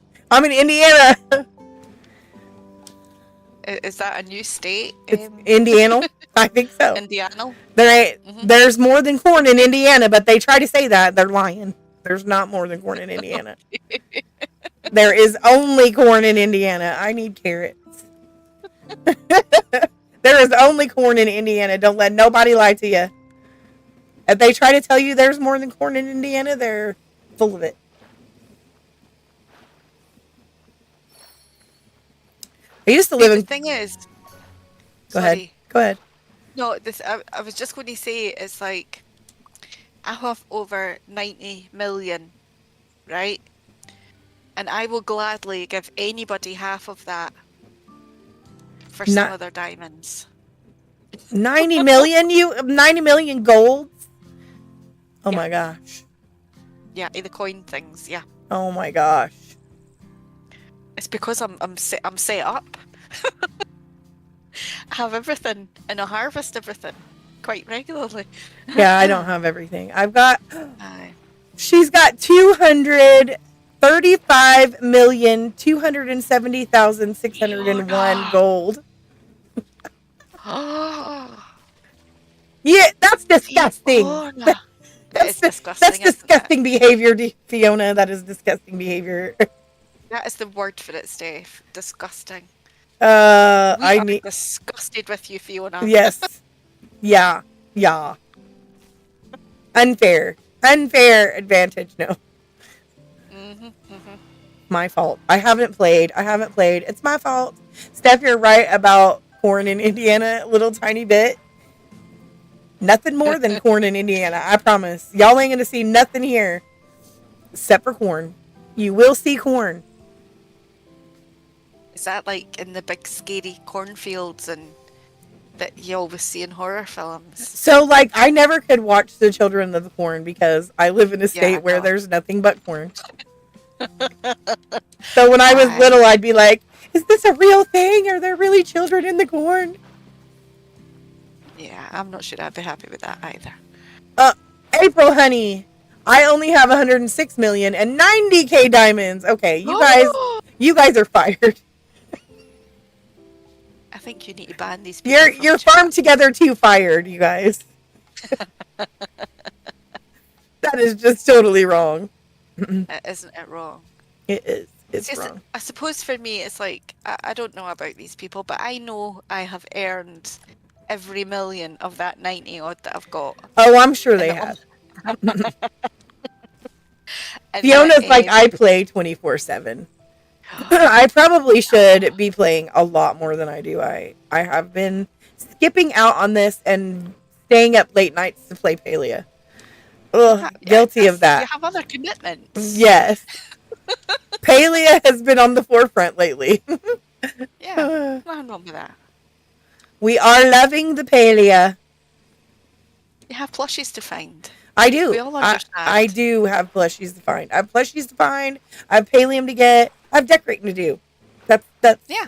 [SPEAKER 2] Is that a new state?
[SPEAKER 1] It's Indiana. I think so.
[SPEAKER 2] Indiana.
[SPEAKER 1] There's more than corn in Indiana, but they try to say that. They're lying. There's not more than corn in Indiana. There is only corn in Indiana. I need carrots. There is only corn in Indiana. Don't let nobody lie to you. If they try to tell you there's more than corn in Indiana, they're full of it. I used to live in...
[SPEAKER 2] The thing is...
[SPEAKER 1] Go ahead.
[SPEAKER 2] No, I was just going to say, it's like, I have over 90 million, right? And I will gladly give anybody half of that for some of their diamonds.
[SPEAKER 1] 90 million? 90 million golds? Oh my gosh.
[SPEAKER 2] Yeah, the coin things, yeah.
[SPEAKER 1] Oh my gosh.
[SPEAKER 2] It's because I'm set up. I have everything and I harvest everything quite regularly.
[SPEAKER 1] Yeah, I don't have everything. I've got... She's got 235,270,601 gold. Yeah, that's disgusting. That's disgusting. That's disgusting behavior, Fiona. That is disgusting behavior.
[SPEAKER 2] That is the word for it, Steph. Disgusting.
[SPEAKER 1] I'm
[SPEAKER 2] disgusted with you, Fiona.
[SPEAKER 1] Yes. Yeah. Unfair advantage. No. My fault. I haven't played. It's my fault. Steph, you're right about corn in Indiana a little tiny bit. Nothing more than corn in Indiana. I promise. Y'all ain't gonna see nothing here except for corn. You will see corn.
[SPEAKER 2] Is that like in the big scary cornfields and that you always see in horror films?
[SPEAKER 1] So like I never could watch The Children of the Corn because I live in a state where there's nothing but corn. So when I was little, I'd be like, Is this a real thing? Are there really children in the corn?
[SPEAKER 2] Yeah, I'm not sure I'd be happy with that either.
[SPEAKER 1] April, honey, I only have 106 million and 90k diamonds. Okay, you guys are fired.
[SPEAKER 2] I think you need to ban these people from
[SPEAKER 1] You're
[SPEAKER 2] chat.
[SPEAKER 1] farmed together too fired, you guys. That is just totally wrong.
[SPEAKER 2] Isn't it wrong?
[SPEAKER 1] It is. It's wrong.
[SPEAKER 2] I suppose for me, it's like, I don't know about these people, but I know I have earned every million of that 90 odd that I've got.
[SPEAKER 1] Oh, I'm sure they have.
[SPEAKER 2] And
[SPEAKER 1] Fiona's like, I play 24/7. I probably should be playing a lot more than I do. I have been skipping out on this and staying up late nights to play Palia. Ugh, guilty of that.
[SPEAKER 2] You have other commitments.
[SPEAKER 1] Yes. Palia has been on the forefront lately.
[SPEAKER 2] Yeah, nothing wrong with that.
[SPEAKER 1] We are loving the Palia.
[SPEAKER 2] You have plushies to find.
[SPEAKER 1] I do.
[SPEAKER 2] We all understand.
[SPEAKER 1] I do have plushies to find. I have plushies to find. I have Palium to get. I have decorating to do. That's
[SPEAKER 2] yeah.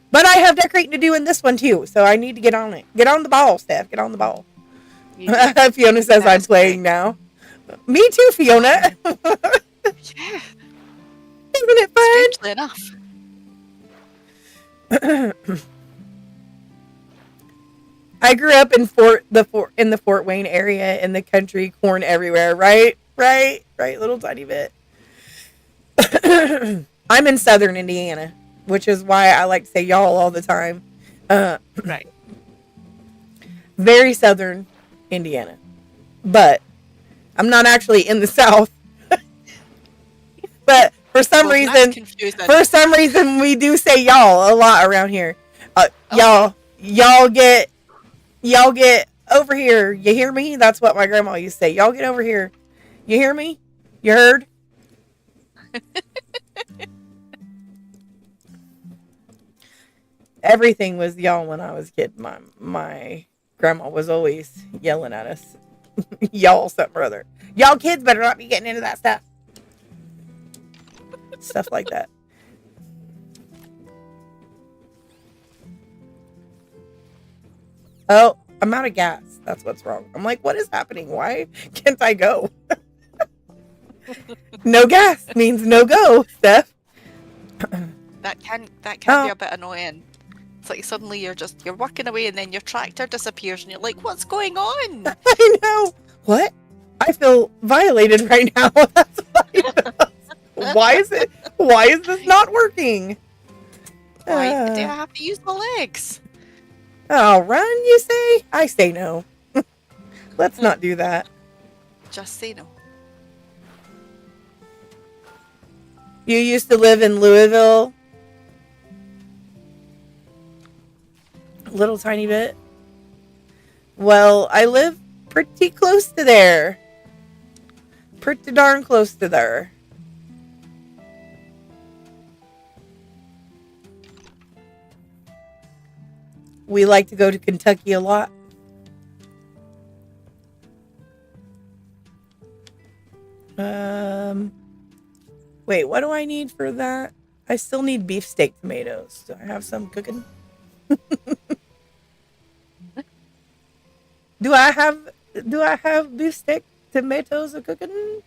[SPEAKER 1] But I have decorating to do in this one too, so I need to get on it. Get on the ball, Steph. Get on the ball. Fiona says I'm playing now. Me too, Fiona.
[SPEAKER 2] Yeah.
[SPEAKER 1] Isn't it fun?
[SPEAKER 2] Strangely enough.
[SPEAKER 1] I grew up in the Fort Wayne area in the country, corn everywhere, right, little tiny bit. I'm in southern Indiana, which is why I like to say y'all all the time.
[SPEAKER 2] Right.
[SPEAKER 1] Very southern Indiana, but I'm not actually in the South. But for some reason, we do say y'all a lot around here. Y'all get over here. You hear me? That's what my grandma used to say. Y'all get over here. You hear me? You heard? Everything was y'all when I was a kid. My grandma was always yelling at us. Y'all something or other. Y'all kids better not be getting into that stuff. Stuff like that. Oh, I'm out of gas. That's what's wrong. I'm like, what is happening? Why can't I go? No gas means no go, Steph.
[SPEAKER 2] That can be a bit annoying. It's like suddenly you're walking away and then your tractor disappears and you're like, what's going on?
[SPEAKER 1] I know. What? I feel violated right now. That's what I feel. Why is this not working?
[SPEAKER 2] Why do I have to use my legs?
[SPEAKER 1] Oh, run, you say? I say no. Let's not do that.
[SPEAKER 2] Just say no.
[SPEAKER 1] You used to live in Louisville? A little tiny bit. Well, I live pretty close to there. Pretty darn close to there. We like to go to Kentucky a lot. Wait, what do I need for that? I still need beefsteak tomatoes. Do I have some cooking? Do I have beefsteak tomatoes cooking?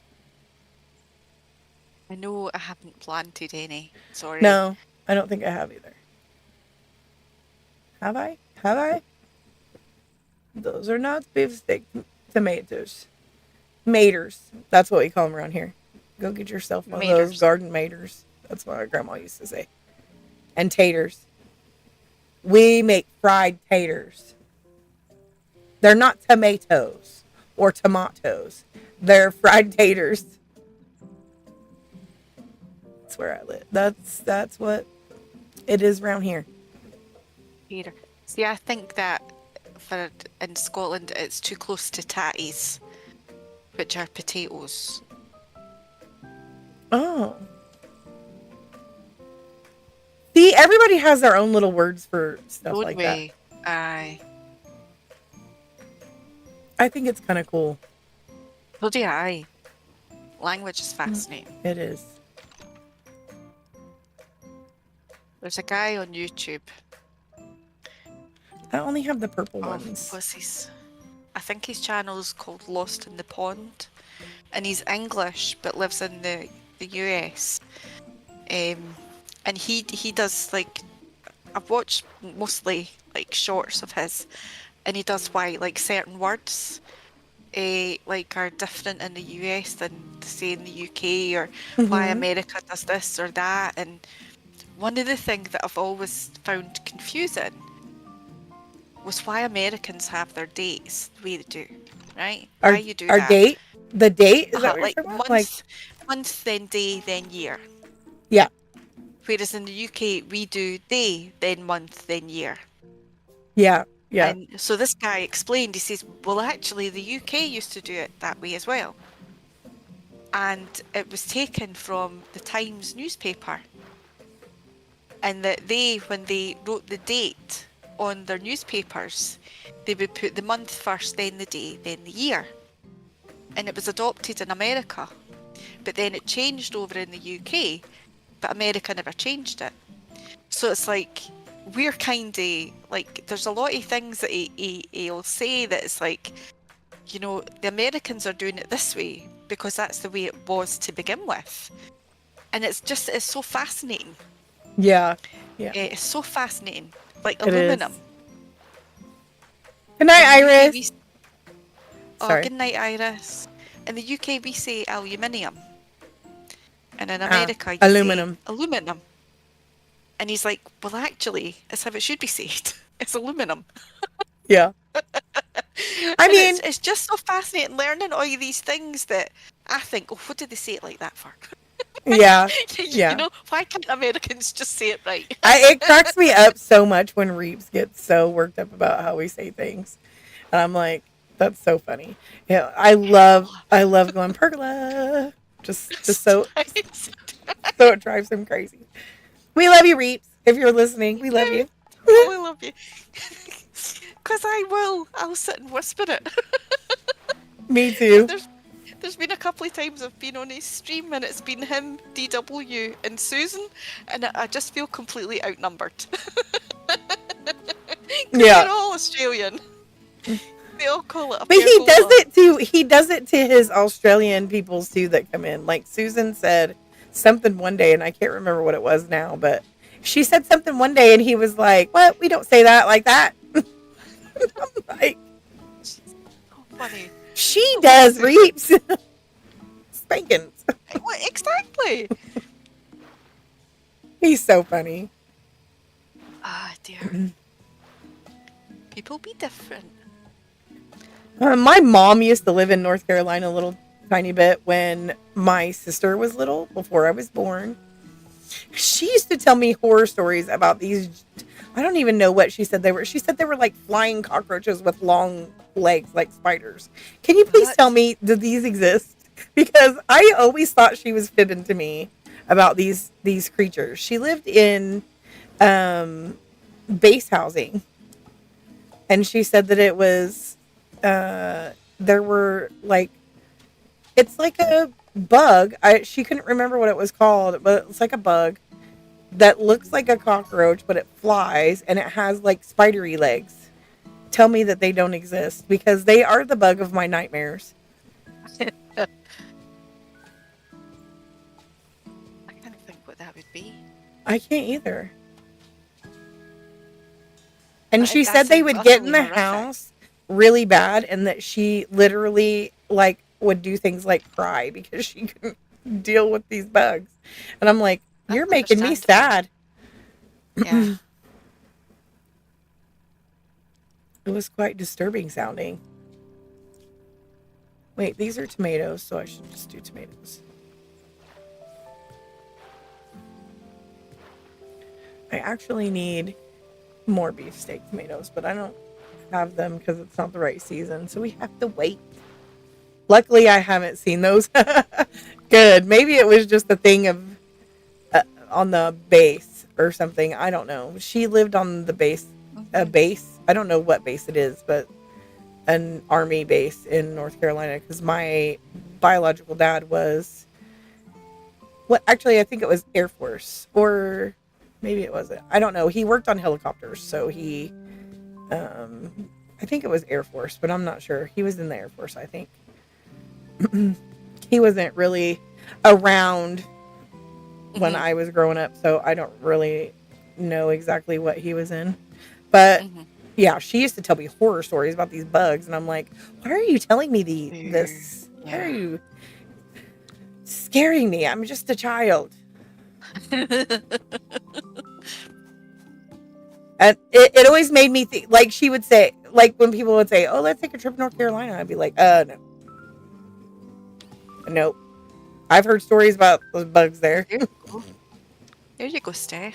[SPEAKER 2] I know I haven't planted any. Sorry.
[SPEAKER 1] No, I don't think I have either. Have I? Those are not beefsteak tomatoes. Maters. That's what we call them around here. Go get yourself one of those garden maters. That's what our grandma used to say. And taters. We make fried taters. They're not tomatoes or tomatoes. They're fried taters. That's where I live. That's what it is around here.
[SPEAKER 2] Peter. See, I think that in Scotland it's too close to tatties, which are potatoes.
[SPEAKER 1] Oh. See, everybody has their own little words for stuff like that.
[SPEAKER 2] Aye.
[SPEAKER 1] I think it's kind of cool.
[SPEAKER 2] Well, yeah, aye. Language is fascinating.
[SPEAKER 1] It is.
[SPEAKER 2] There's a guy on YouTube.
[SPEAKER 1] I only have the purple
[SPEAKER 2] Oh,
[SPEAKER 1] ones.
[SPEAKER 2] what's his? I think his channel's called Lost in the Pond, and he's English but lives in the US. And he does like, I've watched mostly like shorts of his, and he does why like certain words like are different in the US than say in the UK, or why America does this or that. And one of the things that I've always found confusing was why Americans have their dates the way they do, right? Why you do
[SPEAKER 1] Our
[SPEAKER 2] that?
[SPEAKER 1] date? The date? Is that what you're
[SPEAKER 2] Like
[SPEAKER 1] talking about? Like,
[SPEAKER 2] month, then day, then year.
[SPEAKER 1] yeah.
[SPEAKER 2] Whereas in the UK, we do day, then month, then year.
[SPEAKER 1] Yeah. Yeah.
[SPEAKER 2] And so this guy explained, he says, well, actually, the UK used to do it that way as well. And it was taken from the Times newspaper. And that they, when they wrote the date on their newspapers, they would put the month first, then the day, then the year. And it was adopted in America. But then it changed over in the UK, but America never changed it. So it's like, we're kind of like, there's a lot of things that he'll say that it's like, you know, the Americans are doing it this way because that's the way it was to begin with. And it's so fascinating.
[SPEAKER 1] Yeah. Yeah.
[SPEAKER 2] It's so fascinating. Like
[SPEAKER 1] It
[SPEAKER 2] aluminum.
[SPEAKER 1] is. Good night, Iris. Sorry.
[SPEAKER 2] Good night, Iris. In the UK, we say aluminium. And in America, you
[SPEAKER 1] aluminum.
[SPEAKER 2] say aluminum. And he's like, well, actually, that's how it should be said. It's aluminum.
[SPEAKER 1] Yeah. I mean,
[SPEAKER 2] it's just so fascinating learning all these things that I think, oh, what did they say it like that for?
[SPEAKER 1] Yeah.
[SPEAKER 2] You know, why can't Americans just say it right?
[SPEAKER 1] It cracks me up so much when Reeves gets so worked up about how we say things. And I'm like, that's so funny. Yeah, I love going pergola. Just so it drives him crazy. We love you, Reeves. If you're listening, we love you.
[SPEAKER 2] We love you. Because I'll sit and whisper it.
[SPEAKER 1] Me too.
[SPEAKER 2] There's been a couple of times I've been on his stream and it's been him, DW, and Susan, and I just feel completely outnumbered.
[SPEAKER 1] Yeah.
[SPEAKER 2] They're all Australian. They all call it a
[SPEAKER 1] But
[SPEAKER 2] pergola.
[SPEAKER 1] he does it to his Australian peoples too that come in. Like Susan said something one day, and I can't remember what it was now, but she said something one day and he was like, what? We don't say that like that. I'm like,
[SPEAKER 2] so funny.
[SPEAKER 1] She does, Reeps. Spankings.
[SPEAKER 2] What, exactly.
[SPEAKER 1] He's so funny.
[SPEAKER 2] Ah, dear. People be different.
[SPEAKER 1] My mom used to live in North Carolina a little tiny bit when my sister was little, before I was born. She used to tell me horror stories about these. I don't even know what she said they were. She said they were like flying cockroaches with long legs like spiders. Can you please tell me, do these exist? Because I always thought she was fibbing to me about these creatures. She lived in base housing, and she said that it was there were like, it's like a bug. She couldn't remember what it was called, but it's like a bug that looks like a cockroach, but it flies and it has like spidery legs. Tell me that they don't exist, because they are the bug of my nightmares.
[SPEAKER 2] I can't think what that would be.
[SPEAKER 1] I can't either. And she said they would get in the house really bad, and that she literally like would do things like cry because she couldn't deal with these bugs. And I'm like, you're making me sad.
[SPEAKER 2] Yeah.
[SPEAKER 1] It was quite disturbing sounding. Wait, these are tomatoes, so I should just do tomatoes. I actually need more beefsteak tomatoes, but I don't have them because it's not the right season, so we have to wait. Luckily, I haven't seen those. Good. Maybe it was just a thing of on the base or something. I don't know. She lived on the base, a base. I don't know what base it is, but an army base in North Carolina, because my biological dad was, what, actually, I think it was Air Force, or Maybe it wasn't. I don't know. He worked on helicopters, so he, I think it was Air Force, but I'm not sure. He was in the Air Force, I think. He wasn't really around when I was growing up, so I don't really know exactly what he was in. But yeah, she used to tell me horror stories about these bugs, and I'm like, why are you telling me this? Why are you scaring me? I'm just a child. And it always made me think, like she would say, like when people would say, oh, let's take a trip to North Carolina, I'd be like, no. Nope. I've heard stories about those bugs there.
[SPEAKER 2] There you go, Steph.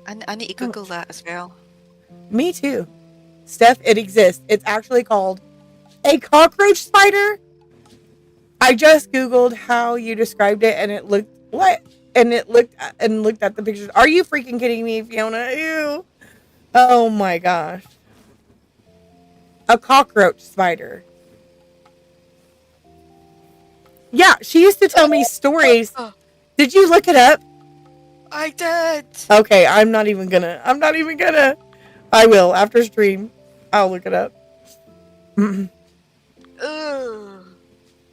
[SPEAKER 2] I need to Google that as well.
[SPEAKER 1] Me too. Steph, it exists. It's actually called a cockroach spider. I just Googled how you described it, and it looked looked at the pictures. Are you freaking kidding me, Fiona? Ew. Oh my gosh. A cockroach spider. Yeah, she used to tell me stories. Did you look it up?
[SPEAKER 2] I did.
[SPEAKER 1] Okay, I'm not even gonna. I will after stream. I'll look it up.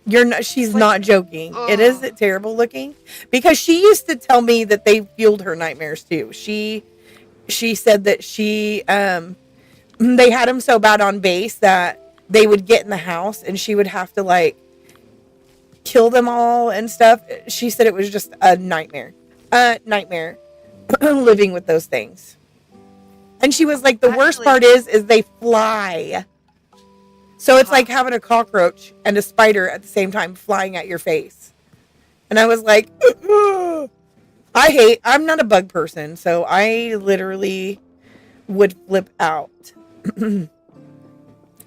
[SPEAKER 1] You're not. She's not joking. It is terrible looking because she used to tell me that they fueled her nightmares too. She said that they had them so bad on base that they would get in the house and she would have to like kill them all and stuff. She said it was just a nightmare. Living with those things. And she was like, the worst part is they fly. So it's like having a cockroach and a spider at the same time flying at your face. And I was like, I'm not a bug person, so I literally would flip out. I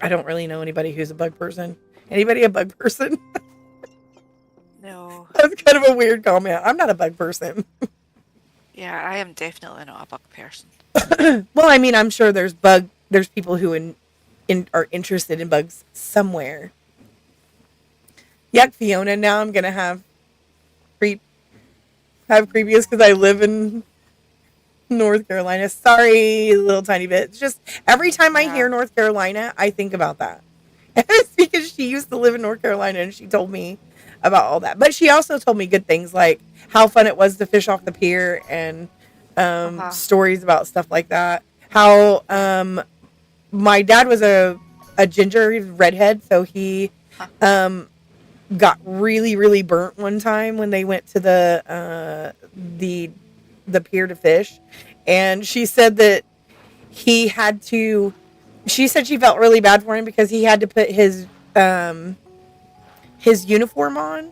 [SPEAKER 1] don't really know anybody who's a bug person. Anybody a bug person?
[SPEAKER 2] No.
[SPEAKER 1] That's kind of a weird comment. I'm not a bug person.
[SPEAKER 2] Yeah, I am definitely not a bug person.
[SPEAKER 1] Well, I mean, I'm sure there's people who are interested in bugs somewhere. Yuck, Fiona. Now I'm gonna have creepiest because I live in North Carolina. Sorry, a little tiny bit. It's just every time I hear North Carolina, I think about that. It's because she used to live in North Carolina and she told me about all that. But she also told me good things like how fun it was to fish off the pier and stories about stuff like that. How my dad was a ginger redhead, so he got really, really burnt one time when they went to the pier to fish. And she said that she said she felt really bad for him because he had to put his uniform on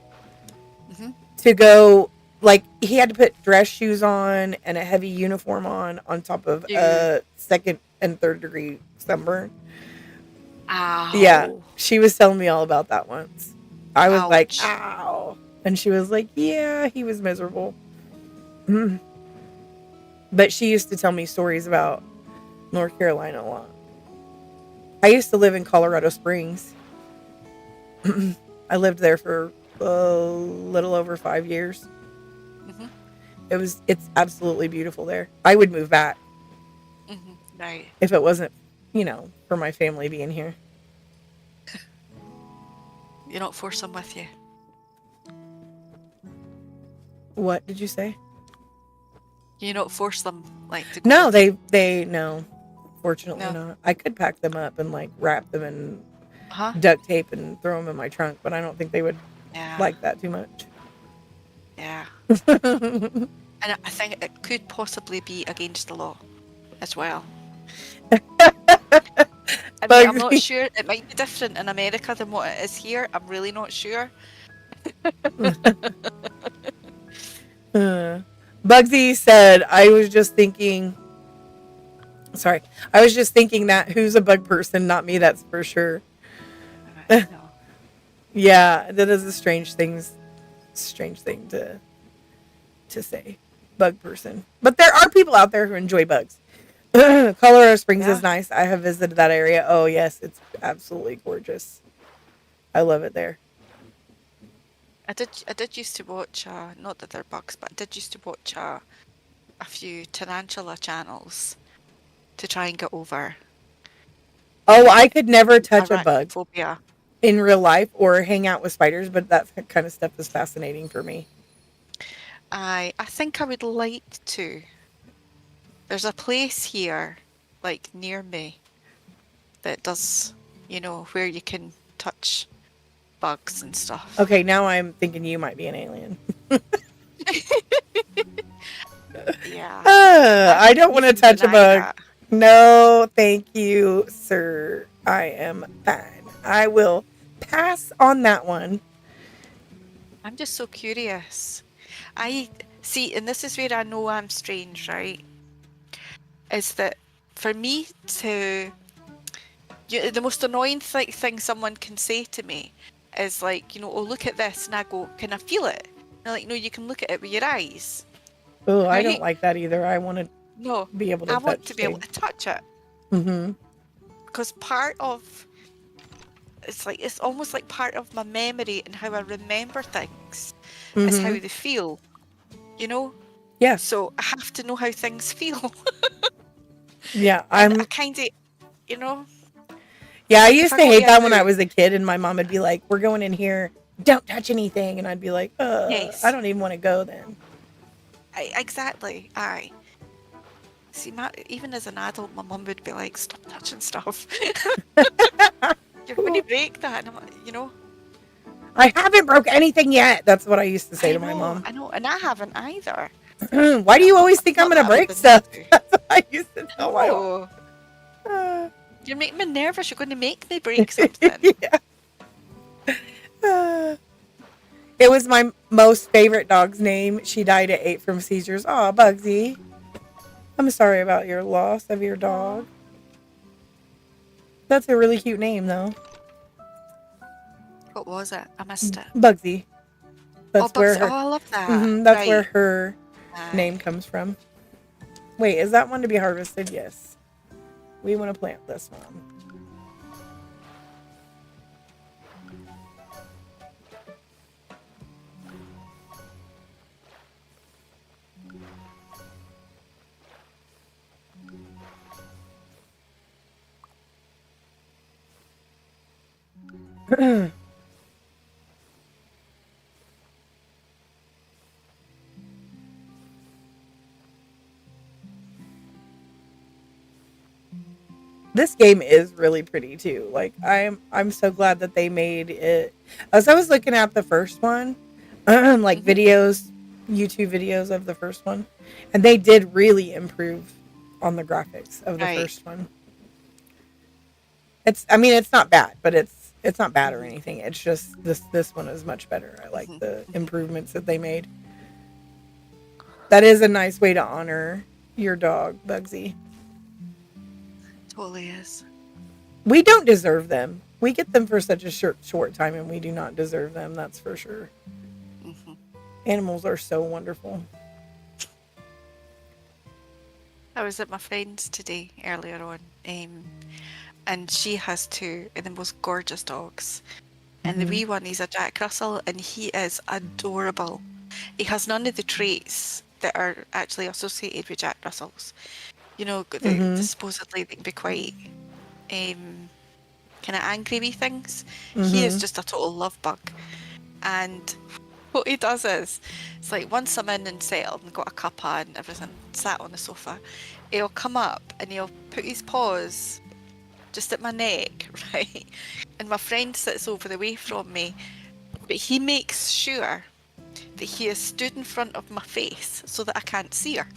[SPEAKER 1] to go, like he had to put dress shoes on and a heavy uniform on top of a second and third degree sunburn.
[SPEAKER 2] Ow.
[SPEAKER 1] Yeah, she was telling me all about that once. I was like, ow. And she was like, yeah, he was miserable. But she used to tell me stories about North Carolina a lot. I used to live in Colorado Springs. I lived there for a little over 5 years. It's absolutely beautiful there. I would move back.
[SPEAKER 2] Right.
[SPEAKER 1] If it wasn't, for my family being here.
[SPEAKER 2] You don't force them with you.
[SPEAKER 1] What did you say?
[SPEAKER 2] You don't force them to go.
[SPEAKER 1] No, no. Fortunately not. I could pack them up and wrap them in duct tape and throw them in my trunk, but I don't think they would like that too much.
[SPEAKER 2] Yeah. And I think it could possibly be against the law as well. I'm not sure. It might be different in America than what it is here. I'm really not sure.
[SPEAKER 1] Bugsy said, I was just thinking that who's a bug person, not me, that's for sure. Yeah, that is a strange thing to say. Bug person. But there are people out there who enjoy bugs. Colorado Springs is nice. I have visited that area. Oh yes, it's absolutely gorgeous. I love it there.
[SPEAKER 2] I did used to watch, not that they're bugs, but I did used to watch a few tarantula channels to try and get over
[SPEAKER 1] Oh, I could never touch a bug
[SPEAKER 2] arachnophobia.
[SPEAKER 1] in real life or hang out with spiders, but that kind of stuff is fascinating for me.
[SPEAKER 2] I think I would like to. There's a place here, like near me, that does, where you can touch bugs and stuff.
[SPEAKER 1] Okay, now I'm thinking you might be an alien.
[SPEAKER 2] Yeah.
[SPEAKER 1] I don't want to
[SPEAKER 2] Even
[SPEAKER 1] touch a
[SPEAKER 2] deny
[SPEAKER 1] bug.
[SPEAKER 2] that.
[SPEAKER 1] No, thank you, sir. I am fine. I will pass on that one.
[SPEAKER 2] I'm just so curious. I see, and this is where I know I'm strange, right? Is that for me to, the most annoying thing someone can say to me is like, oh, look at this, and I go, can I feel it? And they're like, no, you can look at it with your eyes.
[SPEAKER 1] Oh, I
[SPEAKER 2] Right?
[SPEAKER 1] don't like that either. I want to
[SPEAKER 2] No,
[SPEAKER 1] be able to
[SPEAKER 2] I
[SPEAKER 1] touch
[SPEAKER 2] want to be able
[SPEAKER 1] things.
[SPEAKER 2] to touch it
[SPEAKER 1] Mm-hmm.
[SPEAKER 2] because it's almost like part of my memory and how I remember things is how
[SPEAKER 1] Mm-hmm.
[SPEAKER 2] they feel, you know?
[SPEAKER 1] Yeah.
[SPEAKER 2] So I have to know how things feel.
[SPEAKER 1] Yeah.
[SPEAKER 2] And I kind of, you know,
[SPEAKER 1] Yeah, I
[SPEAKER 2] like if
[SPEAKER 1] used
[SPEAKER 2] I
[SPEAKER 1] to
[SPEAKER 2] go
[SPEAKER 1] hate
[SPEAKER 2] to a
[SPEAKER 1] that when I
[SPEAKER 2] do,
[SPEAKER 1] was a kid and my mom would be like, "We're going in here. Don't touch anything." And I'd be like, I
[SPEAKER 2] yes,
[SPEAKER 1] don't even want to go then."
[SPEAKER 2] exactly, aye. See, even as an adult, my mum would be like, stop touching stuff. You're going to break that. And I'm like,
[SPEAKER 1] I haven't broke anything yet. That's what I used to say to my mom.
[SPEAKER 2] I know, and I haven't either.
[SPEAKER 1] Why do
[SPEAKER 2] But
[SPEAKER 1] you always think I'm
[SPEAKER 2] not
[SPEAKER 1] going to
[SPEAKER 2] that I
[SPEAKER 1] break
[SPEAKER 2] would need
[SPEAKER 1] stuff?
[SPEAKER 2] to.
[SPEAKER 1] That's what I used to tell my mom.
[SPEAKER 2] No, you're making me nervous. You're going to make me break something.
[SPEAKER 1] Yeah. It was my most favorite dog's name. She died at 8 from seizures. Aw, Bugsy. I'm sorry about your loss of your dog. That's a really cute name, though.
[SPEAKER 2] What was it? I missed it.
[SPEAKER 1] Bugsy.
[SPEAKER 2] Oh,
[SPEAKER 1] That's where
[SPEAKER 2] Bugsy. Oh,
[SPEAKER 1] her.
[SPEAKER 2] I love that.
[SPEAKER 1] That's where
[SPEAKER 2] Right.
[SPEAKER 1] her name
[SPEAKER 2] Aye.
[SPEAKER 1] comes from. Wait, is that one to be harvested? Yes. We want to plant this one. This game is really pretty too. Like I'm so glad that they made it. As I was looking at the first one, like videos, YouTube videos of the first one, and they did really improve on the graphics of the
[SPEAKER 2] Right.
[SPEAKER 1] first one. I mean, it's not bad, but it's not bad or anything. It's just this one is much better. I like the improvements that they made. That is a nice way to honor your dog, Bugsy.
[SPEAKER 2] Totally is.
[SPEAKER 1] We don't deserve them. We get them for such a short time, and we do not deserve them. That's for sure.
[SPEAKER 2] Mm-hmm.
[SPEAKER 1] Animals are so wonderful.
[SPEAKER 2] I was at my friend's today earlier on, and she has two of the most gorgeous dogs. And the wee one is a Jack Russell, and he is adorable. He has none of the traits that are actually associated with Jack Russells. Supposedly they can be quite kind of angry wee things. He is just a total love bug. And what he does is, it's like once I'm in and settled and got a cuppa and everything, sat on the sofa, he'll come up and he'll put his paws just at my neck, right? And my friend sits over the way from me, but he makes sure that he is stood in front of my face so that I can't see her.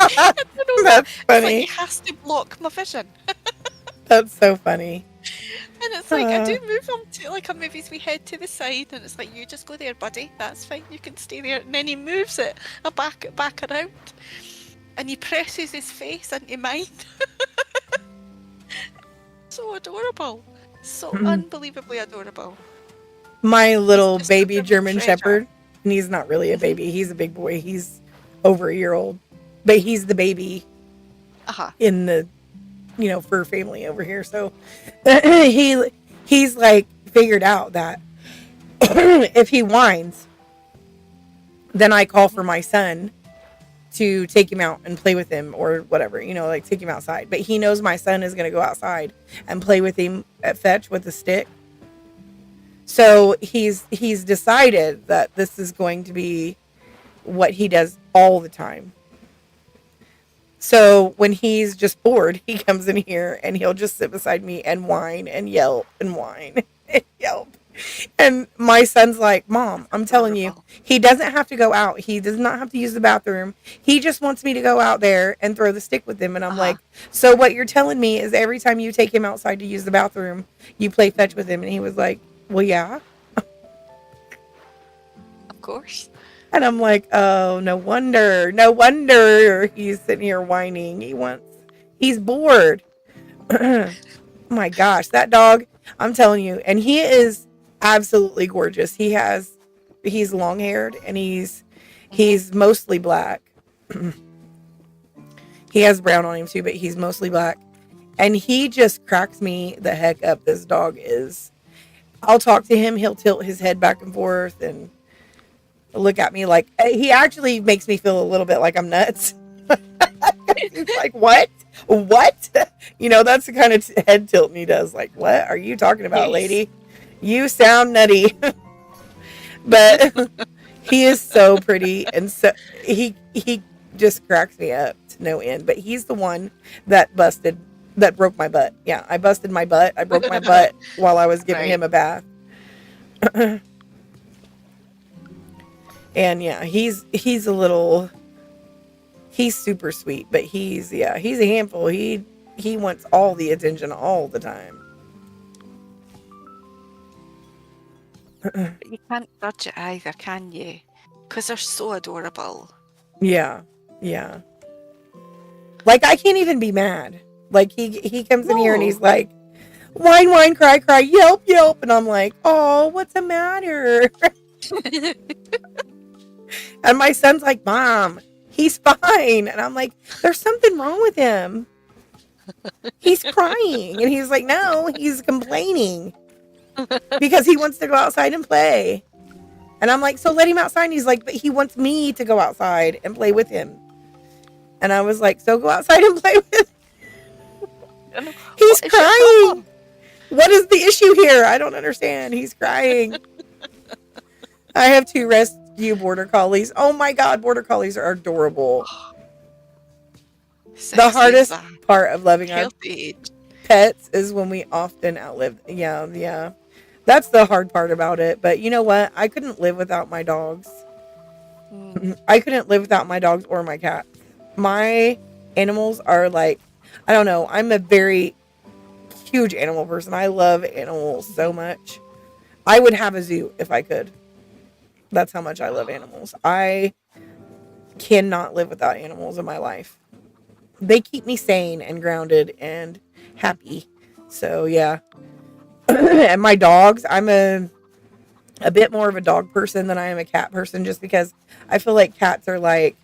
[SPEAKER 2] I don't know
[SPEAKER 1] That's
[SPEAKER 2] It's
[SPEAKER 1] funny.
[SPEAKER 2] like he has to block my vision.
[SPEAKER 1] That's so funny.
[SPEAKER 2] And it's like, I do move him to, like, I move his wee head to the side, and it's like, you just go there, buddy, that's fine, you can stay there. And then he moves it back around, and he presses his face into mine. So adorable. So unbelievably adorable.
[SPEAKER 1] My little
[SPEAKER 2] Just a
[SPEAKER 1] baby
[SPEAKER 2] real
[SPEAKER 1] German
[SPEAKER 2] treasure.
[SPEAKER 1] Shepherd, and he's not really a baby. He's a big boy. He's over a year old, but he's the baby in the fur family over here. So he's like figured out that If he whines, then I call for
[SPEAKER 2] Mhm.
[SPEAKER 1] my son to take him out and play with him or whatever, like take him outside. But he knows my son is going to go outside and play with him at fetch with a stick.
[SPEAKER 2] Right.
[SPEAKER 1] So he's decided that this is going to be what he does all the time. So when he's just bored, he comes in here and he'll just sit beside me and whine and yelp and whine and yelp. And my son's like, Mom, I'm telling you,
[SPEAKER 2] Adorable.
[SPEAKER 1] he doesn't have to go out. He does not have to use the bathroom. He just wants me to go out there and throw the stick with him. And I'm
[SPEAKER 2] Uh-huh.
[SPEAKER 1] like, so what you're telling me is every time you take him outside to use the bathroom, you play fetch with him? And he was like, well, yeah.
[SPEAKER 2] Of course.
[SPEAKER 1] And I'm like, oh, no wonder. No wonder he's sitting here whining. He's bored. My gosh, that dog, I'm telling you, and he is absolutely gorgeous. He's long haired and
[SPEAKER 2] Mhm.
[SPEAKER 1] he's mostly black. He has brown on him too, but he's mostly black. And he just cracks me the heck up. This dog is. I'll talk to him. He'll tilt his head back and forth and look at me like he actually makes me feel a little bit like I'm nuts. He's like, what? What? That's the kind of head tilt he does. Like, what are you talking about,
[SPEAKER 2] Yes.
[SPEAKER 1] lady? You sound nutty. But he is so pretty. And so he just cracks me up to no end. But he's the one that broke my butt. Yeah, I busted my butt. I broke my butt while I was giving
[SPEAKER 2] Right.
[SPEAKER 1] him a bath. And yeah, he's super sweet, but he's a handful. He wants all the attention all the time.
[SPEAKER 2] But you can't judge it either, can you? Because they're so adorable.
[SPEAKER 1] Yeah. Yeah. Like I can't even be mad. Like he comes in here and he's
[SPEAKER 2] No.
[SPEAKER 1] like, whine, whine, cry, cry, yelp, yelp, and I'm like, oh, what's the matter? And my son's like, Mom, he's fine. And I'm like, there's something wrong with him. He's crying. And he's like, no, he's complaining because he wants to go outside and play. And I'm like, so let him outside. And he's like, but he wants me to go outside and play with him. And I was like, so go outside and play with him. He's
[SPEAKER 2] What is your
[SPEAKER 1] crying.
[SPEAKER 2] problem?
[SPEAKER 1] What is the issue here? I don't understand. He's crying. I have 2 rescue border collies. Oh my God, border collies are adorable. The
[SPEAKER 2] 60 is
[SPEAKER 1] hardest
[SPEAKER 2] a
[SPEAKER 1] part of loving our
[SPEAKER 2] healthy age.
[SPEAKER 1] pets is when we often outlive. Yeah, yeah. That's the hard part about it. But you know what? I couldn't live without my dogs. I couldn't live without my dogs or my cats. My animals are like, I don't know. I'm a very huge animal person. I love animals so much. I would have a zoo if I could. That's how much I love animals. I cannot live without animals in my life. They keep me sane and grounded and happy. So yeah. And my dogs, I'm a bit more of a dog person than I am a cat person just because I feel like cats are like,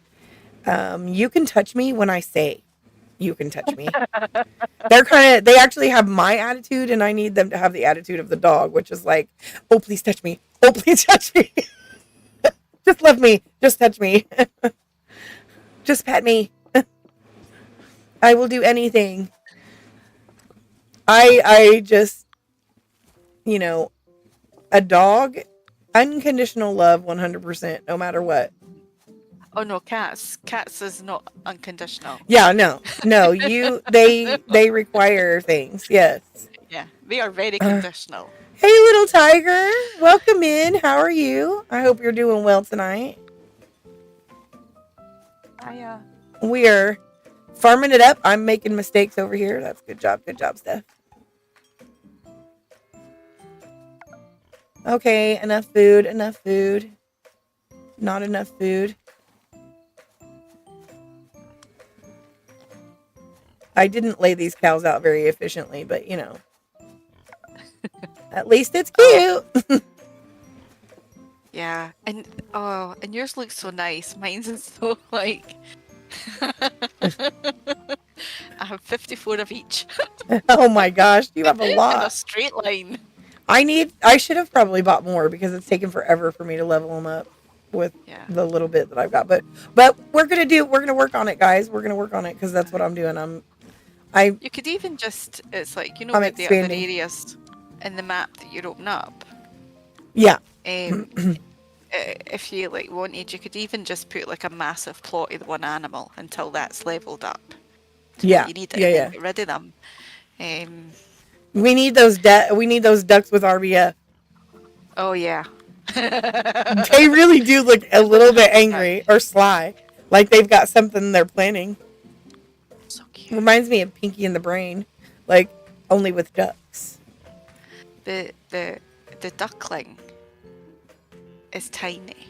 [SPEAKER 1] you can touch me when I say you can touch me. They actually have my attitude and I need them to have the attitude of the dog, which is like, oh, please touch me. Oh, please touch me. Just love me. Just touch me. Just pet me. I will do anything. I just, you know, a dog, unconditional love 100%, no matter what.
[SPEAKER 2] Oh no, cats. Cats is not unconditional.
[SPEAKER 1] Yeah, no. They require things. Yes.
[SPEAKER 2] Yeah, they are very conditional.
[SPEAKER 1] Hey, little tiger. Welcome in. How are you? I hope you're doing well tonight.
[SPEAKER 2] I
[SPEAKER 1] We are farming it up. I'm making mistakes over here. That's good job. Good job, Steph. Okay, enough food. Enough food. Not enough food. I didn't lay these cows out very efficiently, but at least it's cute.
[SPEAKER 2] yeah, and yours looks so nice. Mine's is so like I have 54 of each
[SPEAKER 1] Oh my gosh, you have a
[SPEAKER 2] in a
[SPEAKER 1] lot.
[SPEAKER 2] straight line.
[SPEAKER 1] I should have probably bought more because it's taken forever for me to level them up with
[SPEAKER 2] Yeah.
[SPEAKER 1] the little bit that I've got. But we're gonna work on it, guys. We're gonna work on it because that's what I'm doing.
[SPEAKER 2] You could even just, it's like,
[SPEAKER 1] I'm
[SPEAKER 2] with the other
[SPEAKER 1] expanding.
[SPEAKER 2] areas in the map that you open up,
[SPEAKER 1] Yeah.
[SPEAKER 2] if you like wanted, you could even just put like a massive plot of the one animal until that's leveled up to what
[SPEAKER 1] Yeah.
[SPEAKER 2] you need it,
[SPEAKER 1] Yeah.
[SPEAKER 2] and then
[SPEAKER 1] Yeah.
[SPEAKER 2] get rid of them. Um,
[SPEAKER 1] We need those we need those ducks with RBF.
[SPEAKER 2] oh yeah.
[SPEAKER 1] They really do look a
[SPEAKER 2] You're gonna
[SPEAKER 1] little bit
[SPEAKER 2] have to duck.
[SPEAKER 1] angry or sly, like they've got something they're planning.
[SPEAKER 2] So cute.
[SPEAKER 1] Reminds me of Pinky and the Brain, like only with ducks.
[SPEAKER 2] The the duckling is tiny.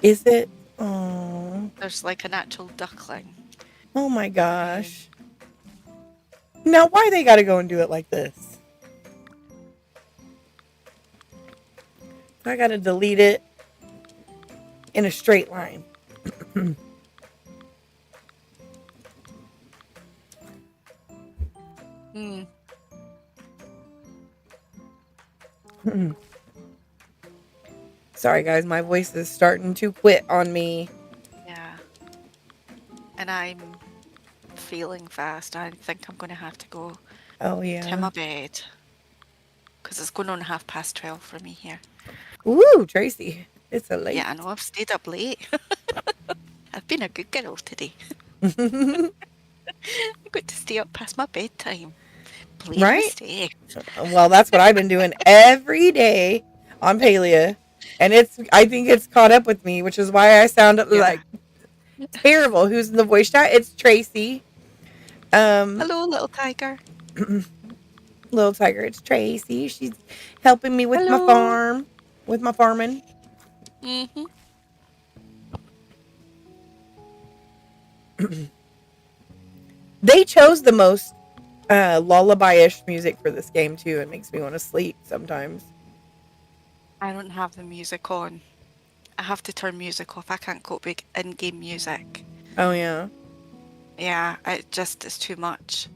[SPEAKER 1] Is it? Oh,
[SPEAKER 2] There's like an actual duckling.
[SPEAKER 1] oh my gosh. Now, why they got to go and do it like this? I got to delete it in a straight line.
[SPEAKER 2] Hmm.
[SPEAKER 1] Sorry, guys, my voice is starting to quit on me.
[SPEAKER 2] Yeah. And I'm feeling fast. I think I'm going to have to go
[SPEAKER 1] Oh,
[SPEAKER 2] to
[SPEAKER 1] yeah.
[SPEAKER 2] my bed. Because it's going on 12:30 for me here.
[SPEAKER 1] Ooh, Tracy. It's so late.
[SPEAKER 2] Yeah, I know. I've stayed up late. I've been a good girl today. I got to stay up past my bedtime. Playing
[SPEAKER 1] Right?
[SPEAKER 2] with Steph.
[SPEAKER 1] Well, that's what I've been doing every day on Palia. And I think it's caught up with me, which is why I sound like terrible. Who's in the voice chat? It's Tracy.
[SPEAKER 2] Hello, little tiger.
[SPEAKER 1] Little tiger, it's Tracy. She's helping me with my farm, with my farming.
[SPEAKER 2] Mm-hmm.
[SPEAKER 1] They chose the most lullaby-ish music for this game too. It makes me want to sleep sometimes.
[SPEAKER 2] I don't have the music on. I have to turn music off. I can't cope with in-game music.
[SPEAKER 1] Oh yeah.
[SPEAKER 2] Yeah, it just is too much.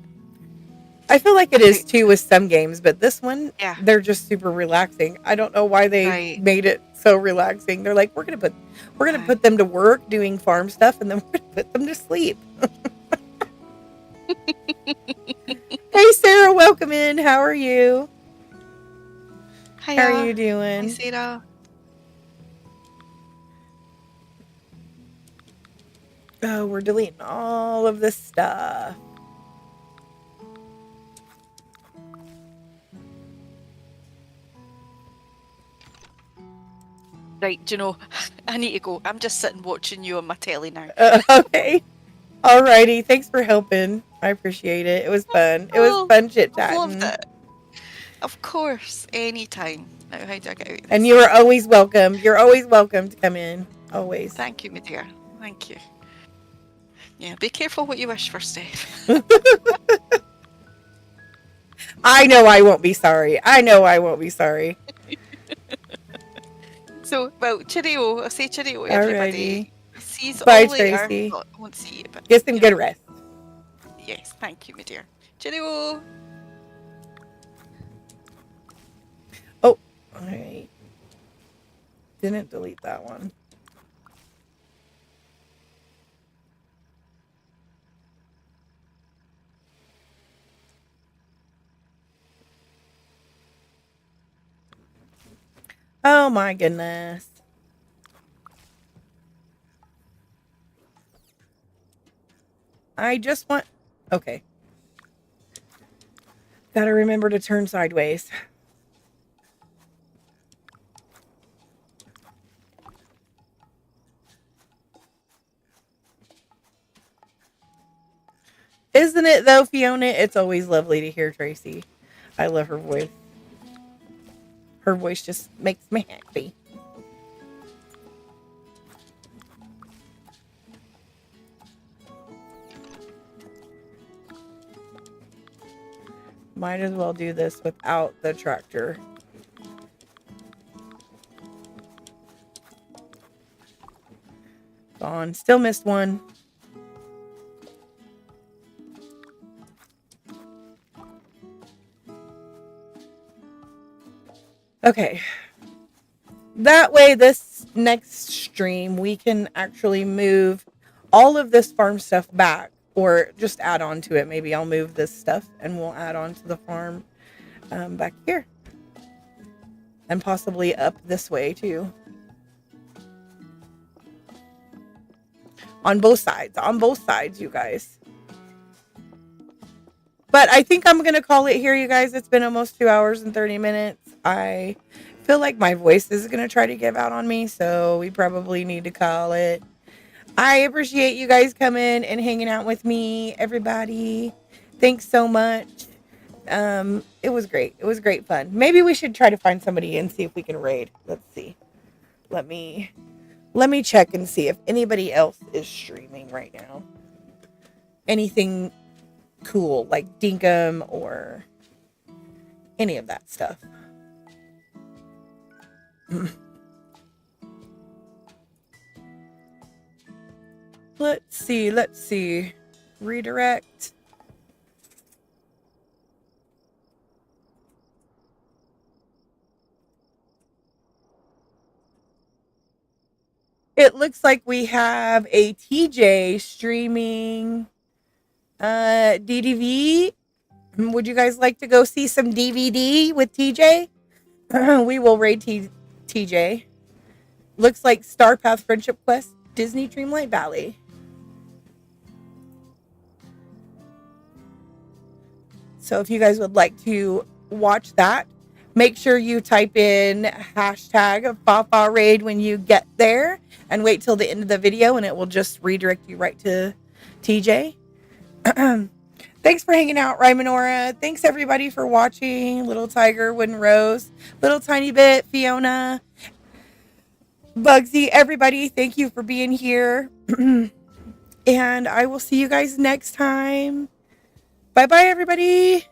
[SPEAKER 1] I feel like it is too with some games, but this one,
[SPEAKER 2] Yeah.
[SPEAKER 1] they're just super relaxing. I don't know why they made it so relaxing. They're like, we're gonna put them to work doing farm stuff, and then we're gonna put them to sleep. Hey Sarah, welcome in. How are you?
[SPEAKER 2] Hiya.
[SPEAKER 1] How are you doing?
[SPEAKER 2] Hi Sarah.
[SPEAKER 1] Oh, we're deleting all of this stuff.
[SPEAKER 2] Right, do you know, I need to go. I'm just sitting watching you on my telly now.
[SPEAKER 1] Okay. Alrighty. Thanks for helping. I appreciate it. It was fun. It was fun chit-chatting.
[SPEAKER 2] I loved it. Of course, anytime. Now, how do I get out of this?
[SPEAKER 1] And you are always welcome. You're always welcome to come in. Always.
[SPEAKER 2] Thank you, my dear. Thank you. Yeah, be careful what you wish for, Steph.
[SPEAKER 1] I know I won't be sorry. I know I won't be sorry.
[SPEAKER 2] So, well, cheerio. I'll say cheerio to everybody. See you
[SPEAKER 1] Bye,
[SPEAKER 2] all later.
[SPEAKER 1] Tracy.
[SPEAKER 2] Well, I won't see you, but
[SPEAKER 1] get some good rest.
[SPEAKER 2] Yes, thank you, my dear. Cheerio.
[SPEAKER 1] Oh, I didn't delete that one. Oh my goodness. I just want... Okay. Gotta remember to turn sideways. Isn't it though, Fiona? It's always lovely to hear Tracy. I love her voice. Her voice just makes me happy. Might as well do this without the tractor. Gone. Still missed one. Okay. That way, this next stream, we can actually move all of this farm stuff back or just add on to it. Maybe I'll move this stuff and we'll add on to the farm back here. And possibly up this way too. On both sides, you guys. But I think I'm going to call it here, you guys. It's been almost 2 hours and 30 minutes. I feel like my voice is going to try to give out on me, so we probably need to call it. I appreciate you guys coming and hanging out with me, everybody. Thanks so much. It was great. It was great fun. Maybe we should try to find somebody and see if we can raid. Let's see. Let me check and see if anybody else is streaming right now. Anything cool like Dinkum or any of that stuff. Let's see. Redirect. It looks like we have a TJ streaming DDV. Would you guys like to go see some DVD with TJ? We will raid TJ. Looks like Star Path Friendship Quest, Disney Dreamlight Valley. So if you guys would like to watch that, make sure you type in hashtag Fafa Raid when you get there and wait till the end of the video and it will just redirect you right to TJ. Thanks for hanging out, Rymanora. Thanks everybody for watching. Little Tiger, Wooden Rose, Little Tiny Bit, Fiona, Bugsy, everybody. Thank you for being here. And I will see you guys next time. Bye-bye, everybody.